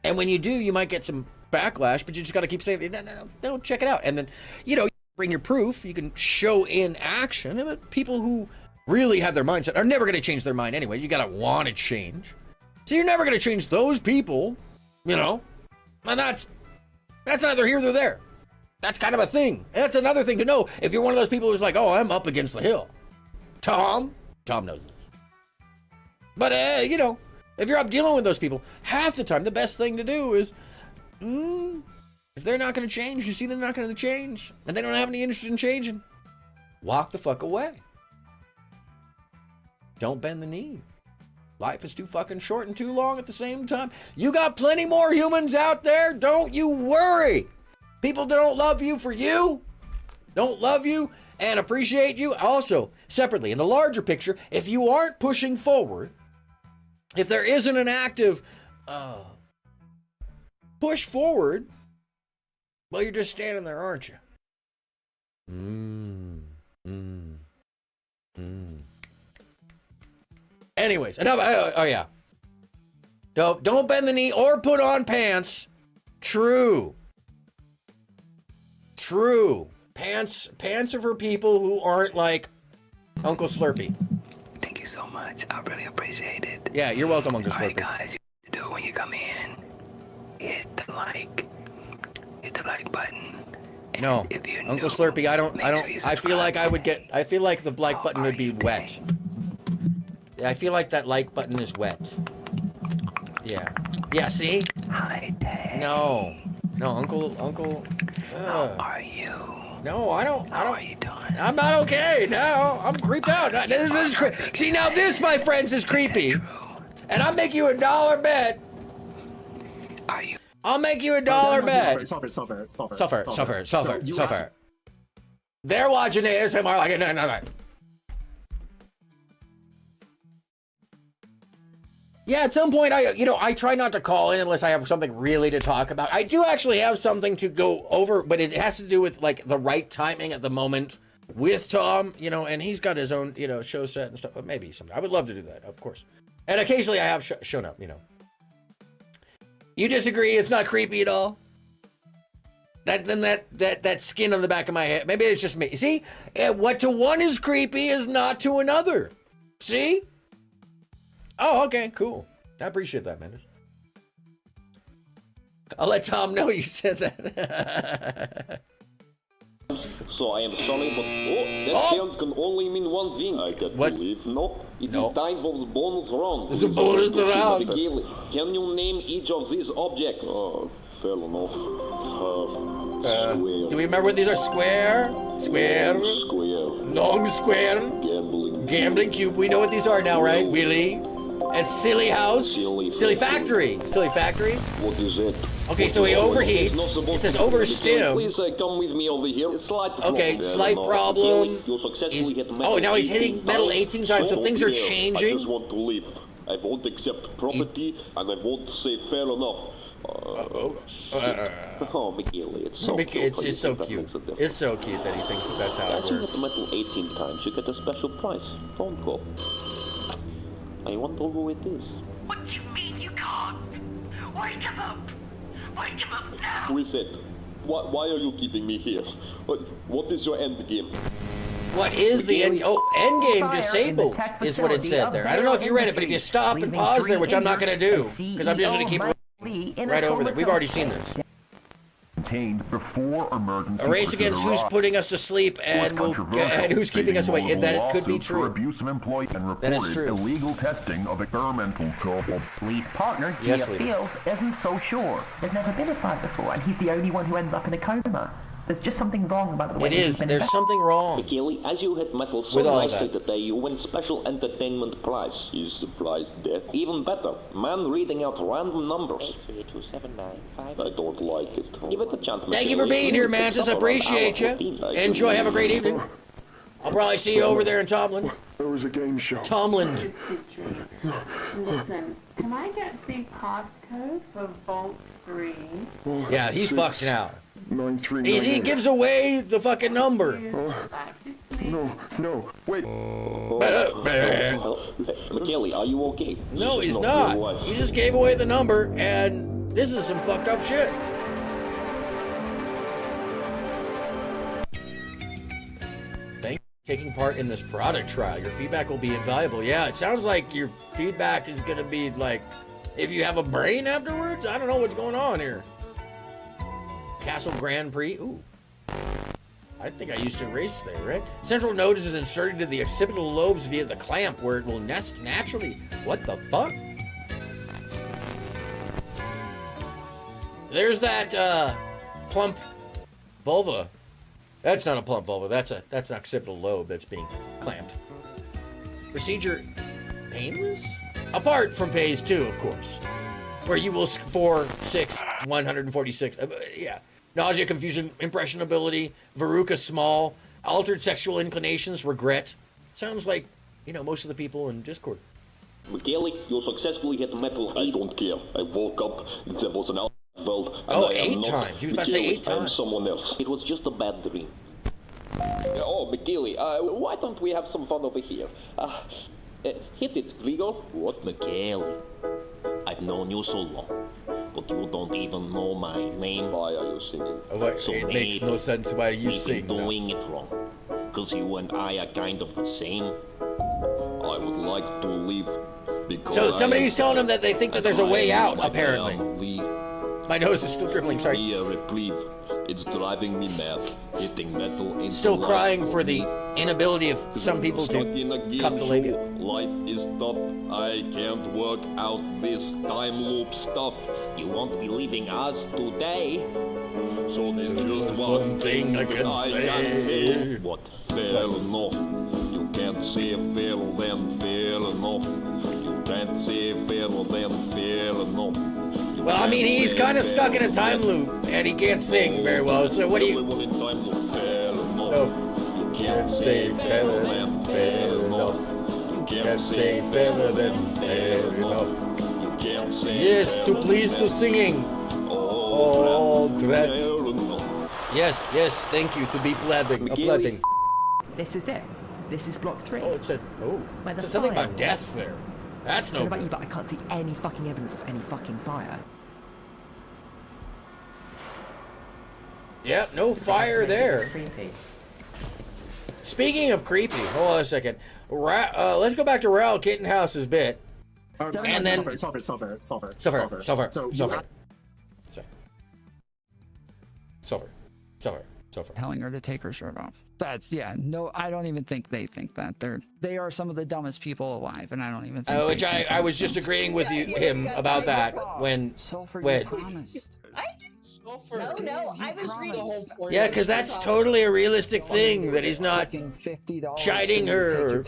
And when you do, you might get some backlash, but you just got to keep saying, no, check it out. And then, you know, you bring your proof, you can show in action. But people who really have their mindset are never going to change their mind anyway. You got to want to change. So you're never going to change those people, you know, and that's neither here nor there. That's kind of a thing. And that's another thing to know. If you're one of those people who's like, oh, I'm up against the hill. Tom knows this. But, you know, if you're up dealing with those people, half the time, the best thing to do is, if they're not going to change, you see they're not going to change, and they don't have any interest in changing, walk the fuck away. Don't bend the knee. Life is too fucking short and too long at the same time. You got plenty more humans out there. Don't you worry. People don't love you for you. Don't love you and appreciate you. Also, separately, in the larger picture, if you aren't pushing forward, if there isn't an active push forward, well, you're just standing there, aren't you? Anyways, enough. Oh yeah. Don't bend the knee or put on pants. True. Pants are for people who aren't like Uncle Slurpee. Thank you so much. I really appreciate it. Yeah, you're welcome, Uncle Slurpee. Alright guys, you do when you come in, hit the like button. And no, Uncle Slurpee, I feel like I feel like the like button would be wet. I feel like that like button is wet. Yeah. Yeah, see? Hi, Dad. No, Uncle. How are you? No, I don't. How are you doing? I'm not okay now. I'm creeped out. This is see, now this, my friends, is creepy. And I'll make you a $1 bet. I'll make you a $1 bet. Suffer. They're watching ASMR like no. Yeah, at some point, I try not to call in unless I have something really to talk about. I do actually have something to go over, but it has to do with, like, the right timing at the moment with Tom, and he's got his own, show set and stuff, but maybe someday. I would love to do that, of course. And occasionally I have shown up, You disagree? It's not creepy at all? That skin on the back of my head, maybe it's just me. See? What to one is creepy is not to another. See? Oh, okay, cool. I appreciate that, man. I'll let Tom know you said that. So I am sorry, but that sound can only mean one thing. I got to leave. No, it is time for the bonus round. It's a bonus round. Can you name each of these objects? Fair enough. Do we remember what these are? Square, long square, gambling cube. We know what these are now, right? Wheelie. And silly house, silly factory. What is it? Okay, so he overheats. It says overstim. Please come with me over here. Okay, slight problem. Oh, now he's hitting metal 18 times, so things are changing. I just want to leave. I won't accept property, and I won't say fair enough. Oh, McGilly, it's so cute. It's just so cute. It's so cute that he thinks that's how it works. If you hit metal 18 times, you get a special prize. Phone call. I wonder who it is. What do you mean you can't? Wake him up! Wake him up now! Who is it? Why are you keeping me here? What is your end game? What is the end? Oh, end game disabled is what it said there. I don't know if you read it, but if you stop and pause there, which I'm not going to do, because I'm just going to keep right over there. We've already seen this. Before emergency. A race against who's putting us to sleep and who's keeping us awake. That could be true. Abuse of employee and that is true. Illegal testing of experimental tools. Lee's partner, Gia Fields, isn't so sure. There's never been a fight before, and he's the only one who ends up in a coma. There's just something wrong about the way he's been There's something wrong. McKinley, as you hit metal so nicely today, you win special entertainment prize. Is the prize death? Even better, man reading out random numbers. 83279. I don't like it. Give it a chance. Thank you for being here, Mantis. Appreciate you. Enjoy. Have a great evening. I'll probably see you over there in Tomlin. There was a game show. Tomlin. Listen, can I get the passcode for Vault 3? Yeah, he's fucked now. 9398. He gives away the fucking number. No, wait. McKinley, are you okay? No, he's not. He just gave away the number, and this is some fucked up shit. Thank you for taking part in this product trial. Your feedback will be invaluable. Yeah, it sounds like your feedback is going to be like, if you have a brain afterwards? I don't know what's going on here. Castle Grand Prix. Ooh. I think I used to race there, right? Central node is inserted into the occipital lobes via the clamp where it will nest naturally. What the fuck? There's that plump vulva. That's not a plump vulva. That's an occipital lobe that's being clamped. Procedure painless? Apart from phase 2, of course. Where you will 4, 6, 146. Yeah. Nausea, confusion, impressionability, verruca small, altered sexual inclinations, regret. Sounds like, most of the people in Discord. McGilly, you successfully hit metal 8. I don't care. I woke up, there was an outbelt. Oh, 8 times. He was about to say 8 times. I'm someone else. It was just a bad dream. Oh, McGilly, why don't we have some fun over here? Hit it, Grigor. What, McGilly? I've known you so long, but you don't even know my name. Why are you singing? So it makes no sense why you sing. You're doing it wrong, because you and I are kind of the same. I would like to leave because. So somebody's telling him that they think that there's a way out. Apparently. My nose is still dribbling. Sorry. It's driving me mad. Hitting metal. Still crying for the inability of some people to cut the labia. Life is tough. I can't work out this time loop stuff. You won't be leaving us today. So there's just one thing I can say. What? fair enough. You can't say fairer than fair enough. You can't say fairer than fair enough. Well, I mean, he's kind of stuck in a time loop, and he can't sing very well. So what do you? No, can't say fairer than fair enough. Can't say fairer than fair enough. Yes, to please to singing. Oh, dread. Yes, yes, thank you. To be pleading, pleading. This is it. This is block 3. Oh, it said, oh, it said something about death there. That's no about you, good. but I can't see any fucking evidence of any fucking fire. Yep, no fire there. Speaking of creepy, hold on a second. Let's go back to Raoul Kittenhouse's bit. And then Sulfur. Telling her to take her shirt off. That's, yeah, no, I don't even think they think that. They are some of the dumbest people alive, and I don't even think which I was just agreeing with him about that when promised. No, I was reading. Yeah, because that's totally a realistic thing that he's not chiding her or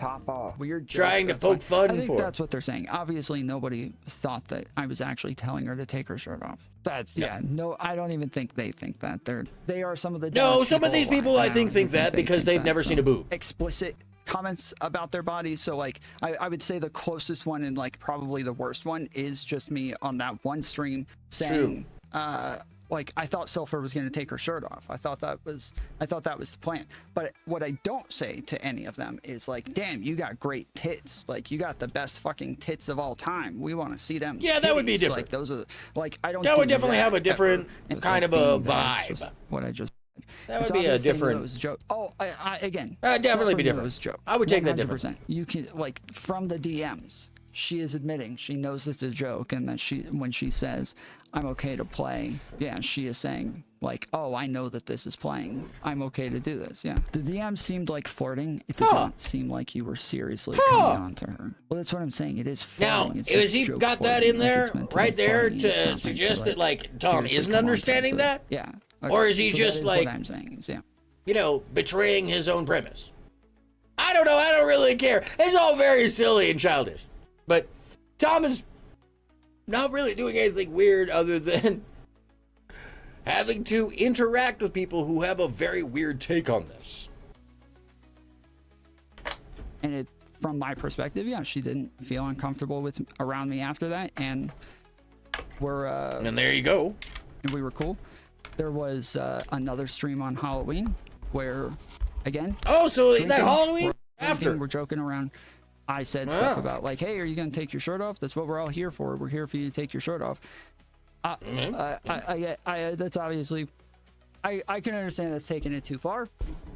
trying to poke fun I think for. that's what they're saying. Obviously, nobody thought that I was actually telling her to take her shirt off. That's, yeah, no, I don't even think they think that. They are some of the No, dumbest some of these people I think that because they've never seen a boob. Explicit comments about their bodies. So like I would say the closest one and like probably the worst one is just me on that one stream saying like I thought Sulfur was going to take her shirt off. I thought that was the plan. But what I don't say to any of them is like, damn, you got great tits. Like you got the best fucking tits of all time. We want to see them. Yeah, that would be different. Like those are like I don't. That would definitely have a different kind of a vibe. What I just. That would be a different. It was a joke. Oh, again. Definitely be different. It was a joke. I would take that 100%. different. You can like from the DMs. She is admitting she knows it's a joke, and that when she says, "I'm okay to play," yeah, she is saying like, "Oh, I know that this is playing. I'm okay to do this." Yeah. The DM seemed like flirting. It did not seem like you were seriously coming on to her. Well, that's what I'm saying. It is flirting. Now, It's is just he joke got that flirting. in there, Like, it's meant right be there, funny. It's not to meant suggest to, that like Tom seriously isn't come on to understanding it. that? Yeah. Or is he So just that is like, what I'm saying is, yeah. you know, betraying his own premise? I don't know. I don't really care. It's all very silly and childish. But Tom is not really doing anything weird other than having to interact with people who have a very weird take on this. And it, from my perspective, yeah, she didn't feel uncomfortable around me after that, and and there you go. And we were cool. There was another stream on Halloween where, again. Oh, so drinking, that Halloween after we're joking around. I said stuff about like, hey, are you gonna take your shirt off? That's what we're all here for. We're here for you to take your shirt off. That's obviously, I can understand that's taking it too far.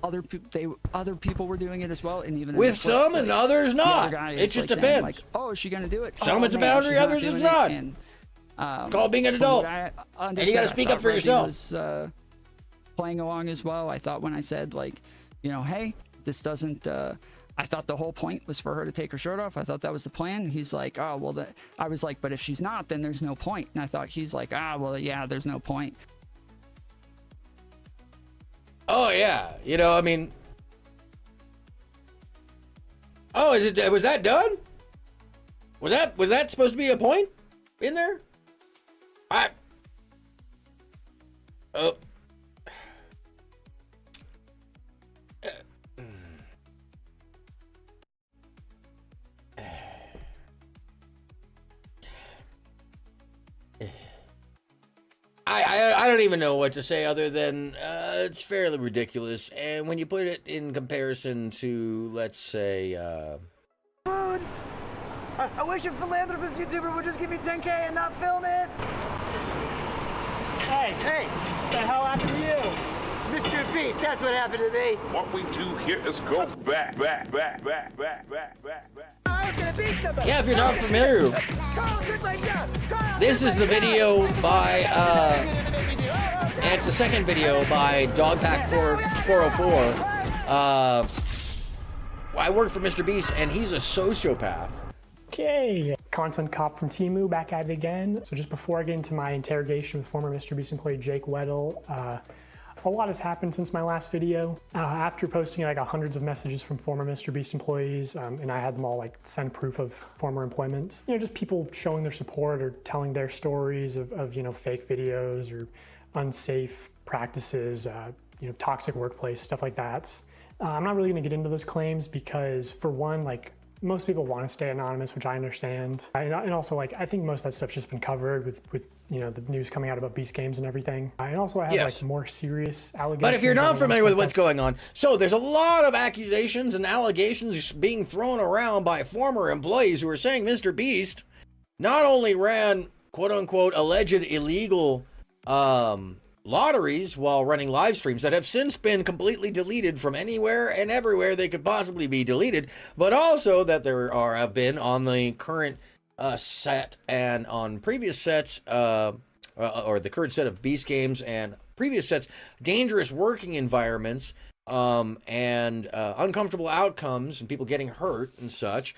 Other people were doing it as well, and even with some and others not. It just depends. Like, oh, is she gonna do it? Some it's a boundary, others it's not. And, it's called being an adult, and you got to speak up for yourself. Was, playing along as well. I thought when I said like, you know, hey, this doesn't. I thought the whole point was for her to take her shirt off. I thought that was the plan. He's like, oh, well, I was like, but if she's not, then there's no point. And I thought he's like, well, yeah, there's no point. Oh, yeah. You know, I mean. Oh, was that done? Was that supposed to be a point in there? Oh. I don't even know what to say other than it's fairly ridiculous. And when you put it in comparison to, let's say, I wish a philanthropist YouTuber would just give me 10K and not film it. Hey, what the hell happened to you? Mr. Beast, that's what happened to me. What we do here is go back. Yeah, if you're not familiar, this is the video by, and it's the second video by Dogpack404. I work for Mr. Beast, and he's a sociopath. Okay, content cop from Temu back at it again. So just before I get into my interrogation with former Mr. Beast employee Jake Weddle, A lot has happened since my last video. After posting, I got hundreds of messages from former Mr. Beast employees, and I had them all like send proof of former employment. You know, just people showing their support or telling their stories of you know, fake videos or unsafe practices, you know, toxic workplace, stuff like that. I'm not really gonna get into those claims because, for one, like, most people want to stay anonymous, which I understand. And also, like, I think most of that stuff's just been covered with you know, the news coming out about Beast Games and everything. And also I have like more serious allegations. But if you're not familiar with what's going on, so there's a lot of accusations and allegations being thrown around by former employees who are saying Mr. Beast not only ran quote unquote alleged illegal lotteries while running live streams that have since been completely deleted from anywhere and everywhere they could possibly be deleted, but also that there have been on the current set and on previous sets, or the current set of Beast Games and previous sets, dangerous working environments and uncomfortable outcomes and people getting hurt and such.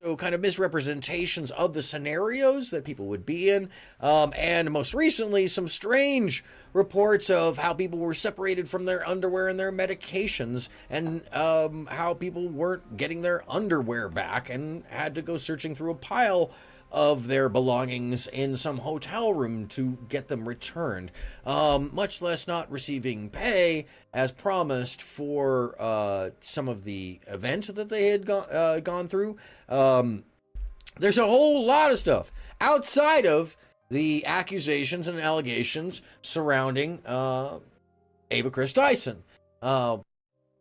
So kind of misrepresentations of the scenarios that people would be in, and most recently some strange reports of how people were separated from their underwear and their medications, and how people weren't getting their underwear back and had to go searching through a pile of their belongings in some hotel room to get them returned, much less not receiving pay as promised for some of the events that they had gone through. There's a whole lot of stuff outside of the accusations and allegations surrounding Ava Chris Dyson,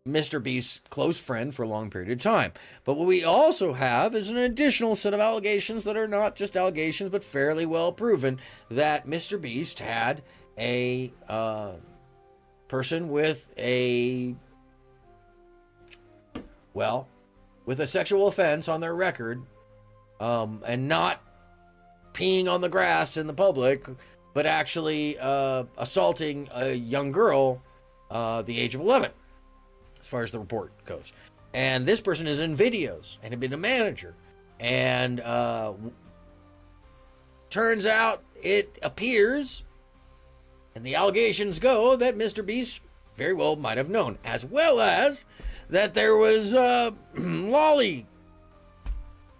Mr. Beast's close friend for a long period of time. But what we also have is an additional set of allegations that are not just allegations, but fairly well proven, that Mr. Beast had a person with a sexual offense on their record, and not peeing on the grass in the public, but actually assaulting a young girl the age of 11, as far as the report goes. And this person is in videos and had been a manager. And turns out, it appears, and the allegations go, that Mr. Beast very well might have known, as well as that there was lolly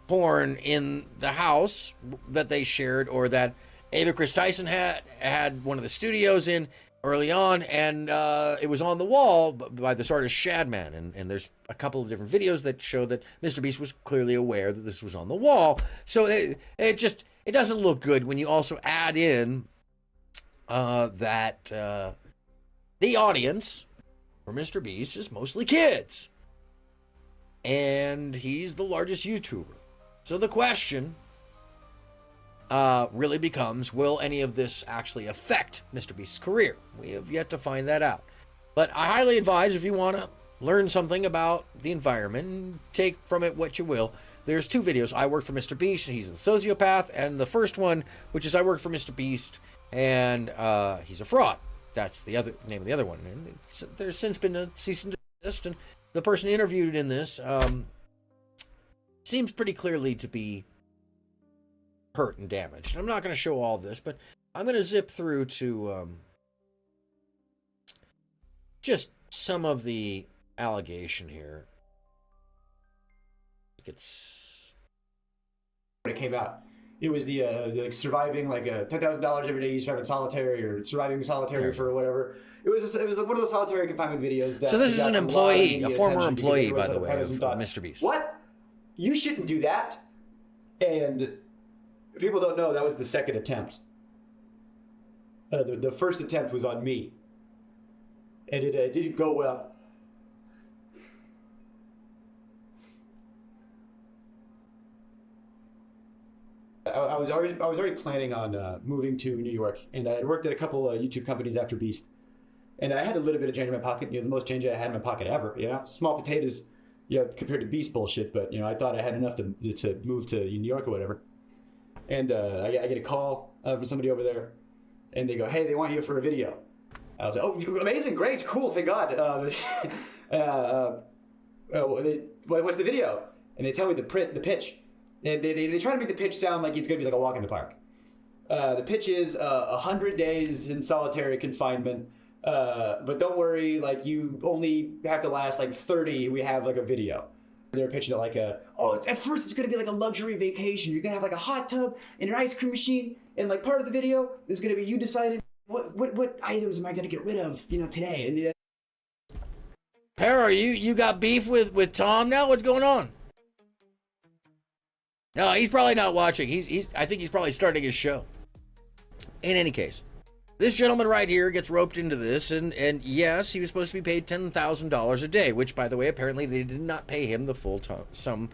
porn in the house that they shared, or that Ava Chris Dyson had one of the studios in early on, and it was on the wall by this artist Shadman, and there's a couple of different videos that show that Mr. Beast was clearly aware that this was on the wall. So it doesn't look good when you also add in that the audience for Mr. Beast is mostly kids, and he's the largest YouTuber. So the question really becomes, will any of this actually affect Mr. Beast's career? We have yet to find that out. But I highly advise, if you want to learn something about the environment and take from it what you will, there's two videos. I work for Mr. Beast, and he's a sociopath, and the first one, which is I work for Mr. Beast, and he's a fraud. That's the other name of the other one. And there's since been a cease and desist, and the person interviewed in this seems pretty clearly to be hurt and damaged. I'm not going to show all this, but I'm going to zip through to just some of the allegation here. When it came out, it was the like surviving like $10,000 every day you survive in solitary, or surviving solitary for whatever. It was one of those solitary confinement videos. That so this is an employee, a former employee, by the way, of Mr. Beast. What? You shouldn't do that. And people don't know that was the second attempt. The first attempt was on me, and it didn't go well. I was already planning on moving to New York, and I had worked at a couple of YouTube companies after Beast, and I had a little bit of change in my pocket. The most change I had in my pocket ever. Small potatoes, compared to Beast bullshit. But I thought I had enough to move to New York or whatever. And I get a call from somebody over there, and they go, "Hey, they want you for a video." I was like, "Oh, amazing, great, cool, thank God." What's the video? And they tell me the pitch. And they try to make the pitch sound like it's going to be like a walk in the park. The pitch is 100 days in solitary confinement, But don't worry, like you only have to last like 30. We have like a video. They're pitching it like at first it's gonna be like a luxury vacation. You're gonna have like a hot tub and an ice cream machine, and like part of the video is gonna be you deciding what items am I gonna get rid of, today. And Para, you got beef with Tom now? What's going on? No, he's probably not watching. I think he's probably starting his show. In any case, this gentleman right here gets roped into this, and yes, he was supposed to be paid $10,000 a day, which, by the way, apparently they did not pay him the full sum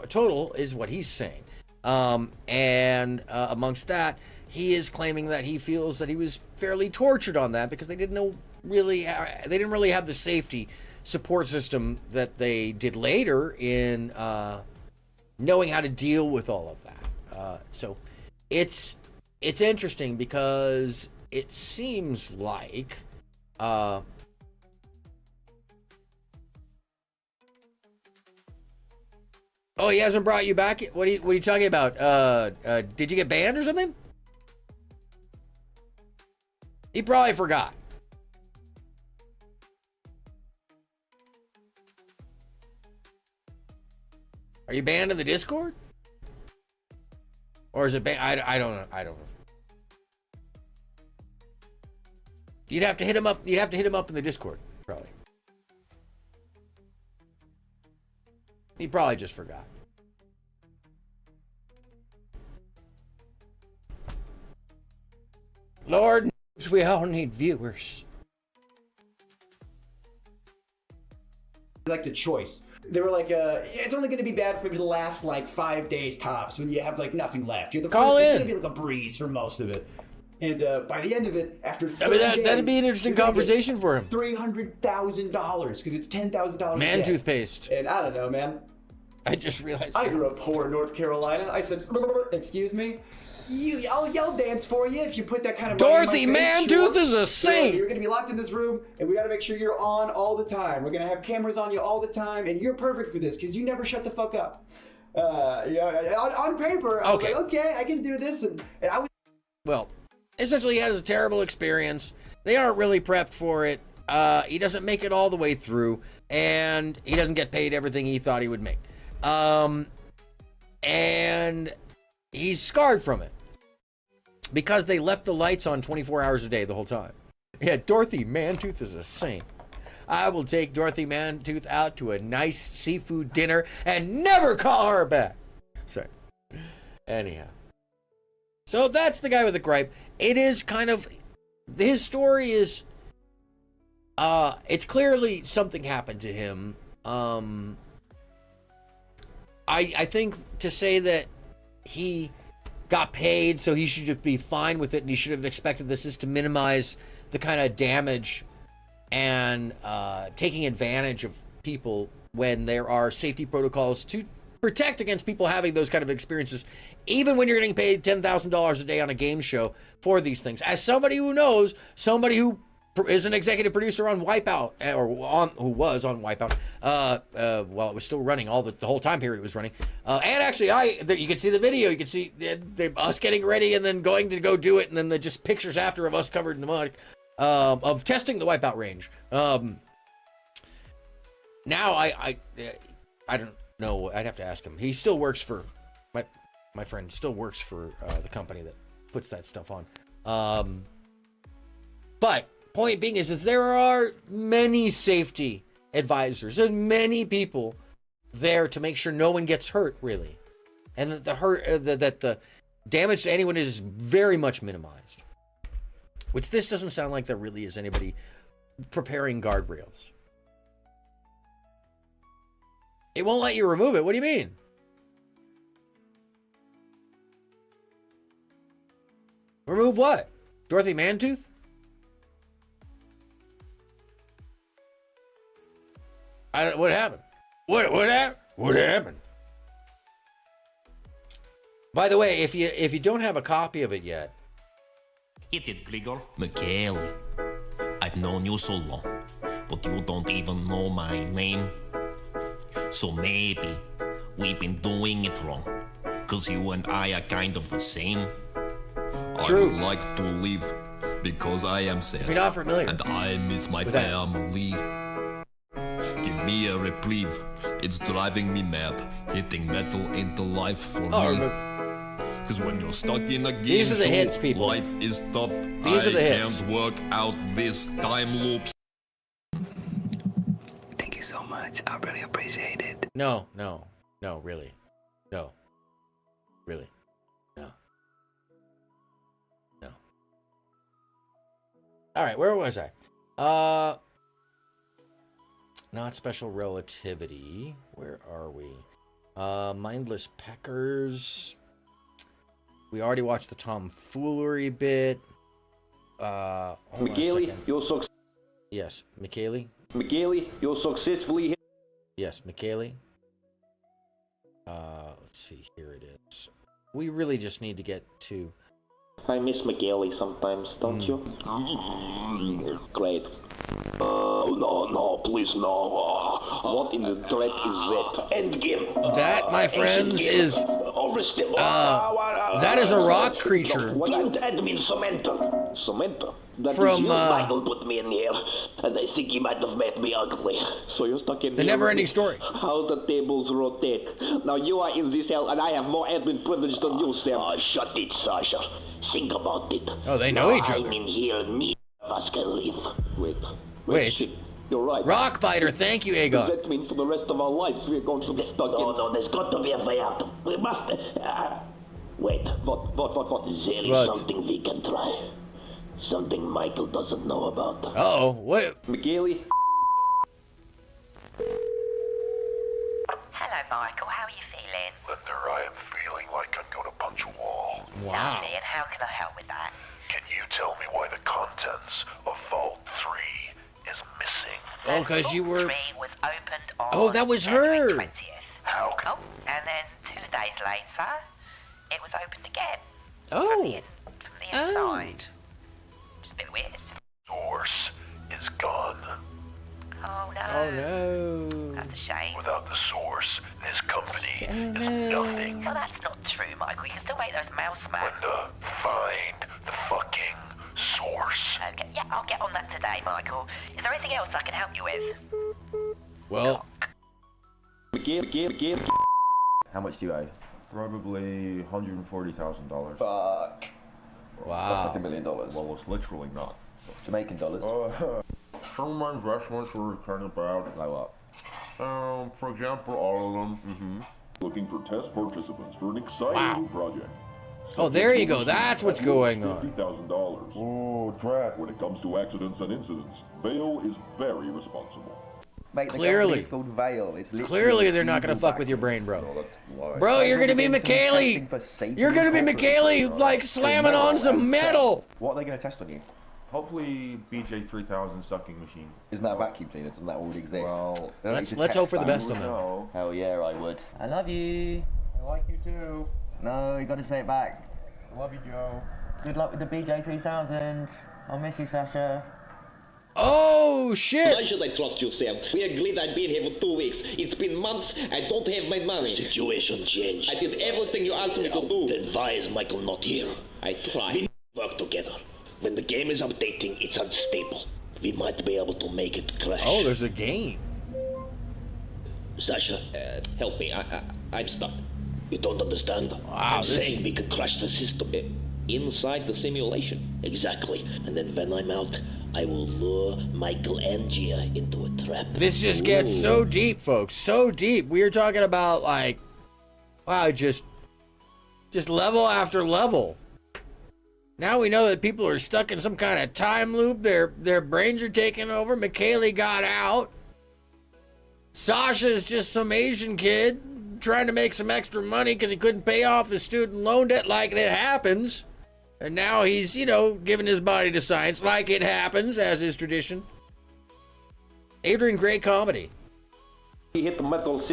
total, is what he's saying. Amongst that, he is claiming that he feels that he was fairly tortured on that because they didn't really have the safety support system that they did later in knowing how to deal with all of that. So it's interesting because it seems like oh, he hasn't brought you back? What are you talking about? Did you get banned or something? He probably forgot. Are you banned in the Discord? Or is it banned? I don't know. I don't know. You'd have to hit him up. You'd have to hit him up in the Discord, probably. He probably just forgot. Lord knows we all need viewers. Like the choice. They were like, it's only going to be bad for maybe the last like 5 days tops when you have like nothing left. You're the Call first, in. It's going to be like a breeze for most of it. And by the end of it, after 30 that'd be an interesting conversation for him. $300,000 because it's $10,000. Man toothpaste. And I don't know, man. I just realized. I grew up poor in North Carolina. I said, excuse me. I'll dance for you if you put that kind of money Dorothy in my face, Mantooth sure. is a saint. So you're gonna be locked in this room, and we gotta make sure you're on all the time. We're gonna have cameras on you all the time, and you're perfect for this because you never shut the fuck up. On paper, I was like, okay, I can do this, and I was. Well, essentially, he has a terrible experience. They aren't really prepped for it. He doesn't make it all the way through, and he doesn't get paid everything he thought he would make. And he's scarred from it because they left the lights on 24 hours a day the whole time. Yeah, Dorothy Mantooth is a saint. I will take Dorothy Mantooth out to a nice seafood dinner and never call her back. Sorry. Anyhow. So that's the guy with the gripe. It is kind of, his story is, it's clearly something happened to him. I think to say that he got paid so he should be fine with it and he should have expected this is to minimize the kind of damage and taking advantage of people when there are safety protocols to protect against people having those kind of experiences, even when you're getting paid $10,000 a day on a game show for these things. As somebody who knows, somebody who is an executive producer on Wipeout, who was on Wipeout, while it was still running, the whole time period it was running. And actually, you can see the video, you can see us getting ready and then going to go do it, and then just pictures after of us covered in the mud, of testing the Wipeout range. Now I don't know, I'd have to ask him. He still works for, my friend still works for the company that puts that stuff on. But point being is there are many safety advisors and many people there to make sure no one gets hurt, really, and that the damage to anyone is very much minimized. Which this doesn't sound like there really is anybody preparing guardrails. It won't let you remove it. What do you mean? Remove what? Dorothy Mantooth? What happened? What happened? What happened? By the way, if you don't have a copy of it yet, Hit it, Grigor. McKaylee, I've known you so long, but you don't even know my name. So maybe we've been doing it wrong, 'cause you and I are kind of the same. True. I would like to leave Because I am sad. If you're not familiar and I miss my with that. family. Give me a reprieve. It's driving me mad. Hitting metal ain't the life for me. Cause when you're stuck in a game These are the show, hits, people. life is tough. These are the hits. Can't work out this time loops. Thank you so much. I really appreciate it. No, really. No. Really. No. Alright, where was I? Not special relativity. Where are we? Mindless peckers. We already watched the tomfoolery bit. McKaylee, you're so. Yes, McKaylee. McKaylee, you're successfully. Yes, McKaylee. Let's see. Here it is. We really just need to get to. I miss McKaylee sometimes, don't you? Great. No, please, no. What in the dread is that? Endgame. That, my friends, is. That is a rock creature. Admin Samantha. Samantha? That From, is you. Michael put me in here, and I think he might have made me ugly. So you're stuck in The here. never-ending story. How the tables rotate. Now you are in this hell, and I have more admin privilege than you, Sam. Shut it, Sasha. Think about it. Oh, they know each other. I'm in here, neither of us can leave. Wait. Shit. You're right. Rockbiter, thank you, Aegon. Does that mean for the rest of our lives we're going to get stuck in? No, there's got to be a way out. We must... Wait, what? There is something we can try. Something Michael doesn't know about. Uh-oh, what? McKaylee? Hello, Michael. How are you feeling? Linda, I am feeling like I'm going to punch a wall. Wow. Lovely, and how can I help with that? Can you tell me why the contents of Vault 3 is missing? Oh, because you were... Was opened on Oh, that was her. 20th. How can... Oh, and then 2 days later, it was opened again. Oh. From the inside. It's a bit weird. Source is gone. Oh, no. Oh, no. That's a shame. Without the source, this company is nothing. Well, that's not true, Michael. You can still make those mail smacks. Linda, find the fucking source. Okay, yeah, I'll get on that today, Michael. Is there anything else I can help you with? Well... How much do you owe? Probably $140,000. Fuck. Wow. That's like $1 million. Well, it's literally not. Jamaican dollars. Some of my investments were kind of bad. Like what? For example, all of them. Looking for test participants for an exciting new project. Oh, there you go. That's what's going on. $50,000. Oh, drat. When it comes to accidents and incidents, Vale is very responsible. Mate, the Clearly. company's called Vale. It's Clearly, they're not going to fuck with your brain, bro. Bro, you're going to be McKaylee. You're going to be McKaylee, like, slamming on some metal. What are they going to test on you? Hopefully, BJ3000 sucking machine. Isn't that a vacuum cleaner? Doesn't that already exist? Well, let's hope for the best on that. Hell yeah, I would. I love you. I like you too. No, you got to say it back. I love you, Joe. Good luck with the BJ3000. I'll miss you, Sasha. Oh, shit. Why should I trust you, Sam? We agreed I'd been here for 2 weeks. It's been months. I don't have my money. Situation changed. I did everything you asked me to do. Then why is Michael not here? I tried. We work together. When the game is updating, it's unstable. We might be able to make it crash. Oh, there's a game. Sasha, help me. I'm stuck. You don't understand. Wow, I'm saying we could crash the system inside the simulation. Exactly. And then when I'm out, I will lure Michael and Gia into a trap. This just gets so deep, folks. So deep. We are talking about, like, wow, just level after level. Now we know that people are stuck in some kind of time loop. Their brains are taking over. McKaylee got out. Sasha's just some Asian kid trying to make some extra money because he couldn't pay off his student loan debt, like it happens. And now he's, you know, giving his body to science like it happens, as is tradition. Adrian, great comedy. He hit the metal.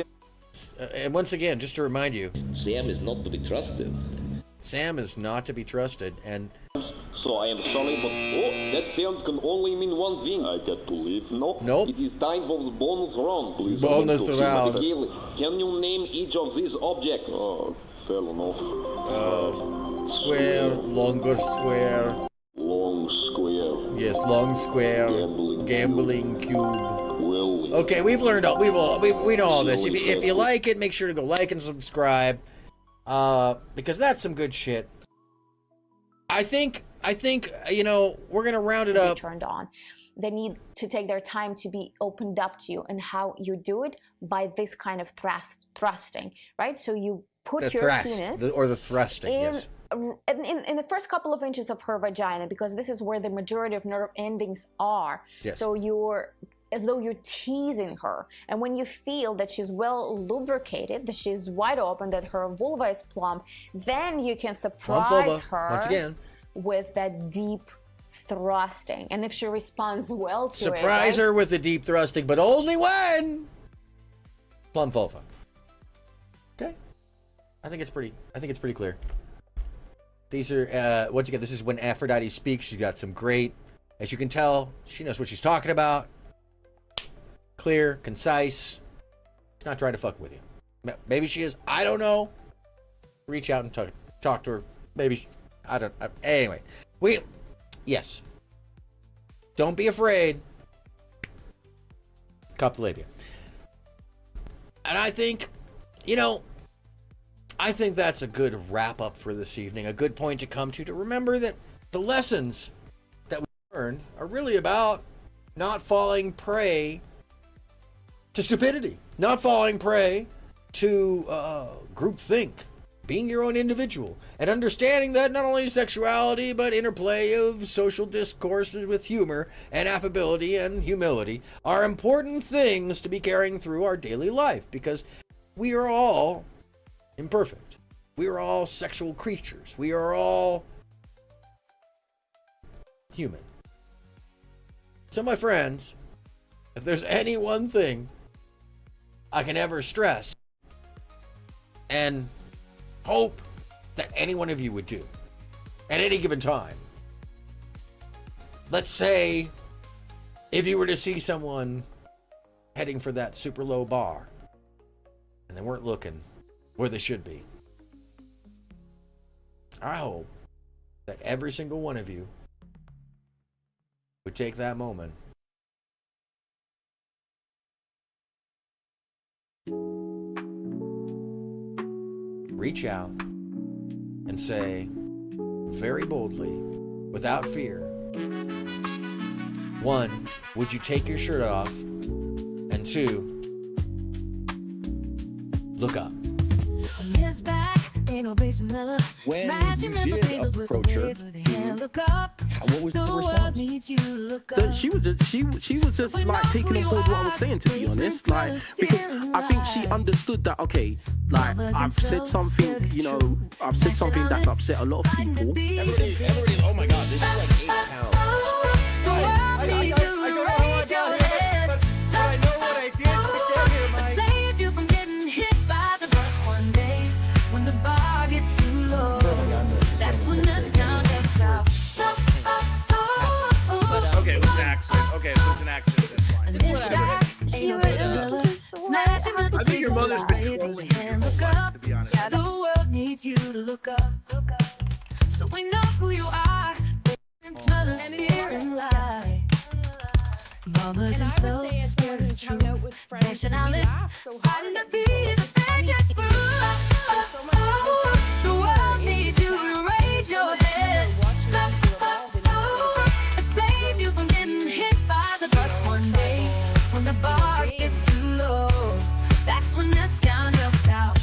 And once again, just to remind you, Sam is not to be trusted. Sam is not to be trusted, and... So I am sorry, but that sound can only mean one thing. I got to leave. Nope. It is time for the bonus round. Please. Bonus round. Can you name each of these objects? Oh, fair enough. Square, longer square. Long square. Yes, long square, gambling cube. Okay, we've learned all. We know all this. If you like it, make sure to go like and subscribe, because that's some good shit. I think you know, we're gonna round it up. Turned on. They need to take their time to be opened up to you, and how you do it by this kind of thrusting, right? So you put The your thrust, penis or the thrusting, yes. In the first couple of inches of her vagina, because this is where the majority of nerve endings are. Yes. So you're as though you're teasing her, and when you feel that she's well lubricated, that she's wide open, that her vulva is plump, then you can surprise her once again with that deep thrusting. And if she responds well to surprise her with the deep thrusting, but only when plump vulva. Okay, I think it's pretty clear. These are once again, this is when Aphrodite speaks. She's got some great, as you can tell, she knows what she's talking about. Clear, concise. Not trying to fuck with you. Maybe she is. I don't know. Reach out and talk to her. Maybe I don't. Anyway, yes. Don't be afraid. Cup the labia. And I think, you know, I think that's a good wrap up for this evening. A good point to come to remember that the lessons that we learned are really about not falling prey to stupidity, not falling prey to groupthink, being your own individual, and understanding that not only sexuality, but interplay of social discourses with humor and affability and humility are important things to be carrying through our daily life, because we are all imperfect. We are all sexual creatures. We are all human. So, my friends, if there's any one thing I can ever stress and hope that any one of you would do at any given time, let's say if you were to see someone heading for that super low bar and they weren't looking where they should be, I hope that every single one of you would take that moment reach out and say very boldly, without fear, 1, would you take your shirt off? And 2, look up. When you did approach her, what was the response? She was just like taking on board what I was saying, to be honest, like, because I think she understood that, okay, like, I've said something, you know, I've said something that's upset a lot of people. Everybody, oh my god, this is like 8 pounds. I don't know how I got hit, but I know what I did to get here, Mike. Save you from getting hit by the bus one day when the bar gets too low. That's when the sound gets out. Okay, it was an accident. Okay, it was an accident. That's fine. I think your mother's been trolling you, to be honest. The world needs you to look up, so we know who you are. Let us fear and lie. Mamas and so scared of truth. Nationalists fighting to be the biggest proof. The world needs you to raise your head. Save you from getting hit by the bus one day when the bar gets too low. That's when the sound goes out.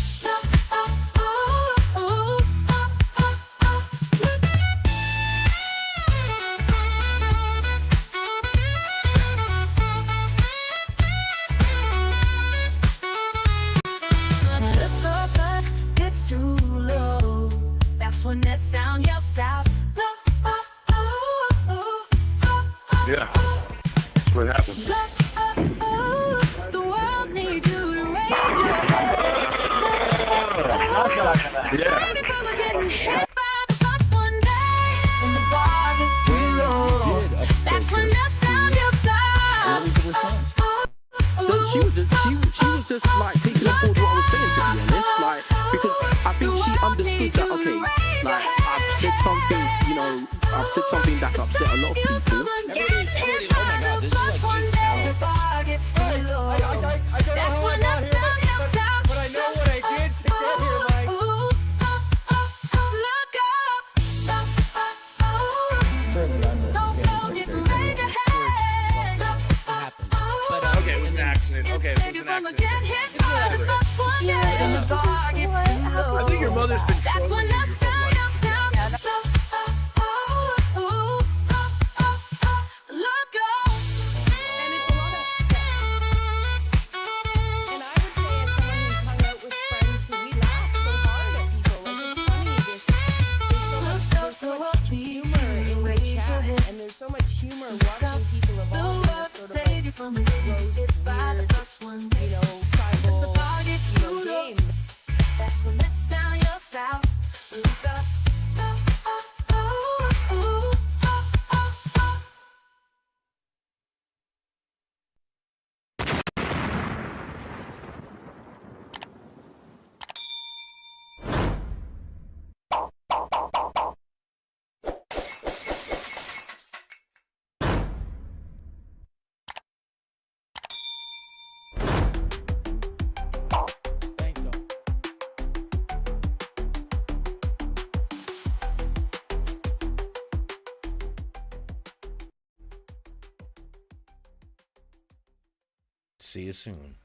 When that sound yells out. Yeah, that's what happens. The world needs you to raise your head. Save you from getting hit by the bus one day when the bar gets too low. That's when the sound yells out. She was just like taking on board what I was saying, to be honest, like, because I think she understood that, okay, like, I've said something, you know, I've said something that's upset a lot of people. Everybody, oh my god, this is like 8 hours. I don't know how I got here, but I know what I did to get here, Mike. Okay, it was an accident. Okay, it was an accident. I think your mother's been trolling you your whole life. And there's so much humor watching people evolve in this sort of like gross, weird, you know, tribal, you know, game. That's when this sound your sound. Look up. See you soon.